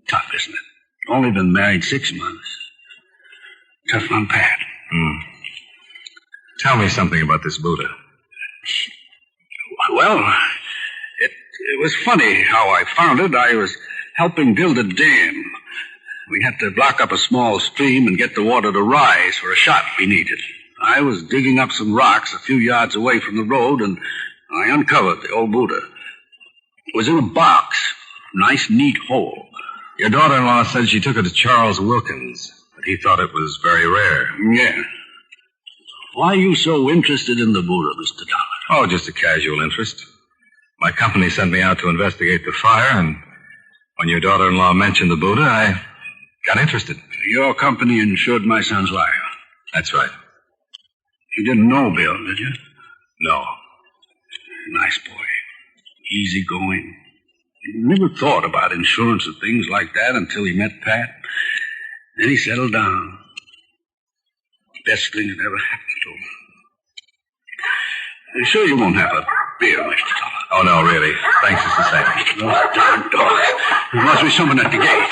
Tough, isn't it? Only been married 6 months. Tough on Pat. Tell me something about this Buddha. Well, it was funny how I found it. I was helping build a dam. We had to block up a small stream and get the water to rise for a shot we needed. I was digging up some rocks a few yards away from the road, and I uncovered the old Buddha. It was in a box. Nice, neat hole. Your daughter-in-law said she took it to Charles Wilkins, but he thought it was very rare. Yeah. Why are you so interested in the Buddha, Mr. Dollar? Oh, just a casual interest. My company sent me out to investigate the fire, and when your daughter-in-law mentioned the Buddha, I got interested. Your company insured my son's life. That's right. You didn't know Bill, did you? No. Nice boy. Easy going. Never thought about insurance and things like that until he met Pat. Then he settled down. Best thing that ever happened to him. I'm sure you won't have a beer, Mr. Dollar. Oh, no, really. Thanks just the same. Those darn dogs. There must be someone at the gate.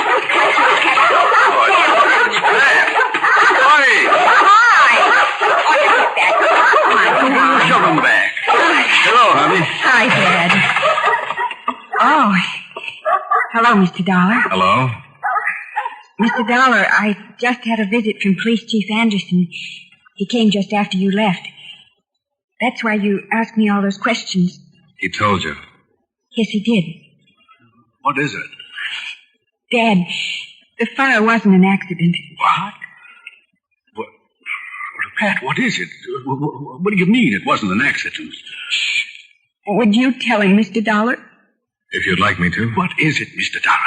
Shove him back. Hello, honey. Hi, Dad. Oh. Hello, Mr. Dollar. Hello? Mr. Dollar, I just had a visit from Police Chief Anderson. He came just after you left. That's why you asked me all those questions. He told you. Yes, he did. What is it? Dad, the fire wasn't an accident. What? Pat, what is it? What do you mean it wasn't an accident? Would you tell him, Mr. Dollar? If you'd like me to. What is it, Mr. Dollar?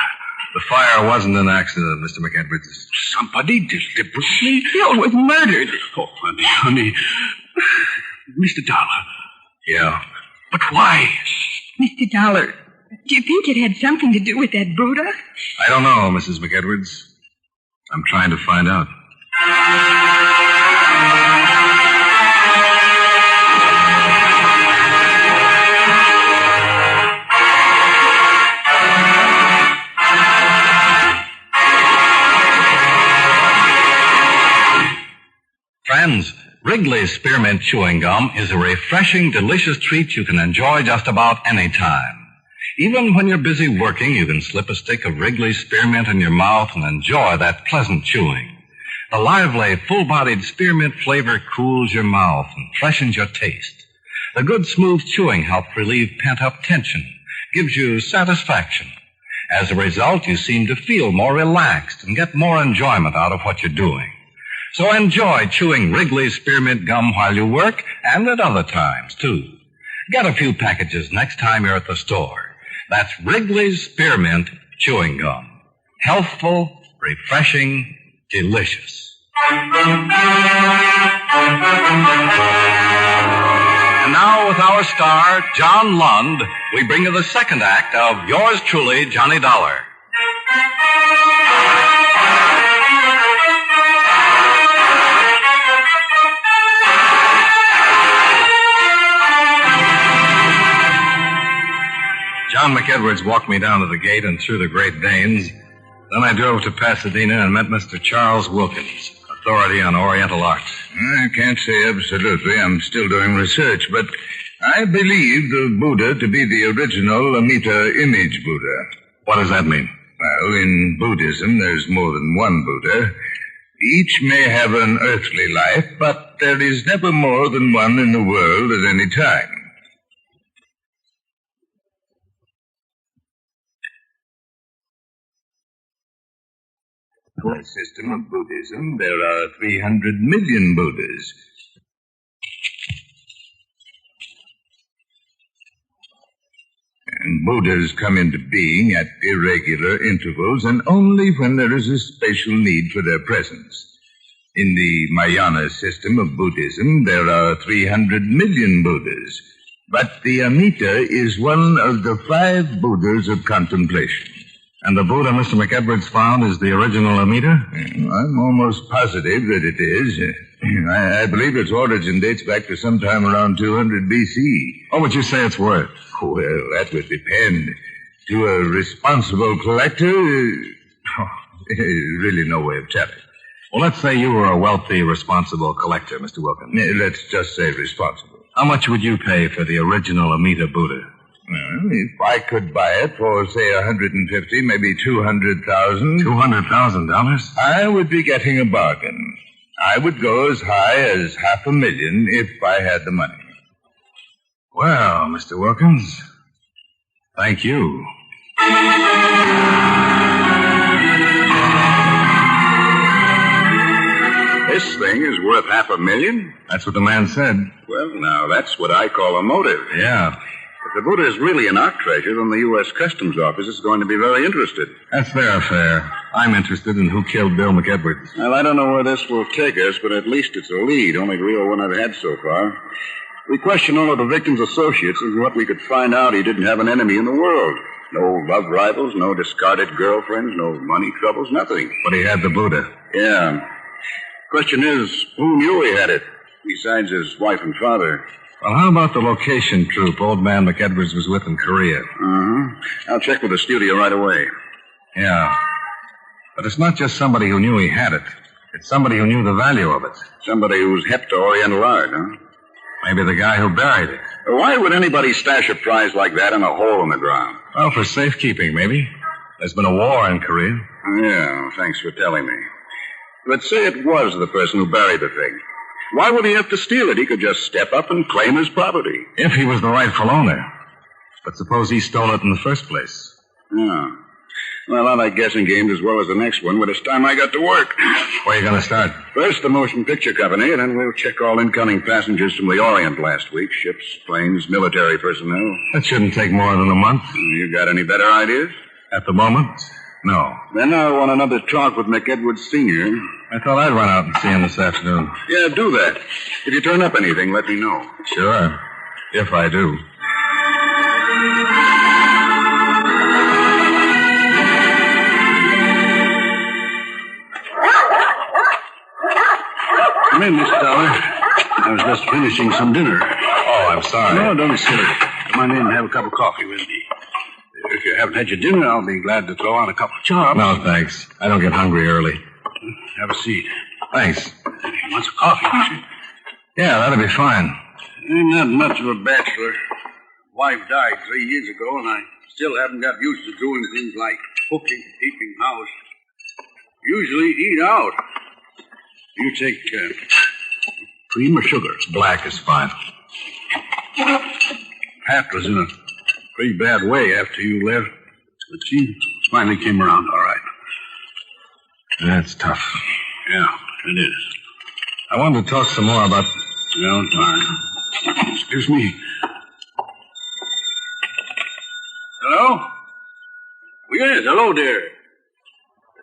The fire wasn't an accident, Mr. McEdwards. Somebody deliberately... Bill was murdered. Oh, honey. Mr. Dollar. Yeah? But why? Mr. Dollar, do you think it had something to do with that Buddha? I don't know, Mrs. McEdwards. I'm trying to find out. Friends, Wrigley's Spearmint Chewing Gum is a refreshing, delicious treat you can enjoy just about any time. Even when you're busy working, you can slip a stick of Wrigley's Spearmint in your mouth and enjoy that pleasant chewing. The lively, full-bodied spearmint flavor cools your mouth and freshens your taste. The good, smooth chewing helps relieve pent-up tension, gives you satisfaction. As a result, you seem to feel more relaxed and get more enjoyment out of what you're doing. So enjoy chewing Wrigley's Spearmint Gum while you work and at other times, too. Get a few packages next time you're at the store. That's Wrigley's Spearmint Chewing Gum. Healthful, refreshing, delicious. And now, with our star, John Lund, we bring you the second act of Yours Truly, Johnny Dollar. John McEdwards walked me down to the gate and through the Great Danes. Then I drove to Pasadena and met Mr. Charles Wilkins, authority on Oriental art. I can't say absolutely. I'm still doing research, but I believe the Buddha to be the original Amida image Buddha. What does that mean? Well, in Buddhism, there's more than one Buddha. Each may have an earthly life, but there is never more than one in the world at any time. In the system of Buddhism, there are 300 million Buddhas. And Buddhas come into being at irregular intervals and only when there is a special need for their presence. In the Mahayana system of Buddhism, there are 300 million Buddhas, but the Amida is one of the 5 Buddhas of contemplation. And the Buddha Mr. McEdwards found is the original Amida? I'm almost positive that it is. I believe its origin dates back to sometime around 200 B.C. What would you say it's worth? Well, that would depend. To a responsible collector, really no way of telling. Well, let's say you were a wealthy, responsible collector, Mr. Wilkins. Let's just say responsible. How much would you pay for the original Amida Buddha? Well, if I could buy it for, say, 150, maybe 200,000. $200,000? I would be getting a bargain. I would go as high as $500,000 if I had the money. Well, Mr. Wilkins, thank you. This thing is worth $500,000? That's what the man said. Well, now, that's what I call a motive. Yeah. If the Buddha is really an art treasure, then the U.S. Customs Office is going to be very interested. That's their affair. I'm interested in who killed Bill McEdwards. Well, I don't know where this will take us, but at least it's a lead, only the real one I've had so far. We questioned all of the victim's associates, and what we could find out, he didn't have an enemy in the world. No love rivals, no discarded girlfriends, no money troubles, nothing. But he had the Buddha. Yeah. Question is, who knew he had it, besides his wife and father? Well, how about the location troupe old man McEdwards was with in Korea? I'll check with the studio right away. Yeah. But it's not just somebody who knew he had it. It's somebody who knew the value of it. Somebody who's hep to Oriental art, huh? Maybe the guy who buried it. Why would anybody stash a prize like that in a hole in the ground? Well, for safekeeping, maybe. There's been a war in Korea. Yeah, thanks for telling me. Let's say it was the person who buried the thing. Why would he have to steal it? He could just step up and claim his property. If he was the rightful owner. But suppose he stole it in the first place. Yeah. Well, I like guessing games as well as the next one, but it's time I got to work. Where are you going to start? First, the motion picture company, and then we'll check all incoming passengers from the Orient last week. Ships, planes, military personnel. That shouldn't take more than a month. You got any better ideas? At the moment, no. Then I want another talk with McEdwards Sr. I thought I'd run out and see him this afternoon. Yeah, do that. If you turn up anything, let me know. Sure. If I do. Come in, Mr. Dollar. I was just finishing some dinner. Oh, I'm sorry. No, don't be silly. Come on in and have a cup of coffee with me. If you haven't had your dinner, I'll be glad to throw on a couple of chops. No, thanks. I don't get hungry early. Have a seat. Thanks. She wants a coffee, doesn't she? Yeah, that'll be fine. I'm not much of a bachelor. Wife died 3 years ago, and I still haven't got used to doing things like cooking, keeping house. Usually eat out. You take cream or sugar? Black is fine. Pat was in a pretty bad way after you left, but she finally came around all right. That's tough. Yeah, it is. I wanted to talk some more about... Well, darn. Excuse me. Hello? Oh, yes, hello, dear.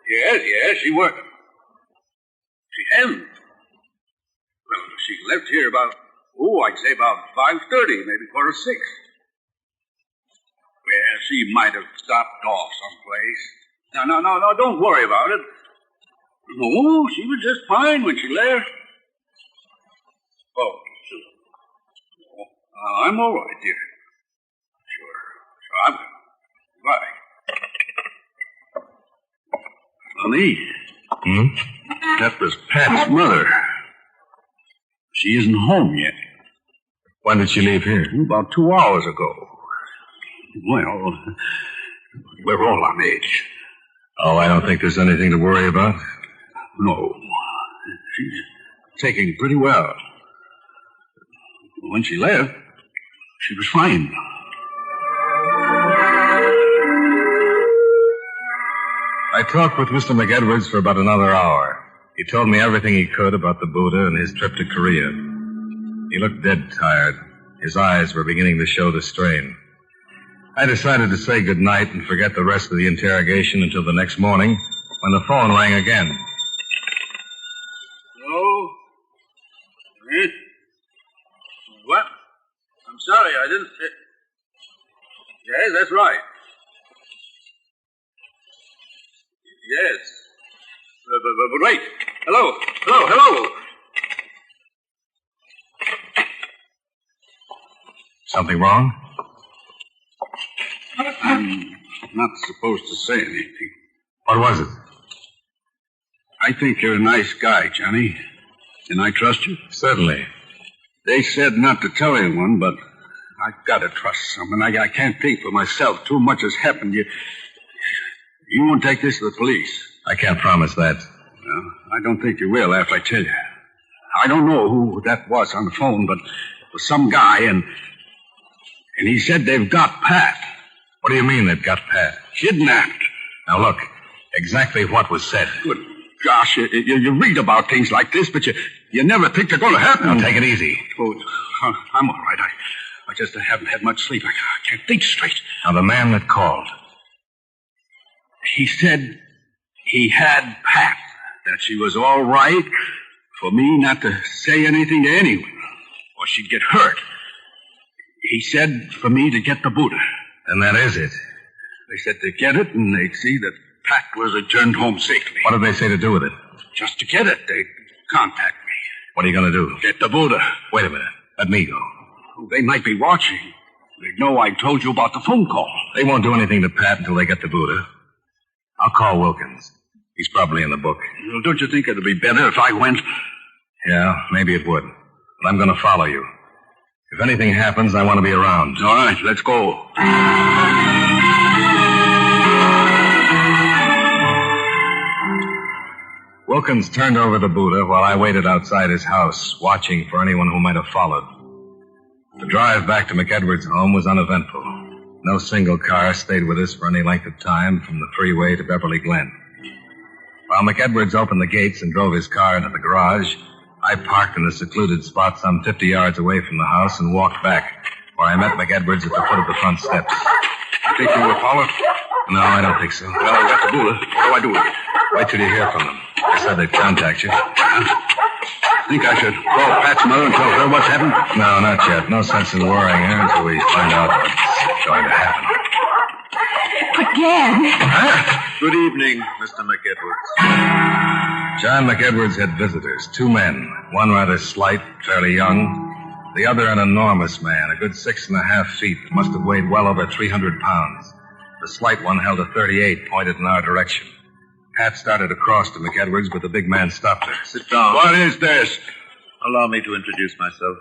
Yes, she worked. She hasn't. Well, she left here about, I'd say about 5:30, maybe 5:45. Well, she might have stopped off someplace. No, don't worry about it. No, she was just fine when she left. Oh, sure. I'm all right, dear. Sure. I will. Bye. Honey. That was Pat's mother. She isn't home yet. When did she leave here? About 2 hours ago. Well, we're all on edge. Oh, I don't think there's anything to worry about. No. She's taking it pretty well. When she left, she was fine. I talked with Mr. McEdwards for about another hour. He told me everything he could about the Buddha and his trip to Korea. He looked dead tired. His eyes were beginning to show the strain. I decided to say goodnight and forget the rest of the interrogation until the next morning when the phone rang again. Hello? Eh? What? I'm sorry, I didn't... Yes, that's right. Yes. But wait. Hello. Something wrong? I'm not supposed to say anything. What was it? I think you're a nice guy, Johnny. Can I trust you? Certainly. They said not to tell anyone, but I've got to trust someone. I can't think for myself. Too much has happened. You won't take this to the police. I can't promise that. Well, I don't think you will after I tell you. I don't know who that was on the phone, but it was some guy, and he said they've got Pat. What do you mean they've got Pat? Kidnapped. Now, look, exactly what was said. Good gosh, you read about things like this, but you never think they're going to happen. Now, take it easy. Oh, I'm all right. I just haven't had much sleep. I can't think straight. Now, the man that called. He said he had Pat, that she was all right for me not to say anything to anyone, or she'd get hurt. He said for me to get the Buddha. And that is it. They said to get it, and they'd see that Pat was adjourned home safely. What did they say to do with it? Just to get it. They'd contact me. What are you going to do? Get the Buddha. Wait a minute. Let me go. They might be watching. They'd know I told you about the phone call. They won't do anything to Pat until they get the Buddha. I'll call Wilkins. He's probably in the book. Well, don't you think it'd be better if I went? Yeah, maybe it would. But I'm going to follow you. If anything happens, I want to be around. All right, let's go. Wilkins turned over the Buddha while I waited outside his house, watching for anyone who might have followed. The drive back to McEdwards' home was uneventful. No single car stayed with us for any length of time from the freeway to Beverly Glen. While McEdwards opened the gates and drove his car into the garage, I parked in a secluded spot some 50 yards away from the house and walked back, where I met McEdwards at the foot of the front steps. You think you were followed? No, I don't think so. Well, I got the Buddha. What do I do with it? Wait till you hear from them. They said they'd contact you. Think I should call Pat's mother and tell her what's happened? No, not yet. No sense in worrying her until we find out what's going to happen. Again? Good evening, Mr. McEdwards. John McEdwards had visitors, 2 men. One rather slight, fairly young. The other an enormous man, a good 6.5 feet, must have weighed well over 300 pounds. The slight one held a .38 pointed in our direction. Pat started across to McEdwards, but the big man stopped her. Sit down. What is this? Allow me to introduce myself.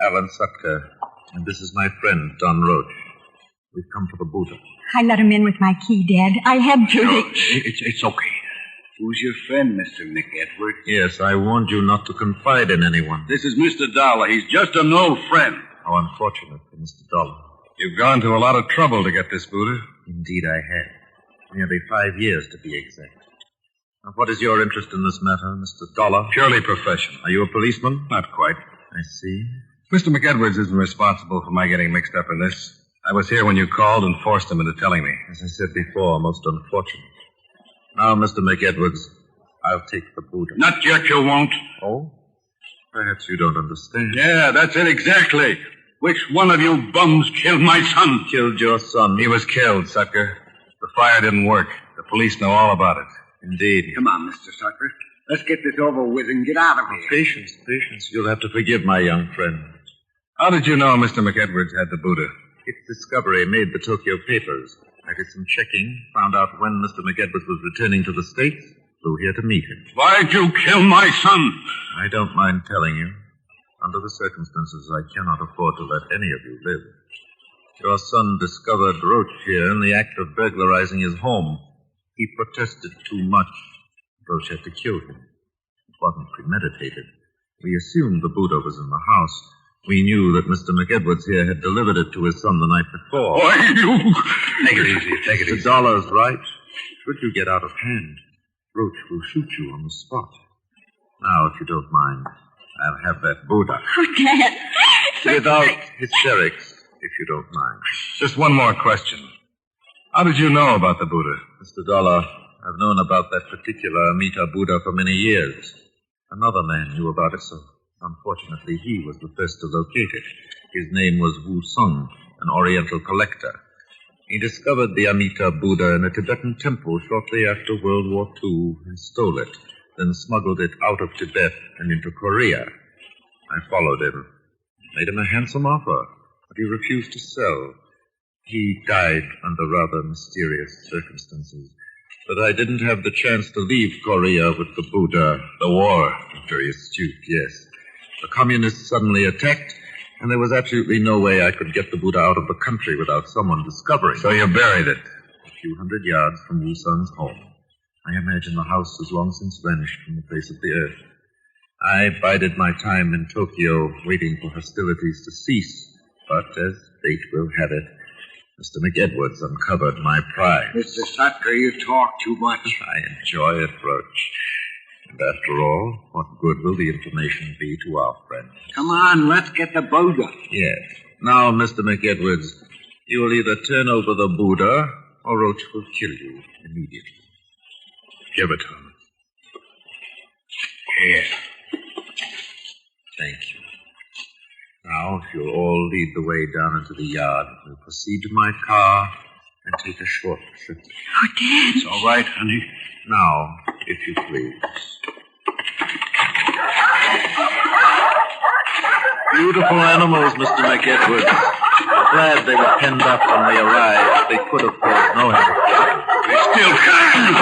Alan Sutka. And this is my friend, Don Roach. We've come for the Buddha. I let him in with my key, Dad. I had to. No, it's okay. Who's your friend, Mr. McEdwards? Yes, I warned you not to confide in anyone. This is Mr. Dollar. He's just an old friend. How unfortunate for Mr. Dollar. You've gone to a lot of trouble to get this Buddha. Indeed, I had. Nearly 5 years, to be exact. Now, what is your interest in this matter, Mr. Dollar? Purely professional. Are you a policeman? Not quite. I see. Mr. McEdwards isn't responsible for my getting mixed up in this. I was here when you called and forced him into telling me. As I said before, most unfortunate. Now, Mr. McEdwards, I'll take the Buddha. Not yet, you won't. Oh? Perhaps you don't understand. Yeah, that's it exactly. Which one of you bums killed my son? Killed your son. He was killed, Sucker. The fire didn't work. The police know all about it. Indeed. Come on, Mr. Sucker. Let's get this over with and get out of here. Patience, patience. You'll have to forgive my young friend. How did you know Mr. McEdwards had the Buddha? Its discovery made the Tokyo papers. I did some checking, found out when Mr. McEdwards was returning to the States, flew here to meet him. Why'd you kill my son? I don't mind telling you. Under the circumstances, I cannot afford to let any of you live. Your son discovered Roach here in the act of burglarizing his home. He protested too much. Roach had to kill him. It wasn't premeditated. We assumed the Buddha was in the house. We knew that Mr. McEdwards here had delivered it to his son the night before. Why, you... Take it easy, take it easy. The dollar's right. Should you get out of hand, Roach will shoot you on the spot. Now, if you don't mind, I'll have that Buddha. Oh, Dad. Without hysterics, if you don't mind. Just one more question. How did you know about the Buddha? Mr. Dollar, I've known about that particular Amida Buddha for many years. Another man knew about it, so unfortunately he was the first to locate it. His name was Wu Sung, an Oriental collector. He discovered the Amida Buddha in a Tibetan temple shortly after World War II and stole it, then smuggled it out of Tibet and into Korea. I followed him, made him a handsome offer, but he refused to sell. He died under rather mysterious circumstances. But I didn't have the chance to leave Korea with the Buddha. The war. Very astute, yes. The communists suddenly attacked, and there was absolutely no way I could get the Buddha out of the country without someone discovering it. So you buried it? A few hundred yards from Wu Sung's home. I imagine the house has long since vanished from the face of the earth. I bided my time in Tokyo, waiting for hostilities to cease. But as fate will have it, Mr. McEdwards uncovered my prize. Mr. Sutter, you talk too much. I enjoy it, Roach. And after all, what good will the information be to our friends? Come on, let's get the Buddha. Yes. Now, Mr. McEdwards, you will either turn over the Buddha, or Roach will kill you immediately. Give it to him. Here. Thank you. Now, if you'll all lead the way down into the yard, we'll proceed to my car and take a short trip. Oh, Dad. It's all right, honey. Now, if you please. Beautiful animals, Mr. McEdwards. I'm glad they were penned up when we arrived. They could have caused no havoc. They still can!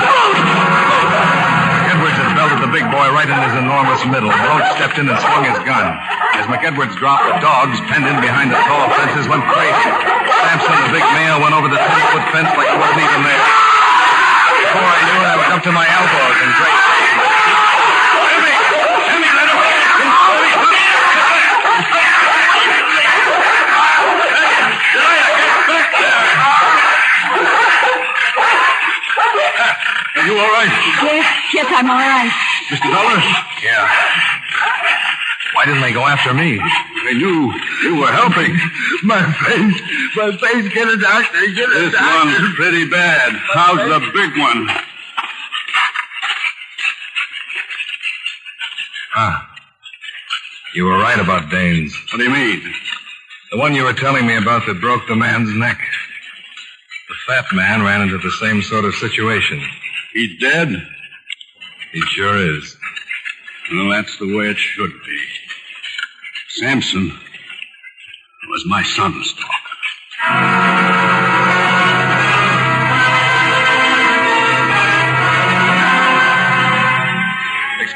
McEdwards had belted the big boy right in his enormous middle. Roach stepped in and swung his gun. As McEdwards dropped, the dogs, penned in behind the tall fences, went crazy. Sampson, the big male, went over the 10-foot fence like he wasn't even there. Before I knew it, I was up to my elbows and great. Jimmy, let him go! Are you all right? Yes, I'm all right. Mr. Dollar? Yeah. Why didn't they go after me? They knew you were helping. My face, get a doctor, get a This doctor. one's pretty bad. How's the big one? Ah. You were right about Danes. What do you mean? The one you were telling me about that broke the man's neck. The fat man ran into the same sort of situation. He's dead? He sure is. Well, that's the way it should be. Sampson was my son's dog.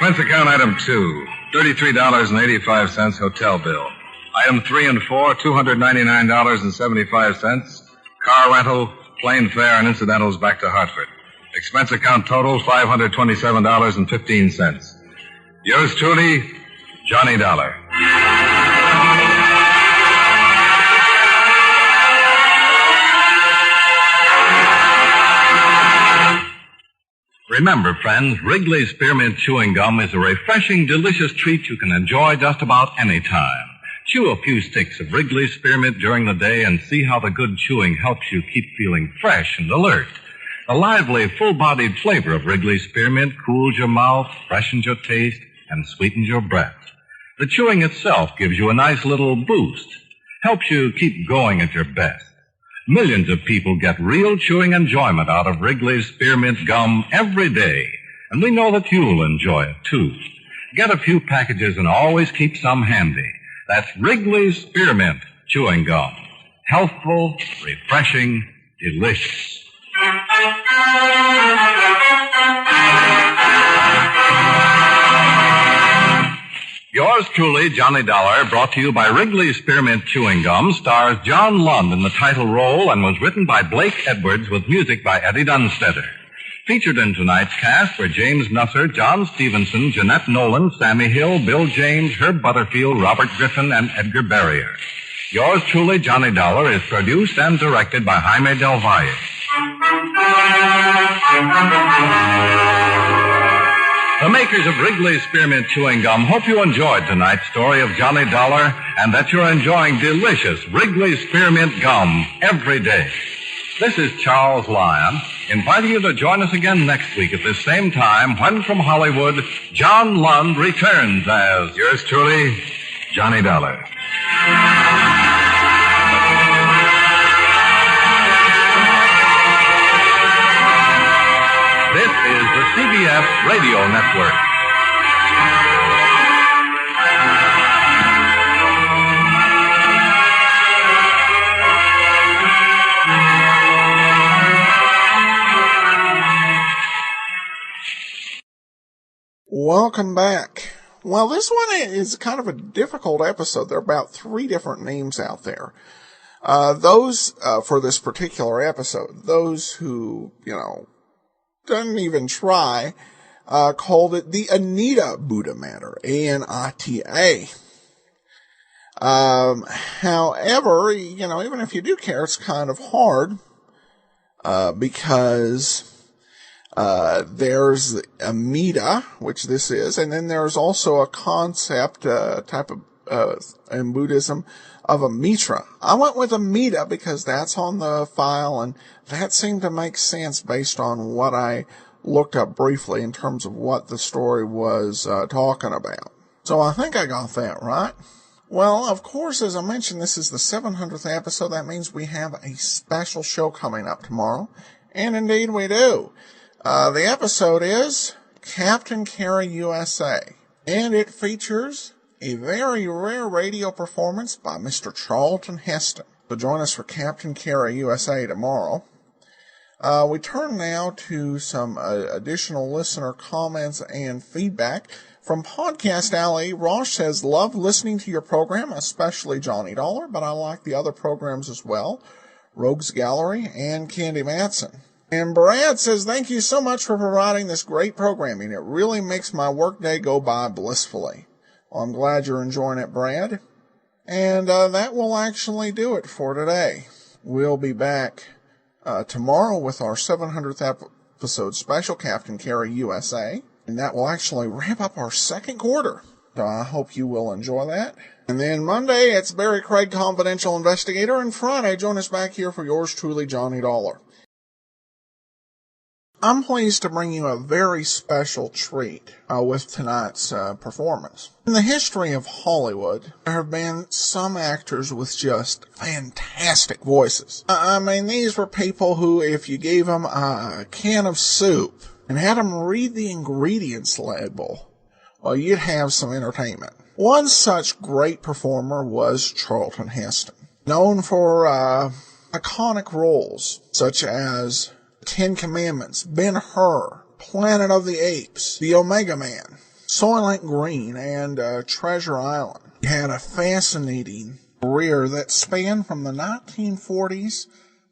Expense account item 2, $33.85 hotel bill. Item 3 and 4, $299.75. Car rental, plane fare, and incidentals back to Hartford. Expense account total, $527.15. Yours truly, Johnny Dollar. Remember, friends, Wrigley's Spearmint Chewing Gum is a refreshing, delicious treat you can enjoy just about any time. Chew a few sticks of Wrigley's Spearmint during the day and see how the good chewing helps you keep feeling fresh and alert. The lively, full-bodied flavor of Wrigley's Spearmint cools your mouth, freshens your taste, and sweetens your breath. The chewing itself gives you a nice little boost, helps you keep going at your best. Millions of people get real chewing enjoyment out of Wrigley's Spearmint Gum every day, and we know that you'll enjoy it, too. Get a few packages and always keep some handy. That's Wrigley's Spearmint Chewing Gum. Healthful, refreshing, delicious. Yours truly, Johnny Dollar, brought to you by Wrigley's Spearmint Chewing Gum, stars John Lund in the title role and was written by Blake Edwards with music by Eddie Dunstetter. Featured in tonight's cast were James Nusser, John Stevenson, Jeanette Nolan, Sammy Hill, Bill James, Herb Butterfield, Robert Griffin, and Edgar Barrier. Yours truly, Johnny Dollar, is produced and directed by Jaime Del Valle. The makers of Wrigley's Spearmint Chewing Gum hope you enjoyed tonight's story of Johnny Dollar and that you're enjoying delicious Wrigley's Spearmint Gum every day. This is Charles Lyon, inviting you to join us again next week at this same time when from Hollywood, John Lund returns as yours truly, Johnny Dollar. This is the CBS Radio Network. Welcome back. Well, this one is kind of a difficult episode. There are about 3 different names out there. Those, for this particular episode, those who, didn't even try, called it the Anita Buddha matter, A-N-I-T-A. However, even if you do care, it's kind of hard, because there's Amida, which this is, and then there's also a concept, type of, in Buddhism, of a mitra. I went with Amida because that's on the file, and that seemed to make sense based on what I looked up briefly in terms of what the story was talking about. So I think I got that right. Well, of course, as I mentioned, this is the 700th episode. That means we have a special show coming up tomorrow. And indeed we do. The episode is Captain Carey USA. And it features a very rare radio performance by Mr. Charlton Heston. So join us for Captain Carey USA tomorrow. We turn now to some additional listener comments and feedback. From Podcast Alley, Rosh says, love listening to your program, especially Johnny Dollar, but I like the other programs as well, Rogues Gallery and Candy Matson. And Brad says, thank you so much for providing this great programming. It really makes my workday go by blissfully. Well, I'm glad you're enjoying it, Brad. And that will actually do it for today. We'll be back tomorrow with our 700th episode special, Captain Carey USA. And that will actually wrap up our second quarter. So I hope you will enjoy that. And then Monday, it's Barrie Craig, Confidential Investigator. And Friday, join us back here for yours truly, Johnny Dollar. I'm pleased to bring you a very special treat with tonight's performance. In the history of Hollywood, there have been some actors with just fantastic voices. I mean, these were people who, if you gave them a can of soup and had them read the ingredients label, well, you'd have some entertainment. One such great performer was Charlton Heston, known for iconic roles such as Ten Commandments, Ben-Hur, Planet of the Apes, The Omega Man, Soylent Green and Treasure Island. He had a fascinating career that spanned from the 1940s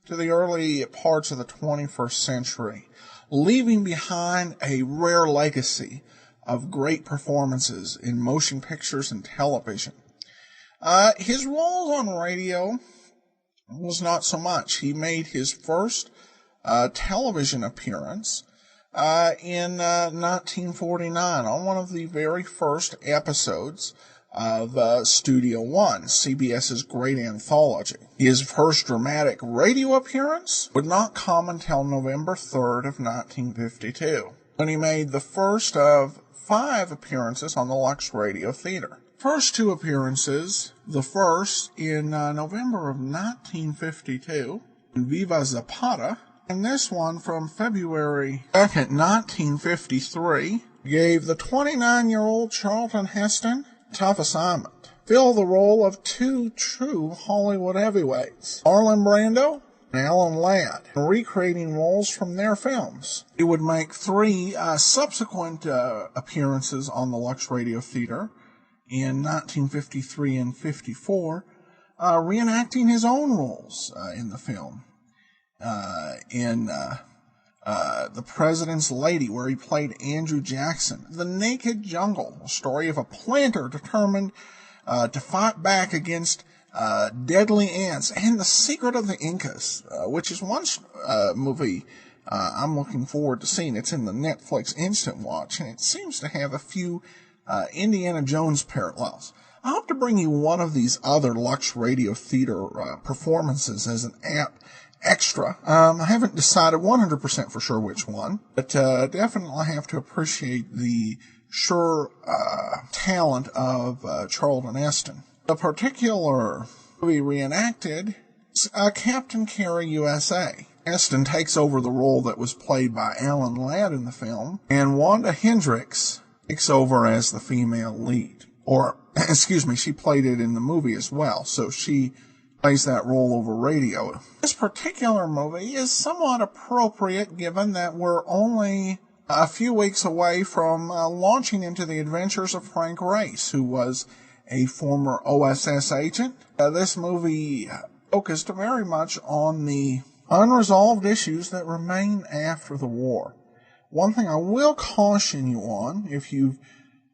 to the early parts of the 21st century, leaving behind a rare legacy of great performances in motion pictures and television. His roles on radio was not so much. He made his first television appearance in 1949 on one of the very first episodes of Studio One, CBS's great anthology. His first dramatic radio appearance would not come until November 3rd of 1952, when he made the first of 5 appearances on the Lux Radio Theater. First 2 appearances, the first in November of 1952, in Viva Zapata, and this one from February 2nd, 1953, gave the 29-year-old Charlton Heston a tough assignment. Fill the role of 2 true Hollywood heavyweights, Marlon Brando and Alan Ladd, recreating roles from their films. He would make 3 subsequent appearances on the Lux Radio Theater in 1953 and 54, reenacting his own roles in the film. In The President's Lady, where he played Andrew Jackson. The Naked Jungle, a story of a planter determined to fight back against deadly ants, and The Secret of the Incas, which is one movie I'm looking forward to seeing. It's in the Netflix Instant Watch, and it seems to have a few Indiana Jones parallels. I hope to bring you one of these other Lux Radio Theater performances as an extra. I haven't decided 100% for sure which one, but definitely have to appreciate the talent of Charlton Heston. The particular movie reenacted is Captain Carey, USA. Heston takes over the role that was played by Alan Ladd in the film, and Wanda Hendricks takes over as the female lead. Or, she played it in the movie as well, so she plays that role over radio. This particular movie is somewhat appropriate given that we're only a few weeks away from launching into the adventures of Frank Race, who was a former OSS agent. This movie focused very much on the unresolved issues that remain after the war. One thing I will caution you on, if you've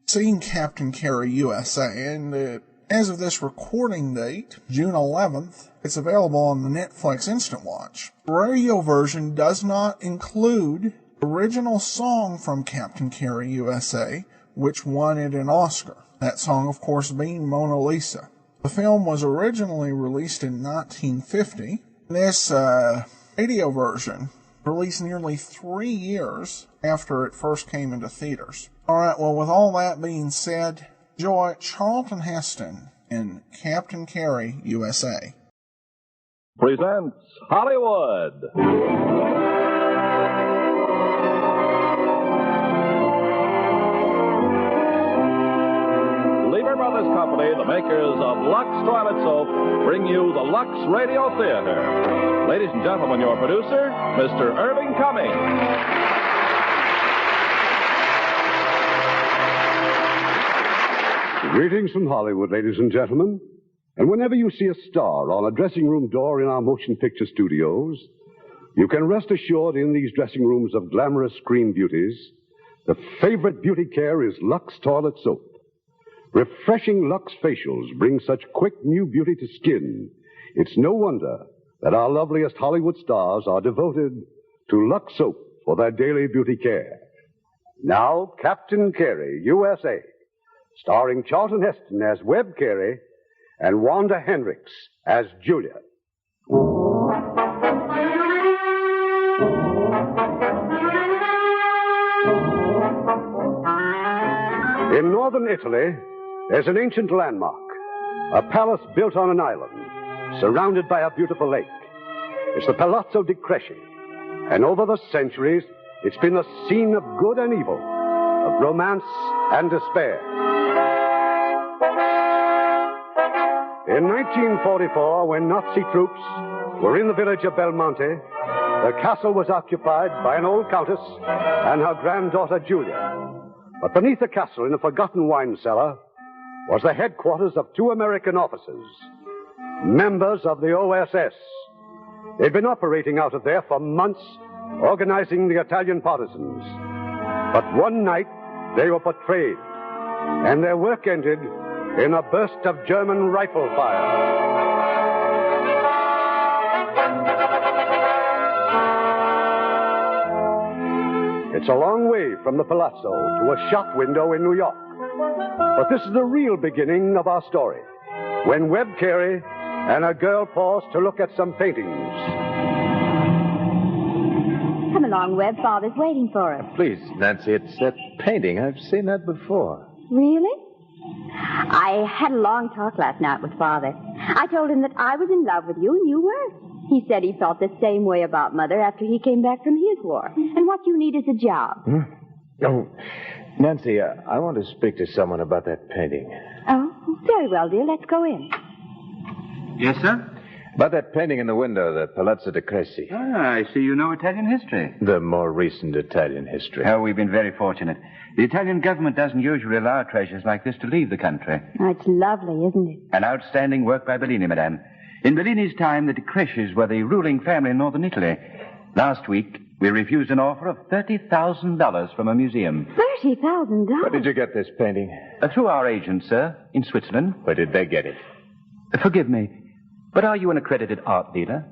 seen Captain Carey USA, and as of this recording date, June 11th, it's available on the Netflix Instant Watch. The radio version does not include the original song from Captain Carey USA, which won it an Oscar. That song, of course, being Mona Lisa. The film was originally released in 1950. This radio version released nearly 3 years after it first came into theaters. Alright, well, with all that being said, enjoy Charlton Heston in Captain Carey, USA. Presents Hollywood. Lever Brothers Company, the makers of Lux Toilet Soap, bring you the Lux Radio Theater. Ladies and gentlemen, your producer, Mr. Irving Cummings. Greetings from Hollywood, ladies and gentlemen. And whenever you see a star on a dressing room door in our motion picture studios, you can rest assured in these dressing rooms of glamorous screen beauties, the favorite beauty care is Lux Toilet Soap. Refreshing Lux facials bring such quick new beauty to skin. It's no wonder that our loveliest Hollywood stars are devoted to Lux Soap for their daily beauty care. Now, Captain Carey, USA. Starring Charlton Heston as Webb Carey and Wanda Hendricks as Julia. In northern Italy, there's an ancient landmark, a palace built on an island, surrounded by a beautiful lake. It's the Palazzo di Cresci, and over the centuries, it's been the scene of good and evil, of romance and despair. In 1944, when Nazi troops were in the village of Belmonte, the castle was occupied by an old countess and her granddaughter Julia. But beneath the castle in a forgotten wine cellar was the headquarters of 2 American officers, members of the OSS. They'd been operating out of there for months, organizing the Italian partisans. But one night, they were betrayed, and their work ended in a burst of German rifle fire. It's a long way from the palazzo to a shop window in New York. But this is the real beginning of our story, when Webb, Carey, and a girl paused to look at some paintings. Come along, Webb. Father's waiting for us. Please, Nancy, it's that painting. I've seen that before. Really? I had a long talk last night with Father. I told him that I was in love with you and you weren't. He said he felt the same way about Mother after he came back from his war. And what you need is a job. Oh, Nancy, I want to speak to someone about that painting. Oh, very well, dear. Let's go in. Yes, sir? About that painting in the window, the Palazzo de Cressy. Ah, I see you know Italian history. The more recent Italian history. Oh, we've been very fortunate. The Italian government doesn't usually allow treasures like this to leave the country. Oh, it's lovely, isn't it? An outstanding work by Bellini, madame. In Bellini's time, the de Cresces were the ruling family in northern Italy. Last week, we refused an offer of $30,000 from a museum. $30,000? Where did you get this painting? Through our agent, sir, in Switzerland. Where did they get it? Forgive me, but are you an accredited art dealer?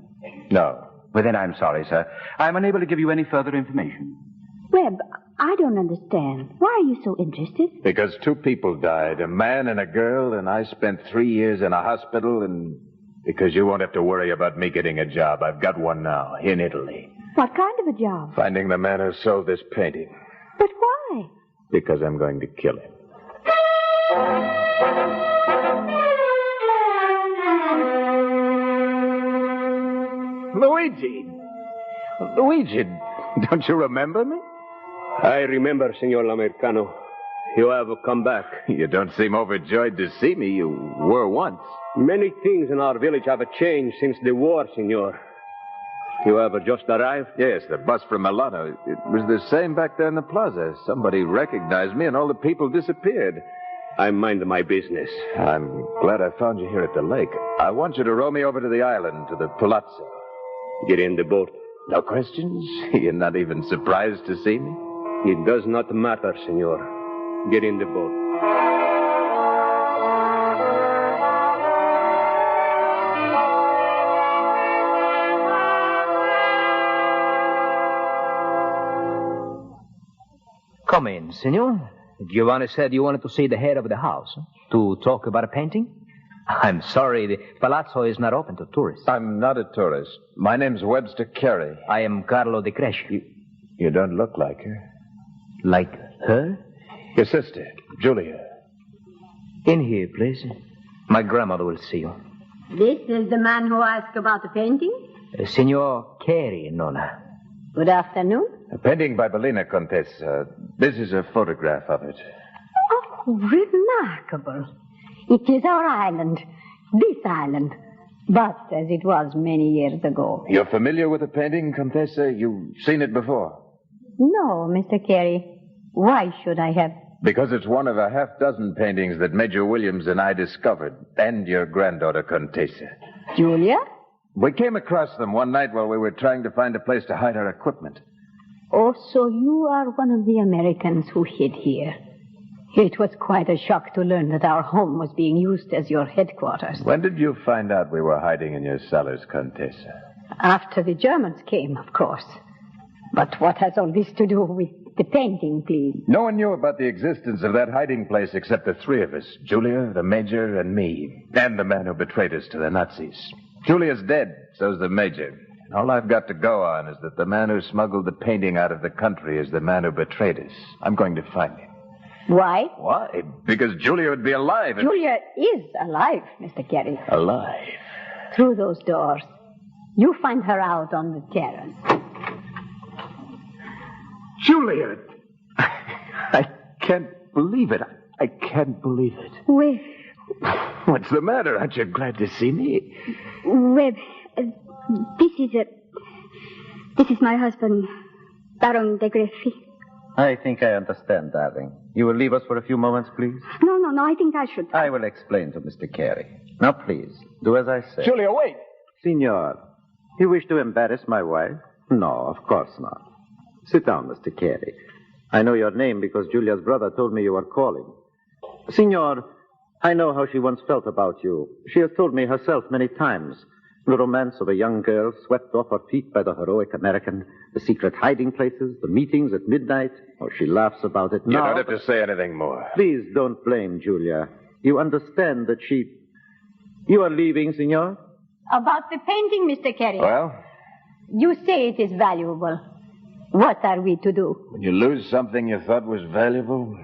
No. Well, then I'm sorry, sir. I'm unable to give you any further information. Webb, I don't understand. Why are you so interested? Because 2 people died, a man and a girl, and I spent 3 years in a hospital, and because you won't have to worry about me getting a job. I've got one now, in Italy. What kind of a job? Finding the man who sold this painting. But why? Because I'm going to kill him. Luigi, don't you remember me? I remember, Signor L'Americano. You have come back. You don't seem overjoyed to see me. You were once. Many things in our village have changed since the war, Signor. You have just arrived? Yes, the bus from Milano. It was the same back there in the plaza. Somebody recognized me and all the people disappeared. I mind my business. I'm glad I found you here at the lake. I want you to row me over to the island, to the palazzo. Get in the boat. No questions? You're not even surprised to see me? It does not matter, Signor. Get in the boat. Come in, Senor. Giovanni said you wanted to see the head of the house. To talk about a painting? I'm sorry, the palazzo is not open to tourists. I'm not a tourist. My name's Webster Carey. I am Carlo de Cresci. You don't look like her. Like her? Your sister, Julia. In here, please. My grandmother will see you. This is the man who asked about the painting? Signor Carey, Nonna. Good afternoon. A painting by Bellini, Contessa. This is a photograph of it. Oh, remarkable. It is our island. This island. But as it was many years ago. You're familiar with the painting, Contessa? You've seen it before? No, Mr. Carey. Why should I have? Because it's one of a half-dozen paintings that Major Williams and I discovered. And your granddaughter, Contessa. Julia? We came across them one night while we were trying to find a place to hide our equipment. Oh, so you are one of the Americans who hid here. It was quite a shock to learn that our home was being used as your headquarters. When did you find out we were hiding in your cellars, Contessa? After the Germans came, of course. But what has all this to do with the painting, please? No one knew about the existence of that hiding place except the 3 of us. Julia, the Major, and me. And the man who betrayed us to the Nazis. Julia's dead, so's the Major. And all I've got to go on is that the man who smuggled the painting out of the country is the man who betrayed us. I'm going to find him. Why? Why? Because Julia would be alive. Julia is alive, Mr. Carey. Alive? Through those doors. You find her out on the terrace. Julia! I can't believe it. I can't believe it. Webb. What's the matter? Aren't you glad to see me? Webb, this is my husband, Baron de Greffy. I think I understand, darling. You will leave us for a few moments, please? No, I think I should. I will explain to Mr. Carey. Now, please, do as I say. Julia, wait. Signor, you wish to embarrass my wife? No, of course not. Sit down, Mr. Carey. I know your name because Julia's brother told me you were calling. Signor, I know how she once felt about you. She has told me herself many times. The romance of a young girl swept off her feet by the heroic American, the secret hiding places, the meetings at midnight. Oh, she laughs about it now. You don't have to say anything more. Please don't blame Julia. You understand that she... You are leaving, Signor? About the painting, Mr. Carey. Well? You say it is valuable. What are we to do? When you lose something you thought was valuable?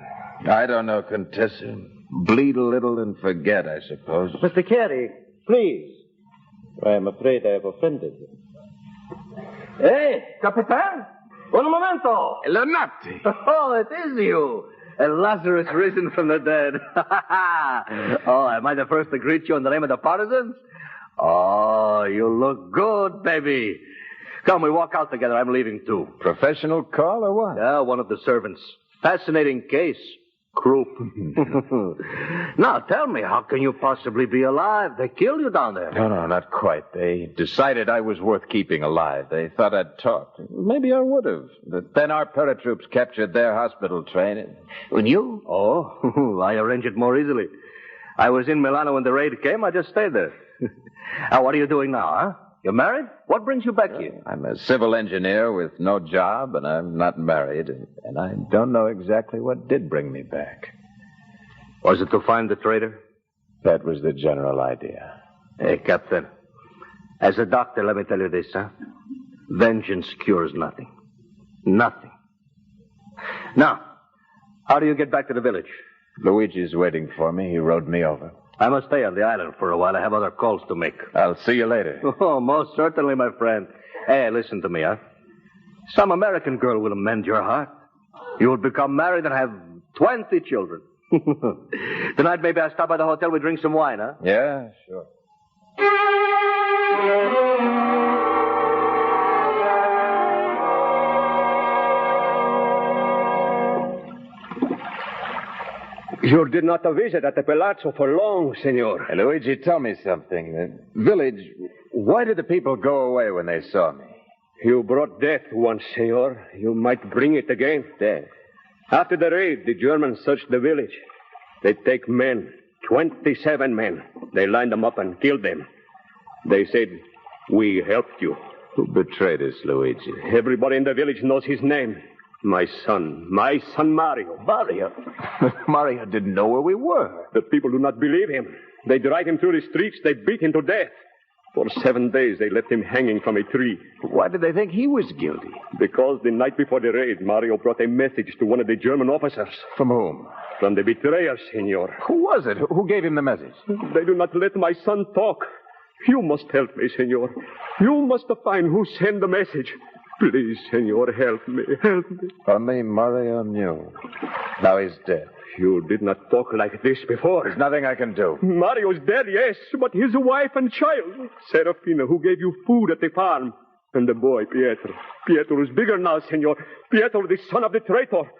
I don't know, Contessa. Bleed a little and forget, I suppose. Mr. Carey, please. I am afraid I have offended you. Hey, Capitan! Un momento! Leonati! Oh, it is you. Lazarus risen from the dead. Oh, am I the first to greet you in the name of the partisans? Oh, you look good, baby. Come, we walk out together. I'm leaving, too. Professional call or what? Yeah, one of the servants. Fascinating case. Croup. Now, tell me, how can you possibly be alive? They killed you down there. No, not quite. They decided I was worth keeping alive. They thought I'd talk. Maybe I would have. But then our paratroops captured their hospital train. And you? Oh, I arranged it more easily. I was in Milano when the raid came. I just stayed there. Now, what are you doing now, huh? You're married? What brings you back here? I'm a civil engineer with no job, and I'm not married, and I don't know exactly what did bring me back. Was it to find the traitor? That was the general idea. Hey, Captain, as a doctor, let me tell you this, huh? Vengeance cures nothing. Nothing. Now, how do you get back to the village? Luigi's waiting for me. He rode me over. I must stay on the island for a while. I have other calls to make. I'll see you later. Oh, most certainly, my friend. Hey, listen to me, huh? Some American girl will mend your heart. You will become married and have 20 children. Tonight, maybe I'll stop by the hotel. We drink some wine, huh? Yeah, sure. You did not visit at the Palazzo for long, Senor. Hey, Luigi, tell me something. The village, why did the people go away when they saw me? You brought death once, Senor. You might bring it again. Death? After the raid, the Germans searched the village. They take men, 27 men. They lined them up and killed them. They said, we helped you. Who betrayed us, Luigi? Everybody in the village knows his name. My son Mario. Mario? Mario didn't know where we were. The people do not believe him. They drag him through the streets. They beat him to death. For 7 days, they left him hanging from a tree. Why did they think he was guilty? Because the night before the raid, Mario brought a message to one of the German officers. From whom? From the betrayer, Senor. Who was it? Who gave him the message? They do not let my son talk. You must help me, Senor. You must find who sent the message. Please, Senor, help me. Only Mario knew. Now he's dead. You did not talk like this before. There's nothing I can do. Mario's dead, yes, but his wife and child. Serafina, who gave you food at the farm. And the boy, Pietro. Pietro is bigger now, Senor. Pietro, the son of the traitor.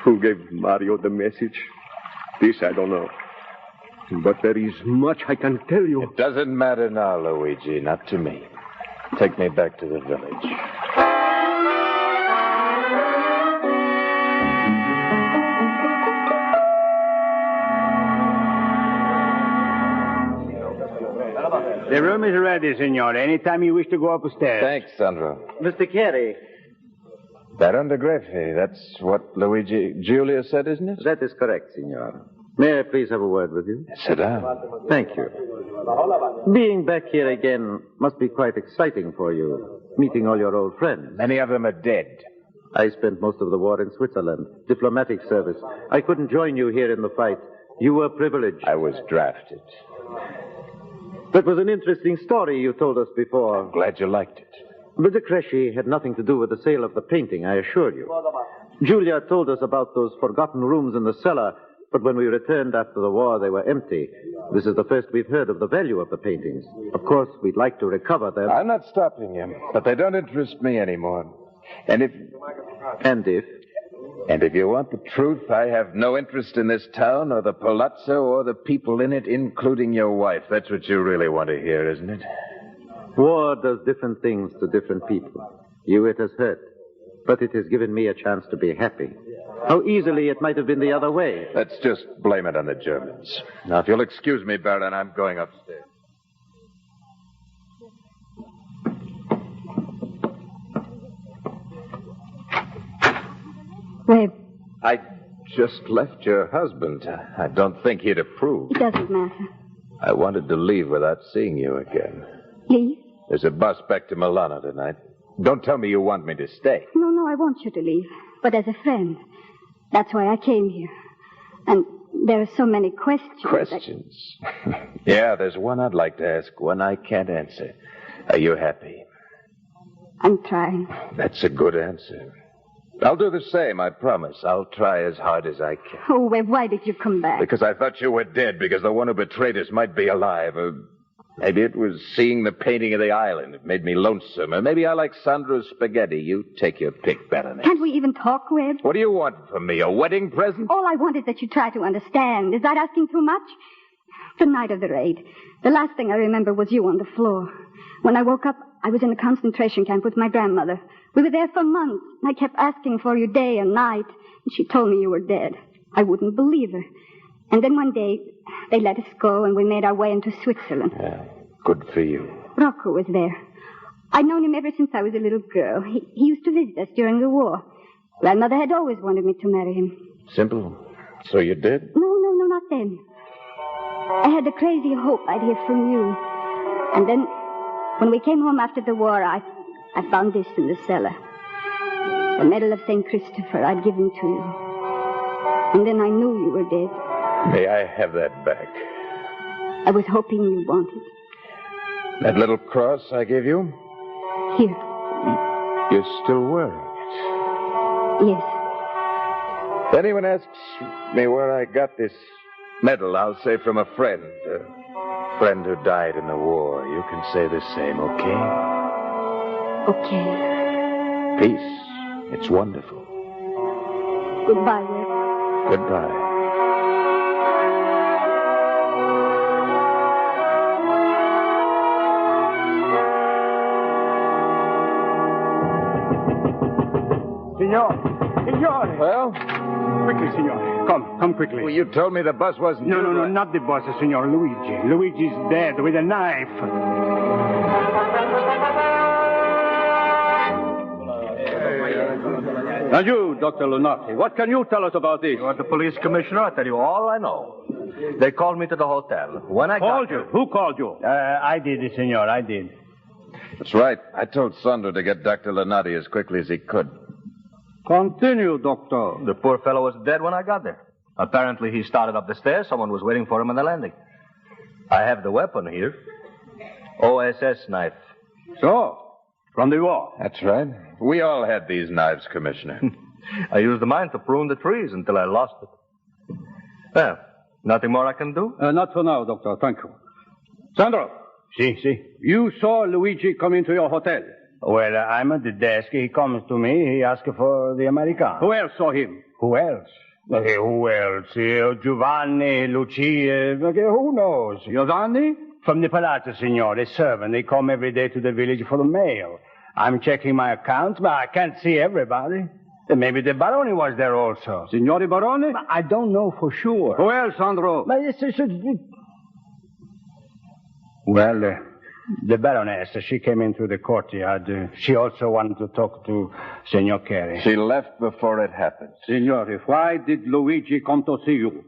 Who gave Mario the message? This I don't know. But there is much I can tell you. It doesn't matter now, Luigi. Not to me. Take me back to the village. The room is ready, Senor. Anytime you wish to go upstairs. Thanks, Sandro. Mr. Carey. Baron de Greffi, that's what Julia said, isn't it? That is correct, Senor. May I please have a word with you? Sit down. Thank you. Being back here again must be quite exciting for you, meeting all your old friends. Many of them are dead. I spent most of the war in Switzerland, diplomatic service. I couldn't join you here in the fight. You were privileged. I was drafted. That was an interesting story you told us before. I'm glad you liked it. But the Cresci had nothing to do with the sale of the painting, I assure you. Julia told us about those forgotten rooms in the cellar, but when we returned after the war, they were empty. This is the first we've heard of the value of the paintings. Of course, we'd like to recover them. I'm not stopping you, but they don't interest me anymore. And if... And if? And if you want the truth, I have no interest in this town or the palazzo or the people in it, including your wife. That's what you really want to hear, isn't it? War does different things to different people. You it has hurt, but it has given me a chance to be happy. How easily it might have been the other way. Let's just blame it on the Germans. Now, if you'll excuse me, Baron, I'm going upstairs. Webb. I just left your husband. I don't think he'd approve. It doesn't matter. I wanted to leave without seeing you again. Leave? There's a bus back to Milano tonight. Don't tell me you want me to stay. No, I want you to leave. But as a friend. That's why I came here. And there are so many questions. Questions? Yeah, there's one I'd like to ask, one I can't answer. Are you happy? I'm trying. That's a good answer. I'll do the same, I promise. I'll try as hard as I can. Oh, Webb, why did you come back? Because I thought you were dead, because the one who betrayed us might be alive. Or maybe it was seeing the painting of the island. It made me lonesome. Or maybe I like Sandro's spaghetti. You take your pick, Baroness. Can't we even talk, Webb? What do you want from me, a wedding present? All I want is that you try to understand. Is that asking too much? The night of the raid, the last thing I remember was you on the floor. When I woke up, I was in a concentration camp with my grandmother. We were there for months, and I kept asking for you day and night, and she told me you were dead. I wouldn't believe her. And then one day, they let us go, and we made our way into Switzerland. Yeah, good for you. Rocco was there. I'd known him ever since I was a little girl. He used to visit us during the war. Grandmother had always wanted me to marry him. Simple. So you did? No, not then. I had a crazy hope I'd hear from you. And then, when we came home after the war, I found this in the cellar. The medal of St. Christopher I'd given to you. And then I knew you were dead. May I have that back? I was hoping you'd want it. That little cross I gave you? Here. You're still wearing it? Yes. If anyone asks me where I got this medal, I'll say from a friend. A friend who died in the war. You can say the same, okay? Okay. Peace. It's wonderful. Goodbye, Webb. Goodbye. Signore. Well? Quickly, signore. Come quickly. Well, you told me the bus wasn't... No, not the boss, signore. Luigi. Luigi's dead with a knife. And you, Dr. Lunati, what can you tell us about this? You are the police commissioner. I'll tell you all I know. They called me to the hotel. When I called you? Who called you? I did, signore. I did. That's right. I told Sandro to get Dr. Lunati as quickly as he could. Continue, Doctor. The poor fellow was dead when I got there. Apparently, he started up the stairs. Someone was waiting for him on the landing. I have the weapon here. OSS knife. So, from the war. That's right. We all had these knives, Commissioner. I used mine to prune the trees until I lost it. Well, nothing more I can do? Not for now, Doctor. Thank you. Sandro. Si. You saw Luigi come into your hotel. Well, I'm at the desk. He comes to me. He asks for the Americano. Who else saw him? Who else? Giovanni, Lucia. Who knows? Giovanni? From the palazzo, signor. A servant. They come every day to the village for the mail. I'm checking my accounts, but I can't see everybody. Maybe the Barone was there also. Signore Barone? I don't know for sure. Who else, Sandro? Well, the Baroness, she came in through the courtyard. She also wanted to talk to Signor Carey. She left before it happened. Signore, why did Luigi come to see you?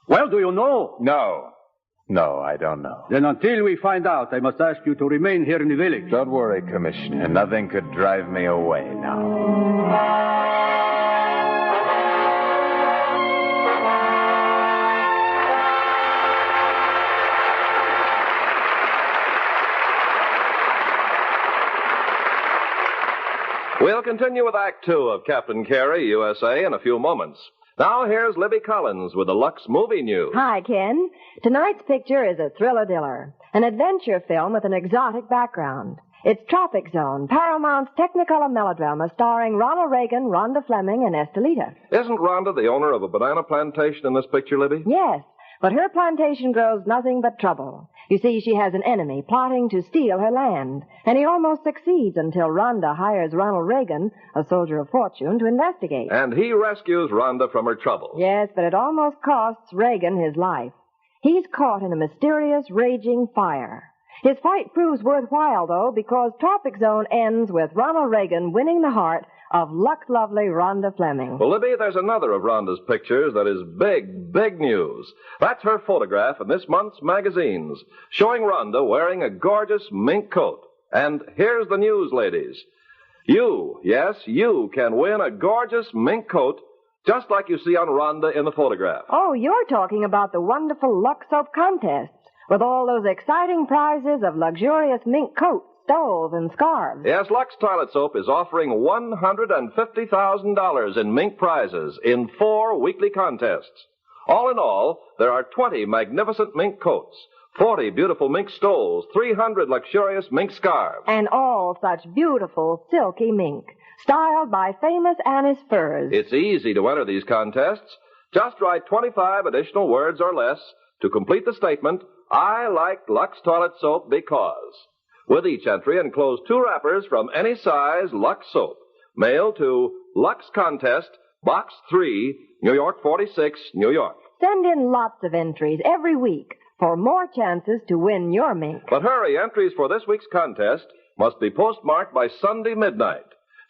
Well, do you know? No, I don't know. Then until we find out, I must ask you to remain here in the village. Don't worry, Commissioner. Nothing could drive me away now. We'll continue with Act Two of Captain Carey, USA, in a few moments. Now here's Libby Collins with the Lux Movie News. Hi, Ken. Tonight's picture is a thriller-diller, an adventure film with an exotic background. It's Tropic Zone, Paramount's Technicolor melodrama starring Ronald Reagan, Rhonda Fleming, and Estelita. Isn't Rhonda the owner of a banana plantation in this picture, Libby? Yes, but her plantation grows nothing but trouble. You see, she has an enemy plotting to steal her land, and he almost succeeds until Rhonda hires Ronald Reagan, a soldier of fortune, to investigate. And he rescues Rhonda from her trouble. Yes, but it almost costs Reagan his life. He's caught in a mysterious, raging fire. His fight proves worthwhile, though, because Tropic Zone ends with Ronald Reagan winning the heart of luck-lovely Rhonda Fleming. Well, Libby, there's another of Rhonda's pictures that is big, big news. That's her photograph in this month's magazines, showing Rhonda wearing a gorgeous mink coat. And here's the news, ladies. You, yes, you can win a gorgeous mink coat just like you see on Rhonda in the photograph. Oh, you're talking about the wonderful Lux Soap contests with all those exciting prizes of luxurious mink coats, stoles, and scarves. Yes, Lux Toilet Soap is offering $150,000 in mink prizes in 4 weekly contests. All in all, there are 20 magnificent mink coats, 40 beautiful mink stoles, 300 luxurious mink scarves. And all such beautiful, silky mink, styled by famous Annis furs. It's easy to enter these contests. Just write 25 additional words or less to complete the statement, I like Lux Toilet Soap because. With each entry, enclose 2 wrappers from any size Lux soap. Mail to Lux Contest, Box 3, New York 46, New York. Send in lots of entries every week for more chances to win your mink. But hurry, entries for this week's contest must be postmarked by Sunday midnight.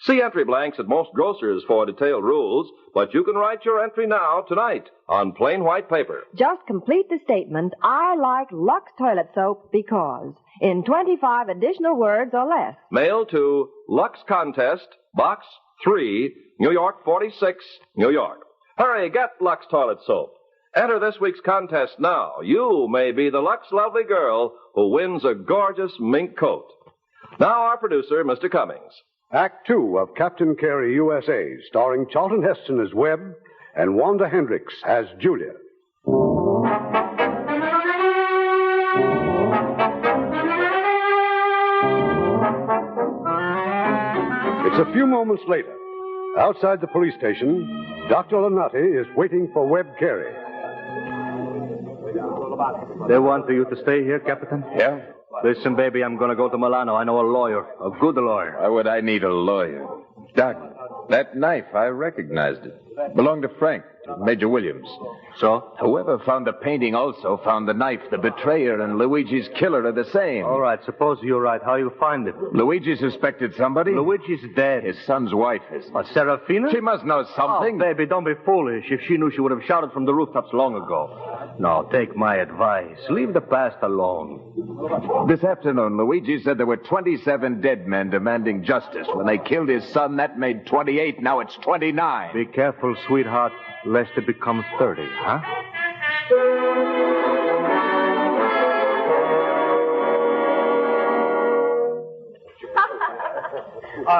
See entry blanks at most grocers for detailed rules, but you can write your entry now, tonight, on plain white paper. Just complete the statement, I like Lux Toilet Soap because, in 25 additional words or less. Mail to Lux Contest, Box 3, New York 46, New York. Hurry, get Lux Toilet Soap. Enter this week's contest now. You may be the Lux lovely girl who wins a gorgeous mink coat. Now our producer, Mr. Cummings. Act 2 of Captain Carey, USA, starring Charlton Heston as Webb and Wanda Hendricks as Julia. It's a few moments later. Outside the police station, Dr. Lanati is waiting for Webb Carey. They want you to stay here, Captain? Yeah? Listen, baby, I'm going to go to Milano. I know a lawyer, a good lawyer. Why would I need a lawyer? Doc, that knife, I recognized it. Belonged to Frank, to Major Williams. So? Whoever found the painting also found the knife. The betrayer and Luigi's killer are the same. All right, suppose you're right. How you find it? Luigi suspected somebody. Luigi's dead. His son's wife is. What, Serafina? She must know something. Oh, baby, don't be foolish. If she knew, she would have shouted from the rooftops long ago. Now, take my advice. Leave the past alone. This afternoon, Luigi said there were 27 dead men demanding justice. When they killed his son, that made 28. Now it's 29. Be careful, sweetheart, lest it become 30, huh?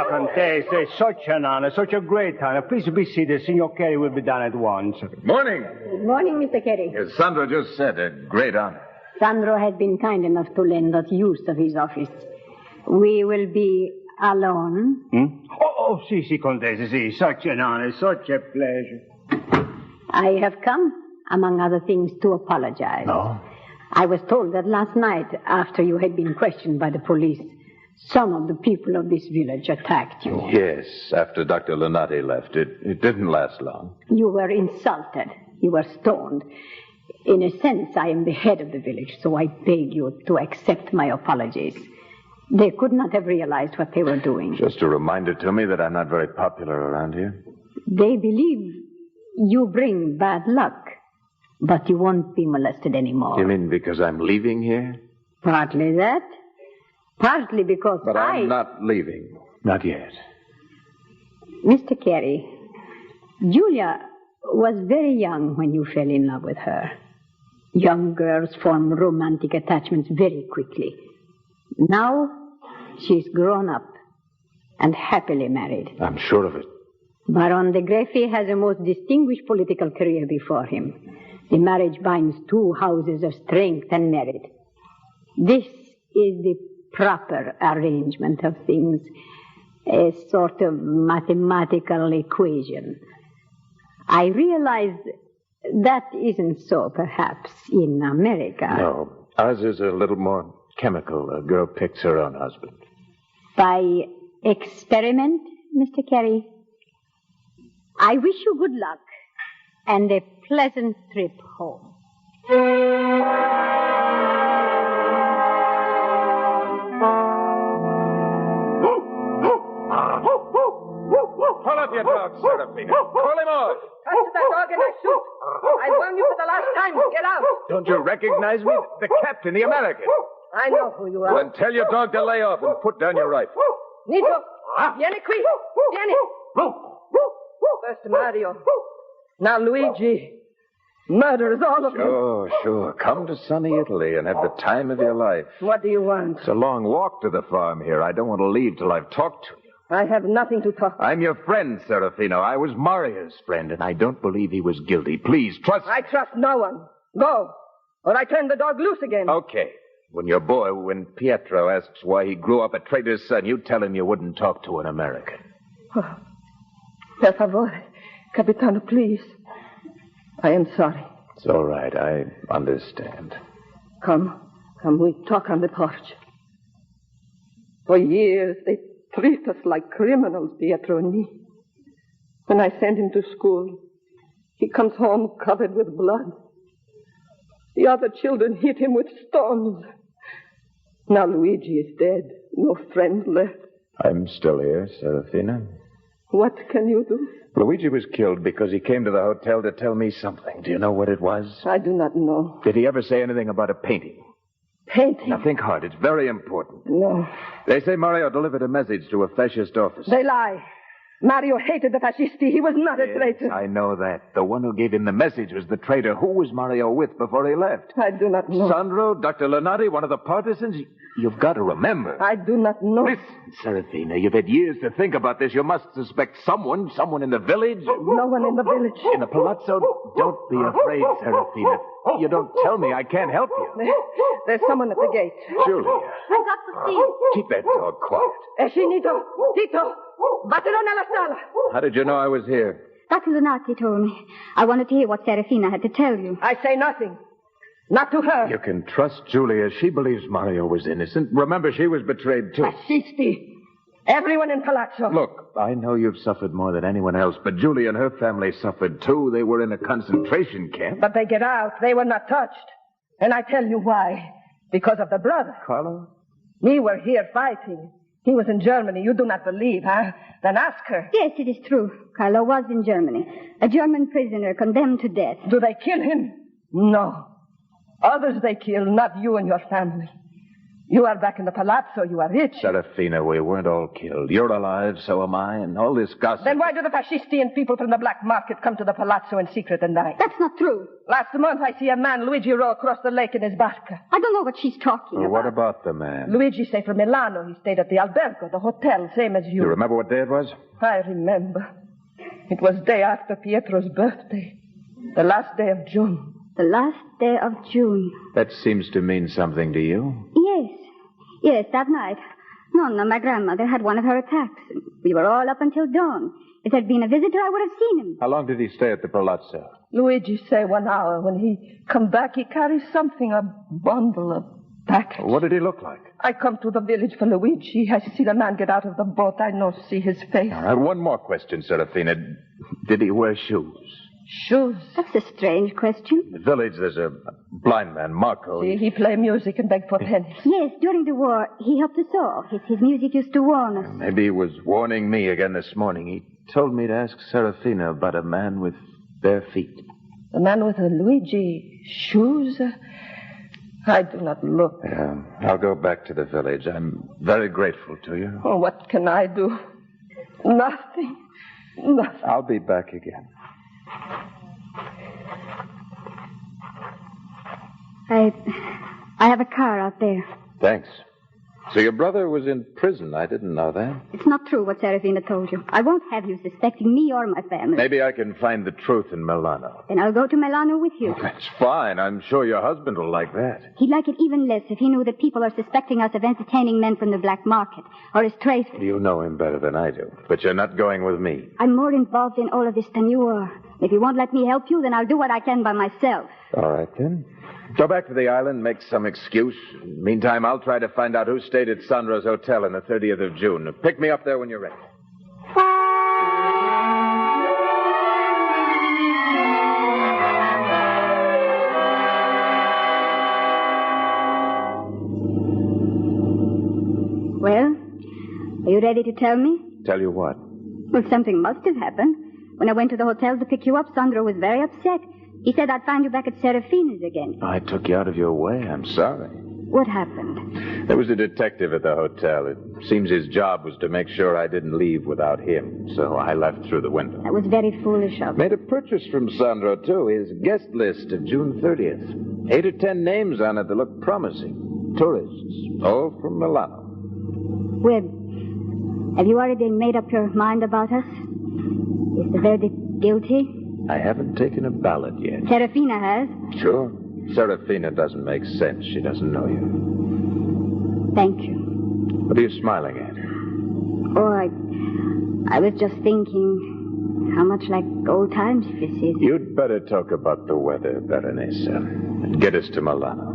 Conte, it's such an honor, such a great honor. Please be seated. Signor Carey will be done at once. Morning. Good morning, Mr. Carey. As Sandro just said, a great honor. Sandro has been kind enough to lend us use of his office. We will be alone. Si, Conte, si. Such an honor, such a pleasure. I have come, among other things, to apologize. No? I was told that last night, after you had been questioned by the police, some of the people of this village attacked you. Yes, after Dr. Lanati left. It didn't last long. You were insulted. You were stoned. In a sense, I am the head of the village, so I beg you to accept my apologies. They could not have realized what they were doing. Just a reminder to me that I'm not very popular around here. They believe you bring bad luck, but you won't be molested anymore. You mean because I'm leaving here? Partly that. Partly because But I'm not leaving. Not yet. Mr. Carey, Julia was very young when you fell in love with her. Young girls form romantic attachments very quickly. Now, she's grown up and happily married. I'm sure of it. Baron de Greffi has a most distinguished political career before him. The marriage binds 2 houses of strength and merit. This is the proper arrangement of things, a sort of mathematical equation. I realize that isn't so, perhaps, in America. No, ours is a little more chemical. A girl picks her own husband. By experiment, Mr. Carey? I wish you good luck and a pleasant trip home. Pull up your dog, Serafina. Pull him off. Touch that dog and I shoot. I warn you for the last time. Get out. Don't you recognize me? The captain, the American. I know who you are. Then tell your dog to lay off and put down your rifle. Nito. Vieni qui. Vieni. First Mario. Now Luigi. Murder is all of them. Sure. Come to sunny Italy and have the time of your life. What do you want? It's a long walk to the farm here. I don't want to leave till I've talked to you. I have nothing to talk. I'm your friend, Serafino. I was Mario's friend, and I don't believe he was guilty. Please, trust... I trust no one. Go, or I turn the dog loose again. Okay. When Pietro asks why he grew up a trader's son, you tell him you wouldn't talk to an American. Oh, per favore, Capitano, please. I am sorry. It's all right. I understand. Come, we talk on the porch. For years, they treat us like criminals, Pietro and me. When I send him to school, he comes home covered with blood. The other children hit him with stones. Now Luigi is dead. No friends left. I'm still here, Serafina. What can you do? Luigi was killed because he came to the hotel to tell me something. Do you know what it was? I do not know. Did he ever say anything about a painting? Painting? Now think hard. It's very important. No. They say Mario delivered a message to a fascist officer. They lie. Mario hated the fascisti. He was not a traitor. I know that. The one who gave him the message was the traitor. Who was Mario with before he left? I do not know. Sandro, Dr. Lonati, one of the partisans? You've got to remember. I do not know. Listen, Serafina, you've had years to think about this. You must suspect someone in the village. No one in the village. In the palazzo? Don't be afraid, Serafina. You don't tell me. I can't help you. There's someone at the gate. Julia. I got to see. Keep that dog quiet. Escinito. Tito. Battero nella sala. How did you know I was here? Dr. Lunati told me. I wanted to hear what Serafina had to tell you. I say nothing. Not to her. You can trust Julia. She believes Mario was innocent. Remember, she was betrayed, too. Fascisti. Everyone in Palazzo. Look, I know you've suffered more than anyone else, but Julia and her family suffered, too. They were in a concentration camp. But they get out. They were not touched. And I tell you why. Because of the brother. Carlo? We were here fighting. He was in Germany. You do not believe, huh? Then ask her. Yes, it is true. Carlo was in Germany. A German prisoner condemned to death. Do they kill him? No. Others they kill, not you and your family. You are back in the palazzo. You are rich. Serafina, we weren't all killed. You're alive, so am I, and all this gossip. Then why do the fascisti and people from the black market come to the palazzo in secret at night? That's not true. Last month I see a man, Luigi, row across the lake in his barca. I don't know what she's talking about. What about the man? Luigi say from Milano. He stayed at the albergo, the hotel, same as you. You remember what day it was? I remember. It was day after Pietro's birthday. The last day of June. The last day of June. That seems to mean something to you. Yes, that night. Nonna, my grandmother, had one of her attacks. We were all up until dawn. If there'd been a visitor, I would have seen him. How long did he stay at the palazzo? Luigi say 1 hour. When he come back, he carries something, a bundle, a package. What did he look like? I come to the village for Luigi. I see the man get out of the boat. I no see his face. All right, one more question, Serafina. Did he wear shoes? Shoes? That's a strange question. In the village, there's a blind man, Marco. See, he play music and beg for pennies. Yes, during the war, he helped us all. His music used to warn us. Maybe he was warning me again this morning. He told me to ask Serafina about a man with bare feet. A man with a Luigi shoes? I do not look. Yeah, I'll go back to the village. I'm very grateful to you. Oh, what can I do? Nothing. I'll be back again. I have a car out there. Thanks. So your brother was in prison. I didn't know that. It's not true what Serafina told you. I won't have you suspecting me or my family. Maybe I can find the truth in Milano. Then I'll go to Milano with you. That's fine. I'm sure your husband will like that. He'd like it even less if he knew that people are suspecting us of entertaining men from the black market or as tracers. You know him better than I do. But you're not going with me. I'm more involved in all of this than you are. If you won't let me help you, then I'll do what I can by myself. All right, then. Go back to the island, make some excuse. Meantime, I'll try to find out who stayed at Sandro's hotel on the 30th of June. Pick me up there when you're ready. Well, are you ready to tell me? Tell you what? Well, something must have happened. When I went to the hotel to pick you up, Sandro was very upset. He said I'd find you back at Serafina's again. I took you out of your way. I'm sorry. What happened? There was a detective at the hotel. It seems his job was to make sure I didn't leave without him, so I left through the window. That was very foolish of you. Made a purchase from Sandro, too. His guest list of June 30th. 8 or 10 names on it that look promising. Tourists, all from Milano. Webb, have you already made up your mind about us? Is the verdict guilty? I haven't taken a ballot yet. Serafina has. Sure. Serafina doesn't make sense. She doesn't know you. Thank you. What are you smiling at? Oh, I was just thinking how much like old times this is. You'd better talk about the weather, Baronessa, and get us to Milano.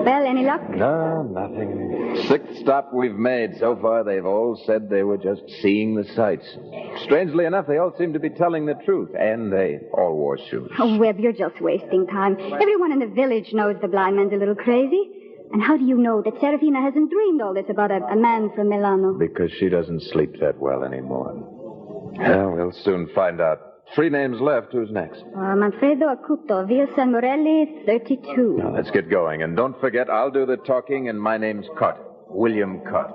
Well, any luck? No, nothing. Sixth stop we've made. So far, they've all said they were just seeing the sights. Strangely enough, they all seem to be telling the truth, and they all wore shoes. Oh, Webb, you're just wasting time. Everyone in the village knows the blind man's a little crazy. And how do you know that Serafina hasn't dreamed all this about a man from Milano? Because she doesn't sleep that well anymore. Well, we'll soon find out. 3 names left. Who's next? Manfredo Acuto, Via San Morelli, 32. Now, let's get going. And don't forget, I'll do the talking, and my name's Cutt. William Cutt.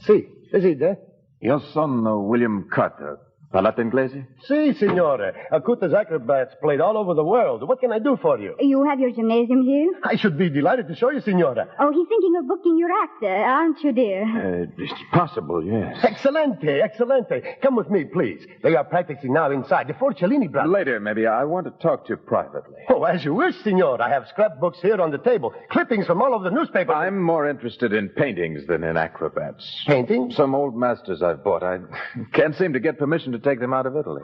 Sì, Presidente? Io sono William Cutt. Parlate inglese? Sì, signore. Acuta's acrobats played all over the world. What can I do for you? You have your gymnasium here? I should be delighted to show you, signora. Oh, he's thinking of booking your act, aren't you, dear? It's possible, yes. Excelente, excelente. Come with me, please. They are practicing now inside the Forcellini brothers. Later, maybe. I want to talk to you privately. Oh, as you wish, signor. I have scrapbooks here on the table. Clippings from all over the newspapers. I'm more interested in paintings than in acrobats. Paintings? Some old masters I've bought. I can't seem to get permission to take them out of Italy.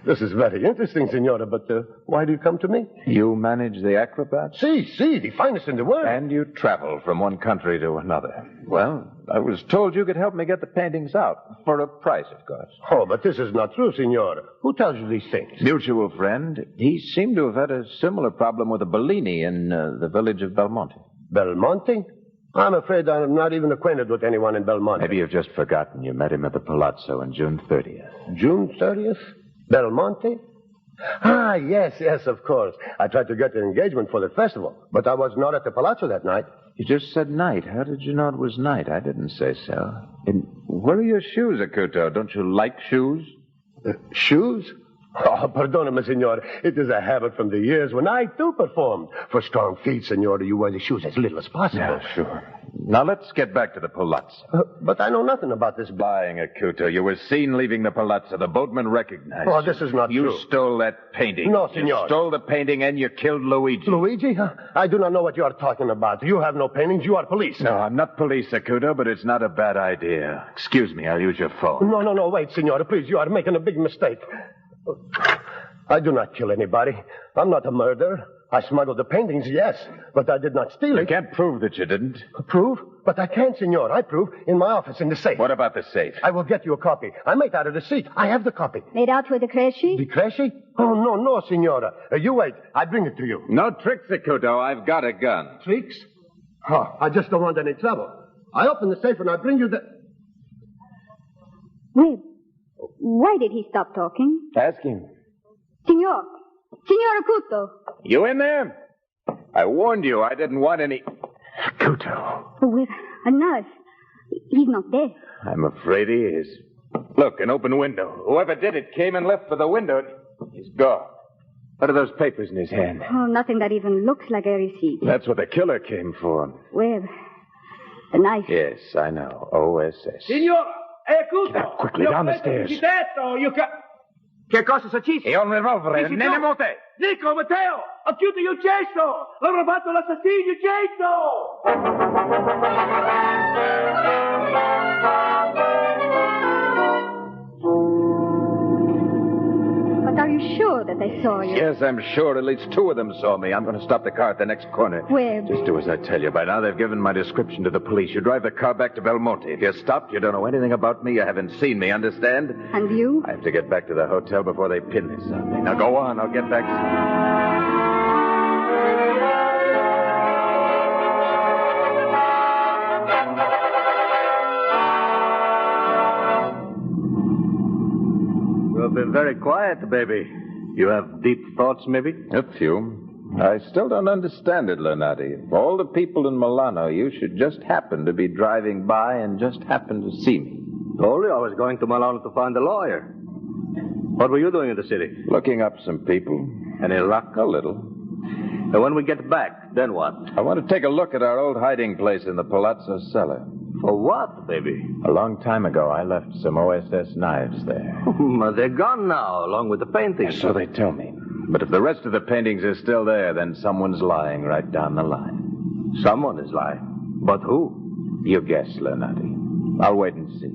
This is very interesting, signora, but why do you come to me? You manage the acrobats? Si, the finest in the world. And you travel from one country to another. Well, I was told you could help me get the paintings out. For a price, of course. Oh, but this is not true, signora. Who tells you these things? Mutual friend. He seemed to have had a similar problem with a Bellini in the village of Belmonte. Belmonte? I'm afraid I'm not even acquainted with anyone in Belmonte. Maybe you've just forgotten. You met him at the Palazzo on June 30th. June 30th? Belmonte? Ah, yes, of course. I tried to get an engagement for the festival, but I was not at the Palazzo that night. You just said night. How did you know it was night? I didn't say so. And where are your shoes, Acuto? Don't you like shoes? Shoes? Oh, perdonami, signore. It is a habit from the years when I, too, performed. For strong feet, signore, you wear the shoes as little as possible. Yeah, sure. Now, let's get back to the Palazzo. But I know nothing about this. Lying, Acuto. You were seen leaving the Palazzo. The boatman recognized Oh, this is not you. true. You stole that painting. No, signore. You stole the painting and you killed Luigi. Luigi? I do not know what you are talking about. You have no paintings. You are police. No, I'm not police, Acuto, but it's not a bad idea. Excuse me, I'll use your phone. No, wait, signore. Please, you are making a big mistake. I do not kill anybody. I'm not a murderer. I smuggled the paintings, yes, but I did not steal it. You can't prove that you didn't. Prove? But I can, senor. I prove in my office in the safe. What about the safe? I will get you a copy. I made out of the seat. I have the copy. Made out with the Cresci? The Cresci? Oh, no, senora. You wait. I bring it to you. No tricks, Acuto. I've got a gun. Tricks? Oh, I just don't want any trouble. I open the safe and I bring you the... Webb, why did he stop talking? Ask him. Signor Acuto. You in there? I warned you I didn't want any... Acuto. With a nurse. He's not dead. I'm afraid he is. Look, an open window. Whoever did it came and left for the window. He's gone. What are those papers in his hand? Oh, nothing that even looks like a receipt. That's what the killer came for. Webb. The knife. Yes, I know. OSS. Signora, è Acuto. Get up quickly down the stairs. Che cosa succede? È un revolvere. Nelle mote. Nico, Matteo, Acuto, io cesto. L'ho rubato l'assassino, But are you sure that they saw you? Yes, I'm sure at least 2 of them saw me. I'm going to stop the car at the next corner. Webb. Just do as I tell you. By now, they've given my description to the police. You drive the car back to Belmonte. If you're stopped, you don't know anything about me. You haven't seen me, understand? And you? I have to get back to the hotel before they pin this on me. Now, go on. I'll get back You've been very quiet, baby. You have deep thoughts, maybe? A few. I still don't understand it, Lenati. Of all the people in Milano, you should just happen to be driving by and just happen to see me. Told you I was going to Milano to find a lawyer. What were you doing in the city? Looking up some people. Any luck? A little. And when we get back, then what? I want to take a look at our old hiding place in the Palazzo cellar. For what, baby? A long time ago, I left some OSS knives there. They're gone now, along with the paintings. So they tell me. But if the rest of the paintings are still there, then someone's lying right down the line. Someone is lying. But who? You guess, Lenati. I'll wait and see.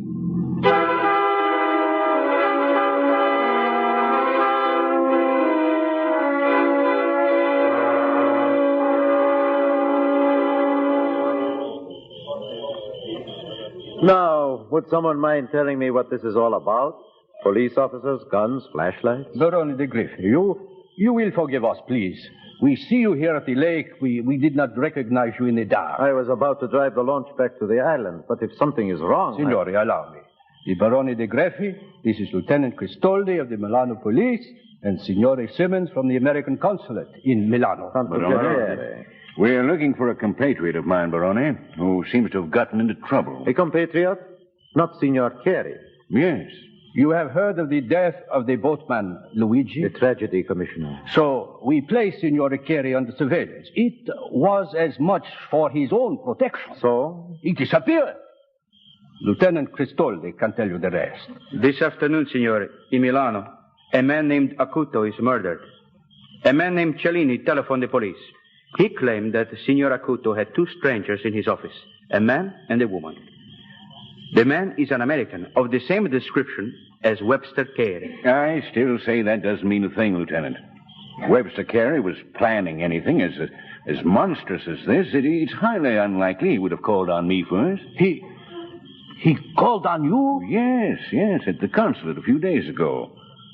Now, would someone mind telling me what this is all about? Police officers, guns, flashlights? Baron de Griff, you will forgive us, please. We see you here at the lake. We did not recognize you in the dark. I was about to drive the launch back to the island, but if something is wrong... Signore, allow me. The Barone de Greffi, this is Lieutenant Cristoldi of the Milano Police, and Signore Simmons from the American Consulate in Milano. Barone. We're looking for a compatriot of mine, Barone, who seems to have gotten into trouble. A compatriot? Not Signor Carey. Yes. You have heard of the death of the boatman, Luigi? A tragedy, Commissioner. So, we placed Signore Carey under surveillance. It was as much for his own protection. So? He disappeared. Lieutenant Cristoldi can tell you the rest. This afternoon, Signore, in Milano, a man named Acuto is murdered. A man named Cellini telephoned the police. He claimed that Signor Acuto had 2 strangers in his office, a man and a woman. The man is an American of the same description as Webster Carey. I still say that doesn't mean a thing, Lieutenant. If Webster Carey was planning anything as monstrous as this, it's highly unlikely he would have called on me first. He called on you? Yes, at the consulate a few days ago.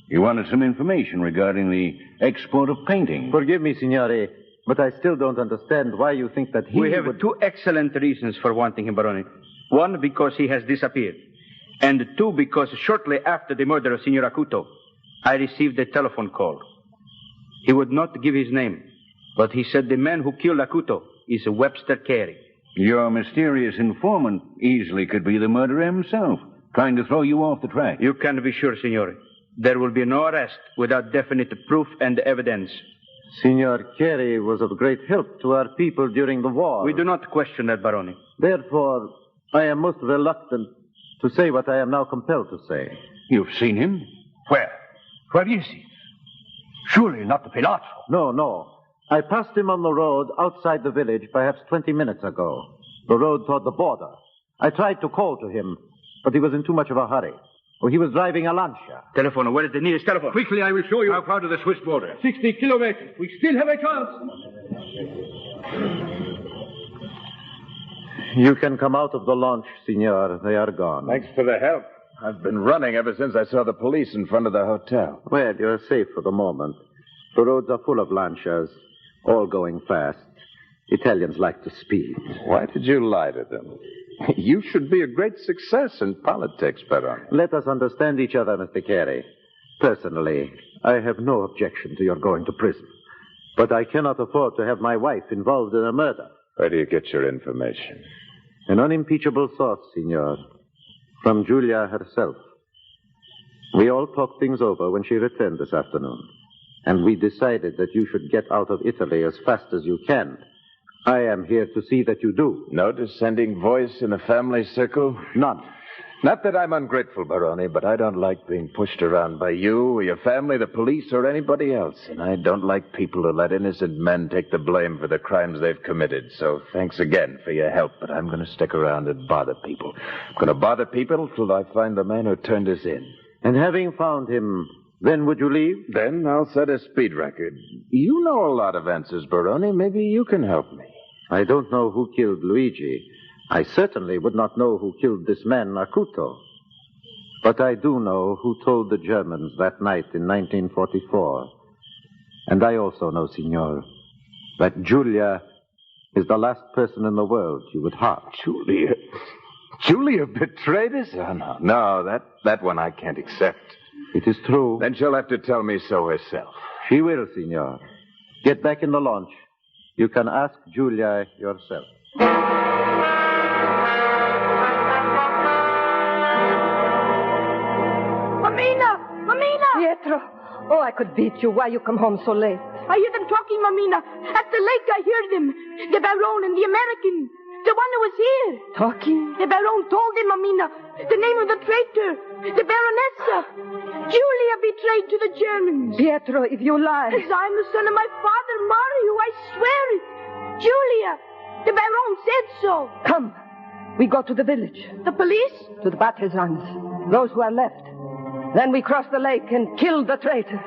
He wanted some information regarding the export of painting. Forgive me, Signore, but I still don't understand why you think that he We have 2 excellent reasons for wanting him, Barone. 1, because he has disappeared. And 2, because shortly after the murder of Signor Acuto, I received a telephone call. He would not give his name, but he said the man who killed Acuto is Webster Carey. Your mysterious informant easily could be the murderer himself, trying to throw you off the track. You can be sure, Signore. There will be no arrest without definite proof and evidence. Signor Carey was of great help to our people during the war. We do not question that, Barone. Therefore, I am most reluctant to say what I am now compelled to say. You've seen him? Where? Where is he? Surely not the Palazzo. No. I passed him on the road outside the village perhaps 20 minutes ago. The road toward the border. I tried to call to him, but he was in too much of a hurry. He was driving a Lancia. Telephone. Where is the nearest telephone? Quickly, I will show you. How far to the Swiss border? 60 kilometers. We still have a chance. You can come out of the launch, Signor. They are gone. Thanks for the help. I've been running ever since I saw the police in front of the hotel. Well, you're safe for the moment. The roads are full of Lancias, all going fast. Italians like to speed. Why did you lie to them? You should be a great success in politics, Barone. Let us understand each other, Mr. Carey. Personally, I have no objection to your going to prison. But I cannot afford to have my wife involved in a murder. Where do you get your information? An unimpeachable source, Signor. From Julia herself. We all talked things over when she returned this afternoon. And we decided that you should get out of Italy as fast as you can. I am here to see that you do. No dissenting voice in a family circle? None. Not that I'm ungrateful, Baroni, but I don't like being pushed around by you or your family, the police, or anybody else. And I don't like people who let innocent men take the blame for the crimes they've committed. So thanks again for your help, but I'm going to stick around and bother people. I'm going to bother people till I find the man who turned us in. And having found him, then would you leave? Then I'll set a speed record. You know a lot of answers, Baroni. Maybe you can help me. I don't know who killed Luigi. I certainly would not know who killed this man, Acuto. But I do know who told the Germans that night in 1944. And I also know, Signor, that Julia is the last person in the world you would harm. Julia? Julia betrayed us? Oh, no, that one I can't accept. It is true. Then she'll have to tell me so herself. She will, Signor. Get back in the launch. You can ask Julia yourself. Mamina! Pietro! Oh, I could beat you. Why you come home so late? I hear them talking, Mamina. At the lake, I hear them. The Baron and the American. The one who was here. Talking? The Baron told them, Mamina, the name of the traitor. The Baronessa. Julia betrayed to the Germans. Pietro, if you lie. As I'm the son of my father, Mario, I swear it. Julia. The Baron said so. Come. We go to the village. The police? To the partisans. Those who are left. Then we cross the lake and kill the traitor.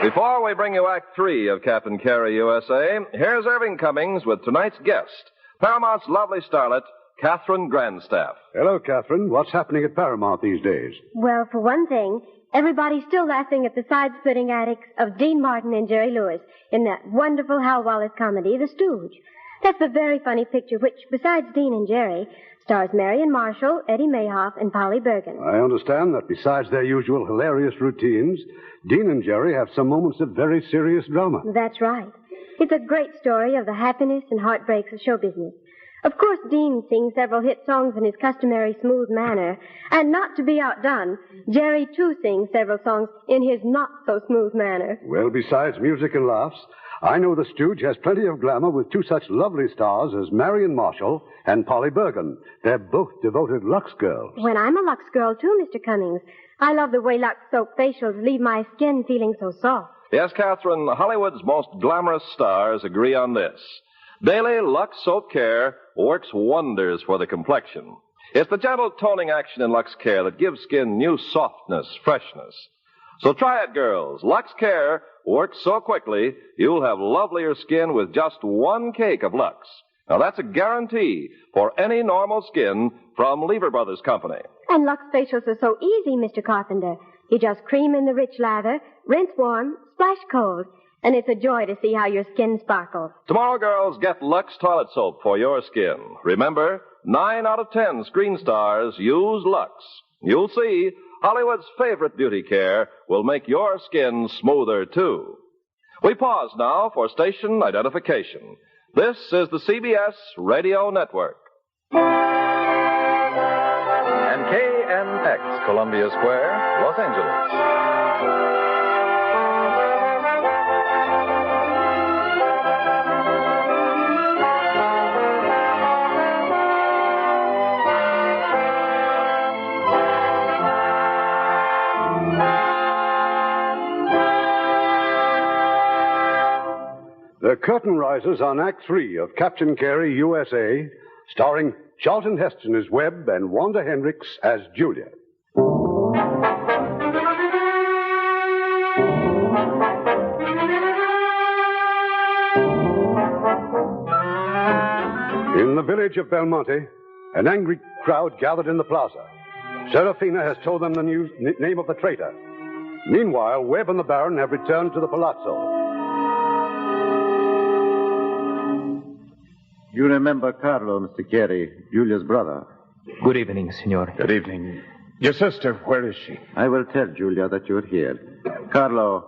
Before we bring you Act 3 of Captain Carey, USA, here's Irving Cummings with tonight's guest, Paramount's lovely starlet, Catherine Grandstaff. Hello, Catherine. What's happening at Paramount these days? Well, for one thing, everybody's still laughing at the side-splitting antics of Dean Martin and Jerry Lewis in that wonderful Hal Wallace comedy, The Stooge. That's a very funny picture which, besides Dean and Jerry, stars Marion Marshall, Eddie Mayhoff, and Polly Bergen. I understand that besides their usual hilarious routines, Dean and Jerry have some moments of very serious drama. That's right. It's a great story of the happiness and heartbreaks of show business. Of course, Dean sings several hit songs in his customary smooth manner. And not to be outdone, Jerry, too, sings several songs in his not-so-smooth manner. Well, besides music and laughs, I know the Stooge has plenty of glamour with two such lovely stars as Marion Marshall and Polly Bergen. They're both devoted Lux girls. Well, I'm a Lux girl, too, Mr. Cummings. I love the way Lux soap facials leave my skin feeling so soft. Yes, Catherine, Hollywood's most glamorous stars agree on this. Daily Lux Soap Care works wonders for the complexion. It's the gentle toning action in Lux Care that gives skin new softness, freshness. So try it, girls. Lux Care works so quickly, you'll have lovelier skin with just one cake of Lux. Now, that's a guarantee for any normal skin from Lever Brothers Company. And Lux facials are so easy, Mr. Carpenter. You just cream in the rich lather, rinse warm, splash cold, and it's a joy to see how your skin sparkles. Tomorrow, girls, get Lux Toilet Soap for your skin. Remember, 9 out of 10 screen stars use Lux. You'll see Hollywood's favorite beauty care will make your skin smoother, too. We pause now for station identification. This is the CBS Radio Network. And KNX, Columbia Square, Los Angeles. The curtain rises on Act 3 of Captain Carey, USA, starring Charlton Heston as Webb and Wanda Hendricks as Julia. In the village of Belmonte, an angry crowd gathered in the plaza. Serafina has told them the name of the traitor. Meanwhile, Webb and the Baron have returned to the palazzo. You remember Carlo, Mr. Carey, Julia's brother. Good evening, Signore. Good evening. Your sister, where is she? I will tell Julia that you're here. Carlo,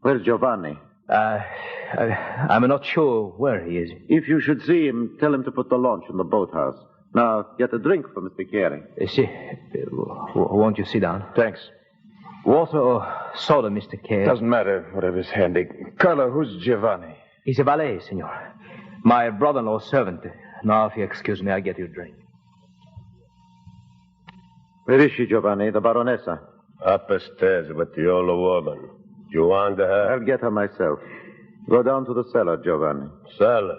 where's Giovanni? I'm not sure where he is. If you should see him, tell him to put the launch in the boathouse. Now, get a drink for Mr. Carey. Won't you sit down? Thanks. Water or soda, Mr. Carey? Doesn't matter, whatever's handy. Carlo, who's Giovanni? He's a valet, Signor. My brother-in-law's servant. Now, if you excuse me, I'll get you a drink. Where is she, Giovanni, the Baronessa? Upstairs with the old woman. You want her? I'll get her myself. Go down to the cellar, Giovanni. Cellar?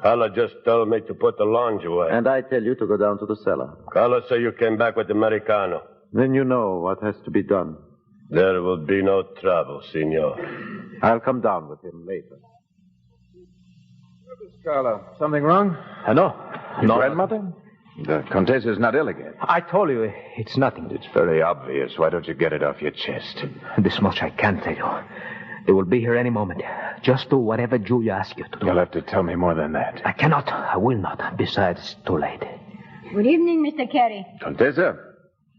Carlo just told me to put the launch away. And I tell you to go down to the cellar. Carlo said you came back with Americano. Then you know what has to be done. There will be no trouble, Signor. I'll come down with him later. Carlo, something wrong? No. Your grandmother? The Contessa's not ill again. I told you, it's nothing. It's very obvious. Why don't you get it off your chest? This much I can tell you. They will be here any moment. Just do whatever Julia asks you to do. You'll have to tell me more than that. I cannot. I will not. Besides, it's too late. Good evening, Mr. Carey. Contessa?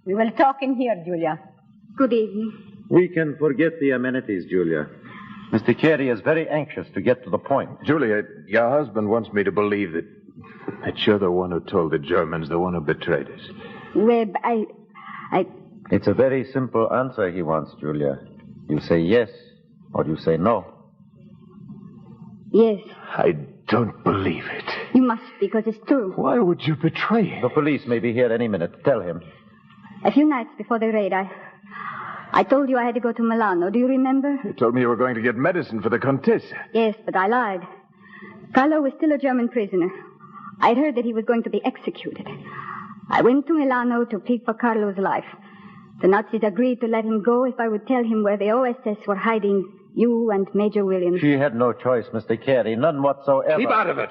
We will talk in here, Julia. Good evening. We can forget the amenities, Julia. Mr. Carey is very anxious to get to the point. Julia, your husband wants me to believe that you're the one who told the Germans, the one who betrayed us. Webb, I... It's a very simple answer he wants, Julia. You say yes, or you say no. Yes. I don't believe it. You must, because it's true. Why would you betray him? The police may be here any minute. Tell him. A few nights before the raid, I told you I had to go to Milano. Do you remember? You told me you were going to get medicine for the Contessa. Yes, but I lied. Carlo was still a German prisoner. I'd heard that he was going to be executed. I went to Milano to plead for Carlo's life. The Nazis agreed to let him go if I would tell him where the OSS were hiding you and Major Williams. She had no choice, Mr. Carey. None whatsoever. Keep out of it.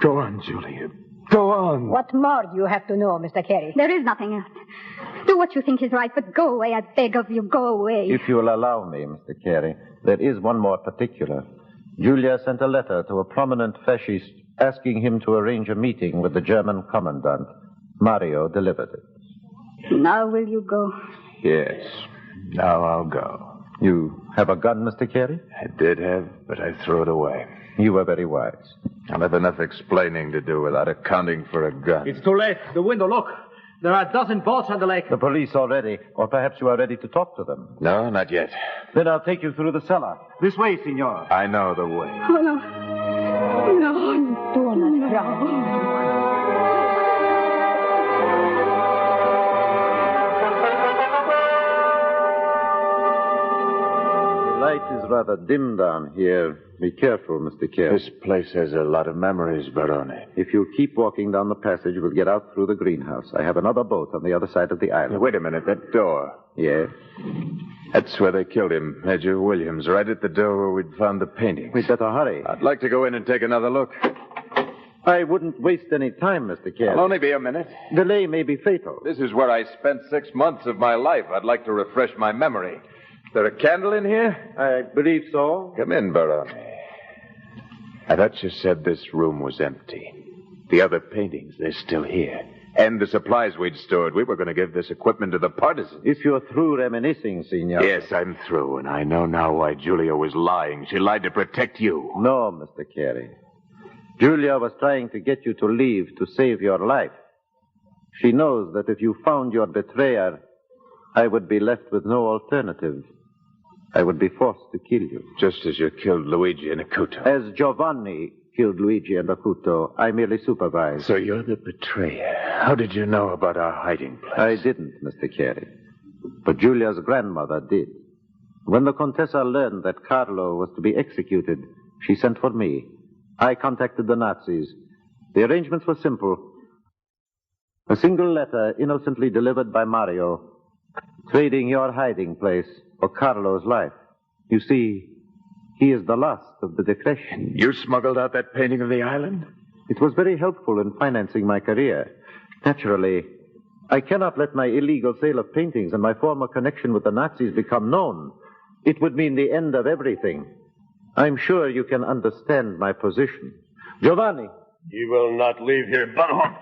Go on, Julia. Go on. What more do you have to know, Mr. Carey? There is nothing else. Do what you think is right, but go away, I beg of you. Go away. If you'll allow me, Mr. Carey, there is one more particular. Julia sent a letter to a prominent fascist asking him to arrange a meeting with the German commandant. Mario delivered it. Now will you go? Yes. Now I'll go. You have a gun, Mr. Carey? I did have, but I threw it away. You were very wise. I'll have enough explaining to do without accounting for a gun. It's too late. The window, look. There are a dozen boats on the lake. The police already, or perhaps you are ready to talk to them. No, not yet. Then I'll take you through the cellar. This way, Signor. I know the way. Oh, no. No. Do not cry. The light is rather dim down here. Be careful, Mr. Carey. This place has a lot of memories, Barone. If you keep walking down the passage, we'll get out through the greenhouse. I have another boat on the other side of the island. Wait a minute, that door. Yes? That's where they killed him, Major Williams, right at the door where we'd found the paintings. We'd better hurry. I'd like to go in and take another look. I wouldn't waste any time, Mr. Carey. It'll only be a minute. Delay may be fatal. This is where I spent 6 months of my life. I'd like to refresh my memory. Is there a candle in here? I believe so. Come in, Barone. I thought you said this room was empty. The other paintings, they're still here. And the supplies we'd stored. We were going to give this equipment to the partisans. If you're through reminiscing, Signor. Yes, I'm through, and I know now why Julia was lying. She lied to protect you. No, Mr. Carey. Julia was trying to get you to leave to save your life. She knows that if you found your betrayer, I would be left with no alternative. I would be forced to kill you. Just as you killed Luigi and Acuto. As Giovanni killed Luigi and Acuto, I merely supervised. So you're the betrayer. How did you know about our hiding place? I didn't, Mr. Carey. But Julia's grandmother did. When the Contessa learned that Carlo was to be executed, she sent for me. I contacted the Nazis. The arrangements were simple. A single letter innocently delivered by Mario, trading your hiding place for Carlo's life. You see, he is the last of the depression. You smuggled out that painting of the island? It was very helpful in financing my career. Naturally, I cannot let my illegal sale of paintings and my former connection with the Nazis become known. It would mean the end of everything. I'm sure you can understand my position. Giovanni, He will not leave here, Baron.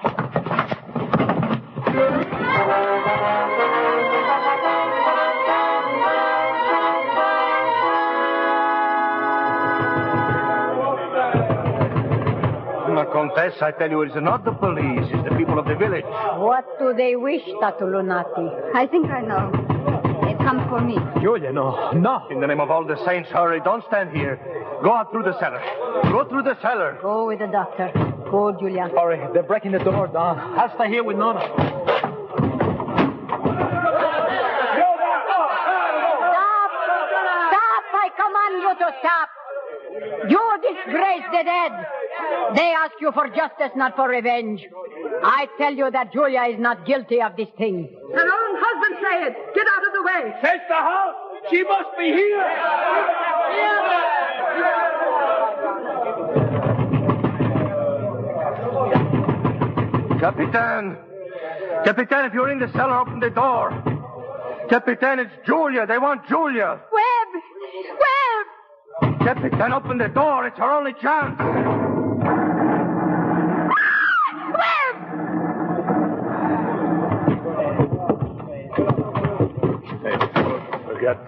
Comtesse, I tell you, it is not the police, it's the people of the village. What do they wish, Tato Lunati? I think I know. They've come for me. Julia, no. In the name of all the saints, hurry. Don't stand here. Go out through the cellar. Go through the cellar. Go with the doctor. Go, Julia. Hurry. They're breaking the door, Don. I'll stay here with Nona. Stop! Stop! I command you to stop. You disgrace the dead. They ask you for justice, not for revenge. I tell you that Julia is not guilty of this thing. Her own husband say it. Get out of the way. Search the house. She must be here. Capitan! Capitan, if you're in the cellar, open the door. Capitan, it's Julia. They want Julia. Webb! Webb! Capitan, open the door. It's her only chance. Forgot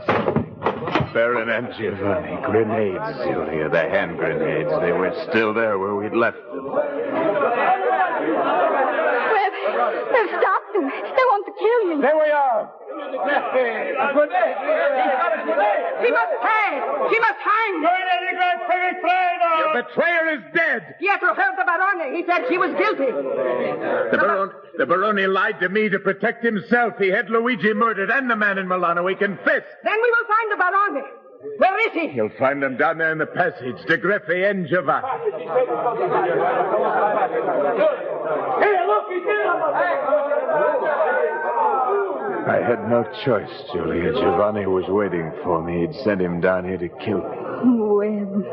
Baron and Giovanni. Grenades, Julia. The hand grenades. They were still there where we'd left them. Webb! They've stopped them. They want to kill you. There we are. She must pay. She must hang. Your betrayer is dead. Pietro heard the Barone. He said she was guilty. The Barone lied to me to protect himself. He had Luigi murdered and the man in Milano. He confessed. Then we will find the Barone. Where is he? You'll find them down there in the passage. De Greffi and Giovanni. Hey, look, he's there. I had no choice, Julia. Giovanni was waiting for me. He'd sent him down here to kill me. Webb.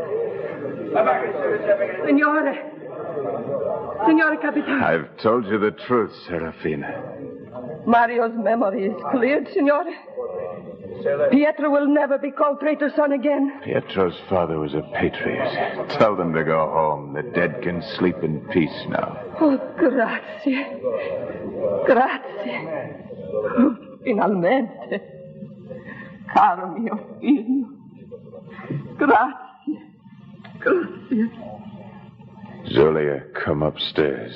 Signore Capitano. I've told you the truth, Serafina. Mario's memory is cleared, Signore. Pietro will never be called traitor son again. Pietro's father was a patriot. Tell them to go home. The dead can sleep in peace now. Oh, grazie. Grazie. Finalmente. Caro mio figlio. Grazie. Grazie. Julia, come upstairs.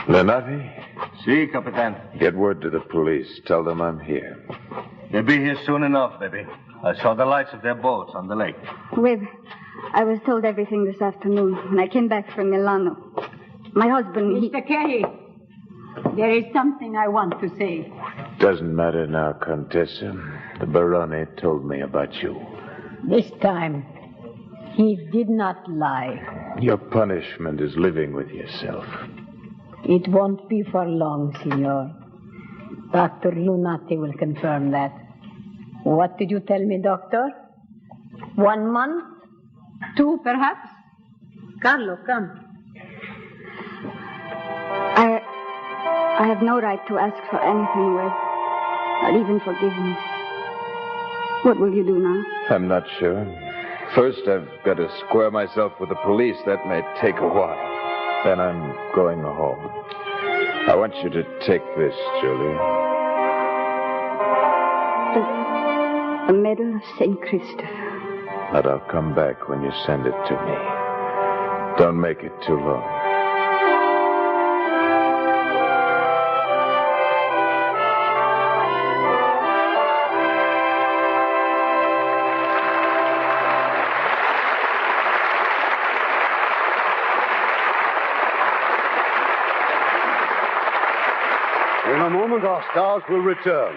Lenati? Si, Capitan. Get word to the police. Tell them I'm here. They'll be here soon enough, baby. I saw the lights of their boats on the lake. Webb, I was told everything this afternoon when I came back from Milano. My husband, Mr. Carey, there is something I want to say. Doesn't matter now, Contessa. The Barone told me about you. This time, he did not lie. Your punishment is living with yourself. It won't be for long, Signor. Dr. Lunati will confirm that. What did you tell me, Doctor? 1 month? 2, perhaps? Carlo, come. I have no right to ask for anything, Webb. Not even forgiveness. What will you do now? I'm not sure. First, I've got to square myself with the police. That may take a while. Then I'm going home. I want you to take this, Julie. A medal of St. Christopher. But I'll come back when you send it to me. Don't make it too long. In a moment, our stars will return.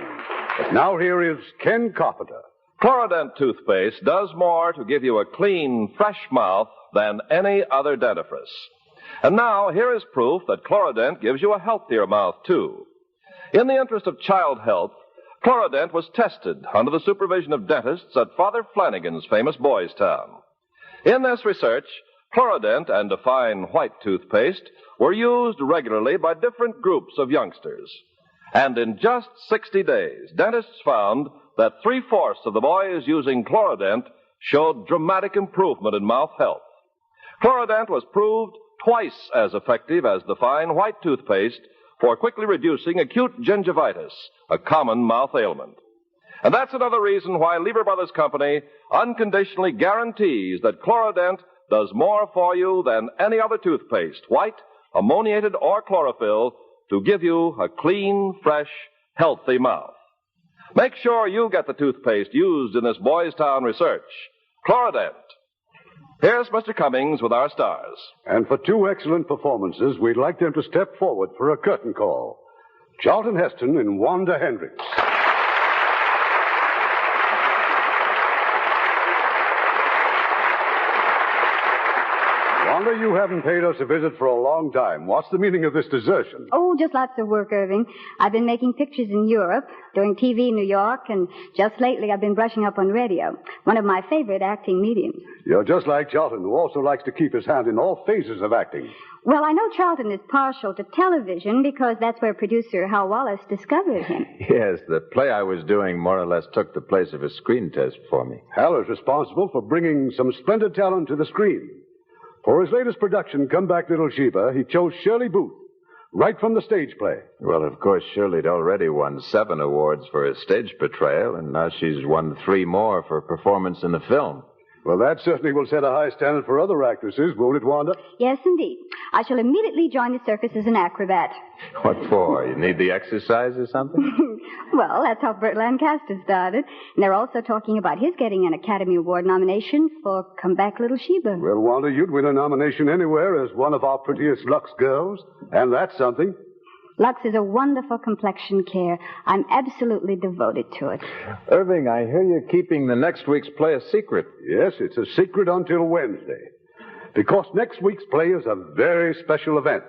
But now here is Ken Carpenter. Chlorodent toothpaste does more to give you a clean, fresh mouth than any other dentifrice. And now, here is proof that Chlorodent gives you a healthier mouth, too. In the interest of child health, Chlorodent was tested under the supervision of dentists at Father Flanagan's famous Boys Town. In this research, Chlorodent and a fine white toothpaste were used regularly by different groups of youngsters. And in just 60 days, dentists found that 3/4 of the boys using Chlorodent showed dramatic improvement in mouth health. Chlorodent was proved twice as effective as the fine white toothpaste for quickly reducing acute gingivitis, a common mouth ailment. And that's another reason why Lever Brothers Company unconditionally guarantees that Chlorodent does more for you than any other toothpaste, white, ammoniated, or chlorophyll, to give you a clean, fresh, healthy mouth. Make sure you get the toothpaste used in this Boys Town research, Chlorodent. Here's Mr. Cummings with our stars. And for two excellent performances, we'd like them to step forward for a curtain call. Charlton Heston and Wanda Hendricks. Wanda, you haven't paid us a visit for a long time. What's the meaning of this desertion? Oh, just lots of work, Irving. I've been making pictures in Europe, doing TV in New York, and just lately I've been brushing up on radio. One of my favorite acting mediums. You're just like Charlton, who also likes to keep his hand in all phases of acting. Well, I know Charlton is partial to television because that's where producer Hal Wallace discovered him. Yes, the play I was doing more or less took the place of a screen test for me. Hal is responsible for bringing some splendid talent to the screen. For his latest production, Come Back, Little Sheba, he chose Shirley Booth, right from the stage play. Well, of course, Shirley'd already won 7 awards for his stage portrayal, and now she's won 3 more for performance in the film. Well, that certainly will set a high standard for other actresses, won't it, Wanda? Yes, indeed. I shall immediately join the circus as an acrobat. What for? You need the exercise or something? Well, that's how Burt Lancaster started. And they're also talking about his getting an Academy Award nomination for Come Back, Little Sheba. Well, Wanda, you'd win a nomination anywhere as one of our prettiest Lux girls, and that's something. Lux is a wonderful complexion care. I'm absolutely devoted to it. Irving, I hear you're keeping the next week's play a secret. Yes, it's a secret until Wednesday. Because next week's play is a very special event.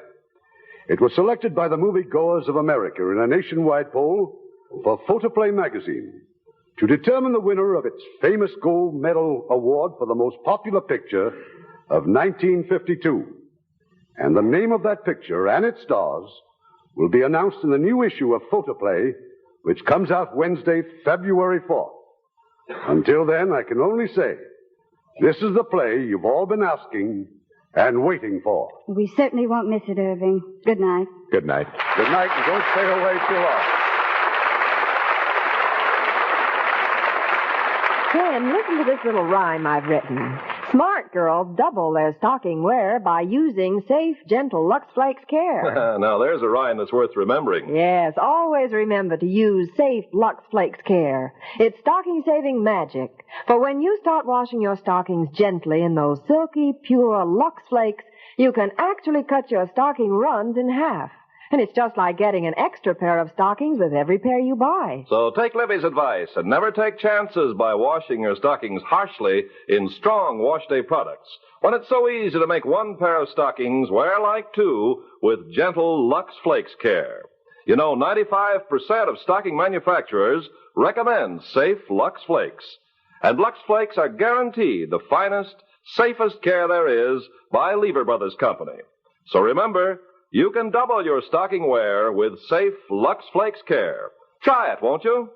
It was selected by the moviegoers of America in a nationwide poll for Photoplay magazine to determine the winner of its famous gold medal award for the most popular picture of 1952. And the name of that picture and its stars will be announced in the new issue of Photoplay, which comes out Wednesday, February 4th. Until then, I can only say, this is the play you've all been asking and waiting for. We certainly won't miss it, Irving. Good night. Good night. Good night, and don't stay away too long. Ken, listen to this little rhyme I've written. Smart girls double their stocking wear by using safe, gentle Lux Flakes care. Now, there's a rhyme that's worth remembering. Yes, always remember to use safe Lux Flakes care. It's stocking-saving magic. For when you start washing your stockings gently in those silky, pure Lux Flakes, you can actually cut your stocking runs in half. And it's just like getting an extra pair of stockings with every pair you buy. So take Libby's advice and never take chances by washing your stockings harshly in strong wash day products, when it's so easy to make one pair of stockings wear like 2 with gentle Lux Flakes care. You know, 95% of stocking manufacturers recommend safe Lux Flakes. And Lux Flakes are guaranteed the finest, safest care there is by Lever Brothers Company. So remember, you can double your stocking wear with safe Lux Flakes care. Try it, won't you?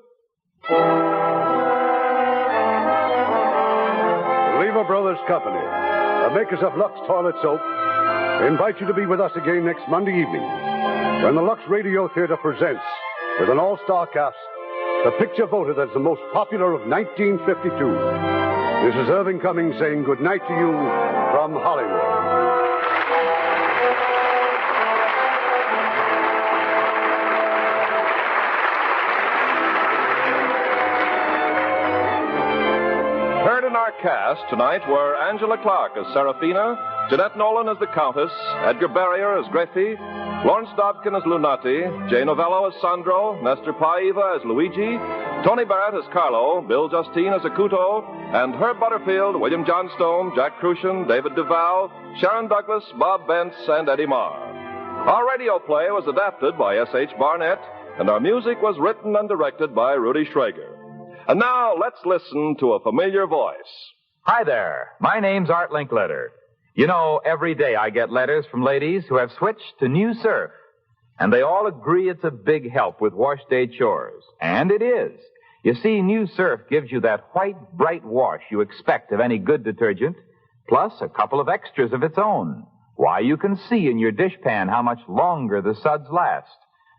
Lever Brothers Company, the makers of Lux Toilet Soap, invite you to be with us again next Monday evening when the Lux Radio Theater presents, with an all-star cast, the picture voted as the most popular of 1952. This is Irving Cummings saying good night to you from Hollywood. Our cast tonight were Angela Clark as Serafina, Jeanette Nolan as the Countess, Edgar Barrier as Greffy, Lawrence Dobkin as Lunati, Jay Novello as Sandro, Nestor Paiva as Luigi, Tony Barrett as Carlo, Bill Justine as Akuto, and Herb Butterfield, William Johnstone, Jack Crucian, David Duval, Sharon Douglas, Bob Bentz, and Eddie Marr. Our radio play was adapted by S.H. Barnett, and our music was written and directed by Rudy Schrager. And now, let's listen to a familiar voice. Hi there. My name's Art Linkletter. You know, every day I get letters from ladies who have switched to New Surf. And they all agree it's a big help with wash day chores. And it is. You see, New Surf gives you that white, bright wash you expect of any good detergent, plus a couple of extras of its own. Why, you can see in your dishpan how much longer the suds last.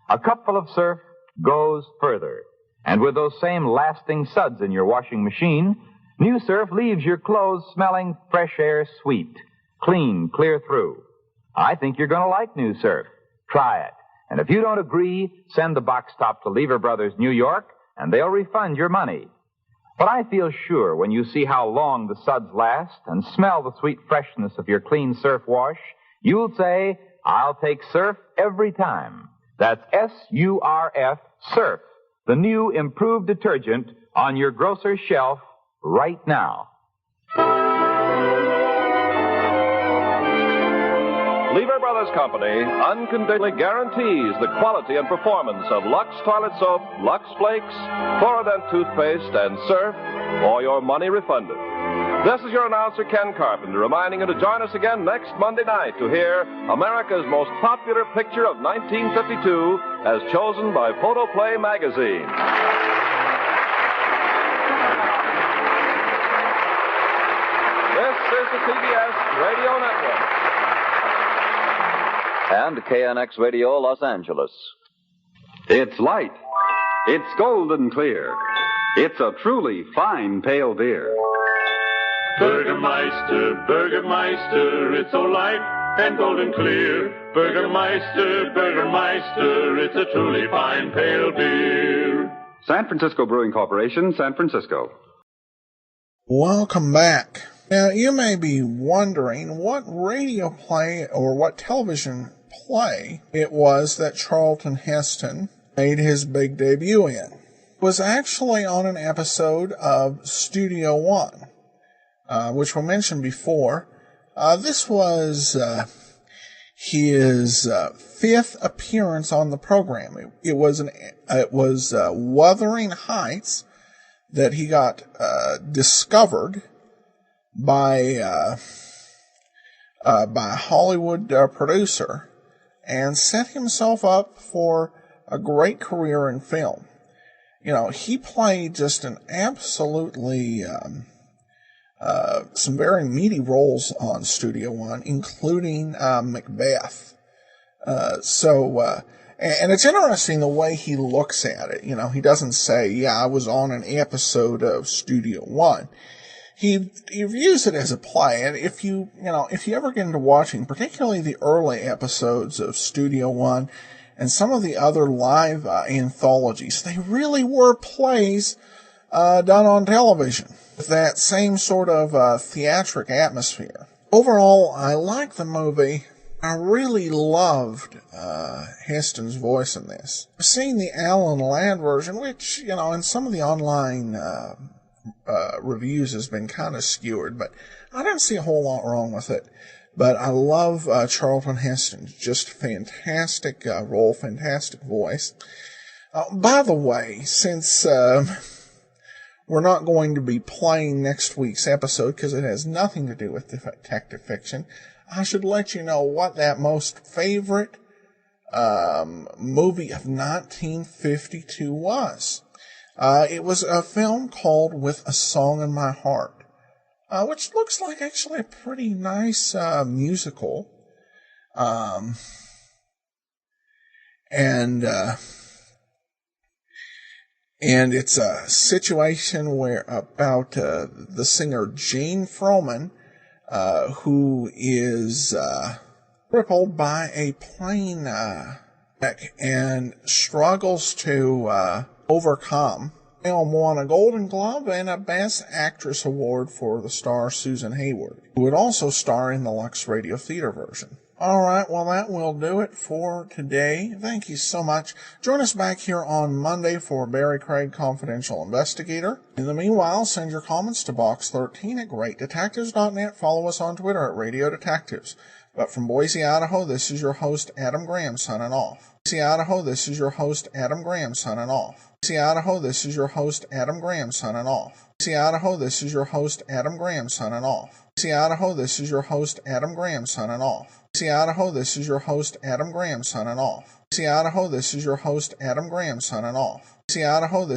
A cupful of Surf goes further. And with those same lasting suds in your washing machine, New Surf leaves your clothes smelling fresh air sweet, clean, clear through. I think you're going to like New Surf. Try it. And if you don't agree, send the box top to Lever Brothers, New York, and they'll refund your money. But I feel sure when you see how long the suds last and smell the sweet freshness of your clean Surf wash, you'll say, I'll take Surf every time. That's S-U-R-F, Surf, the new improved detergent on your grocer's shelf right now. Lever Brothers Company unconditionally guarantees the quality and performance of Lux Toilet Soap, Lux Flakes, Florident Toothpaste, and Surf, or your money refunded. This is your announcer, Ken Carpenter, reminding you to join us again next Monday night to hear America's most popular picture of 1952 as chosen by Photoplay magazine. This is the CBS Radio Network. And KNX Radio, Los Angeles. It's light. It's golden clear. It's a truly fine pale beer. Burgermeister, Burgermeister, it's so light and golden clear. Burgermeister, Burgermeister, it's a truly fine pale beer. San Francisco Brewing Corporation, San Francisco. Welcome back. Now, you may be wondering what radio play or what television play it was that Charlton Heston made his big debut in. It was actually on an episode of Studio One, which we mentioned before. This was his fifth appearance on the program. It was Wuthering Heights that he got discovered by a Hollywood producer and set himself up for a great career in film. You know, he played just an absolutely some very meaty roles on Studio One, including Macbeth. And it's interesting the way he looks at it. You know, he doesn't say, yeah, I was on an episode of Studio One. He views it as a play, and if you ever get into watching, particularly the early episodes of Studio One and some of the other live anthologies, they really were plays done on television with that same sort of theatric atmosphere. Overall, I like the movie. I really loved Heston's voice in this. I've seen the Alan Ladd version, which, in some of the online reviews has been kind of skewered, but I didn't see a whole lot wrong with it. But I love Charlton Heston. Just fantastic role, fantastic voice. By the way, since we're not going to be playing next week's episode because it has nothing to do with detective fiction, I should let you know what that most favorite movie of 1952 was. It was a film called With a Song in My Heart, which looks like actually a pretty nice musical. And it's a situation where about the singer Gene Froman, who is crippled by a plane wreck and struggles to overcome. Film won a Golden Globe and a Best Actress Award for the star Susan Hayward, who would also star in the Lux Radio Theater version. All right, well, that will do it for today. Thank you so much. Join us back here on Monday for Barrie Craig Confidential Investigator. In the meanwhile, send your comments to box13@greatdetectives.net. Follow us on Twitter at Radio Detectives. But from Boise, Idaho, this is your host, Adam Graham, signing off. Boise, Idaho, this is your host, Adam Graham, signing off. Boise, Idaho, this is your host, Adam Graham, signing off. Boise, Idaho, this is your host, Adam Graham, signing off. Boise, Idaho, this is your host, Adam Graham, signing off. Boise, Idaho, this is your host, Adam Graham, signing off. Boise, Idaho, this is your host, Adam Graham, signing off. Boise, Idaho, this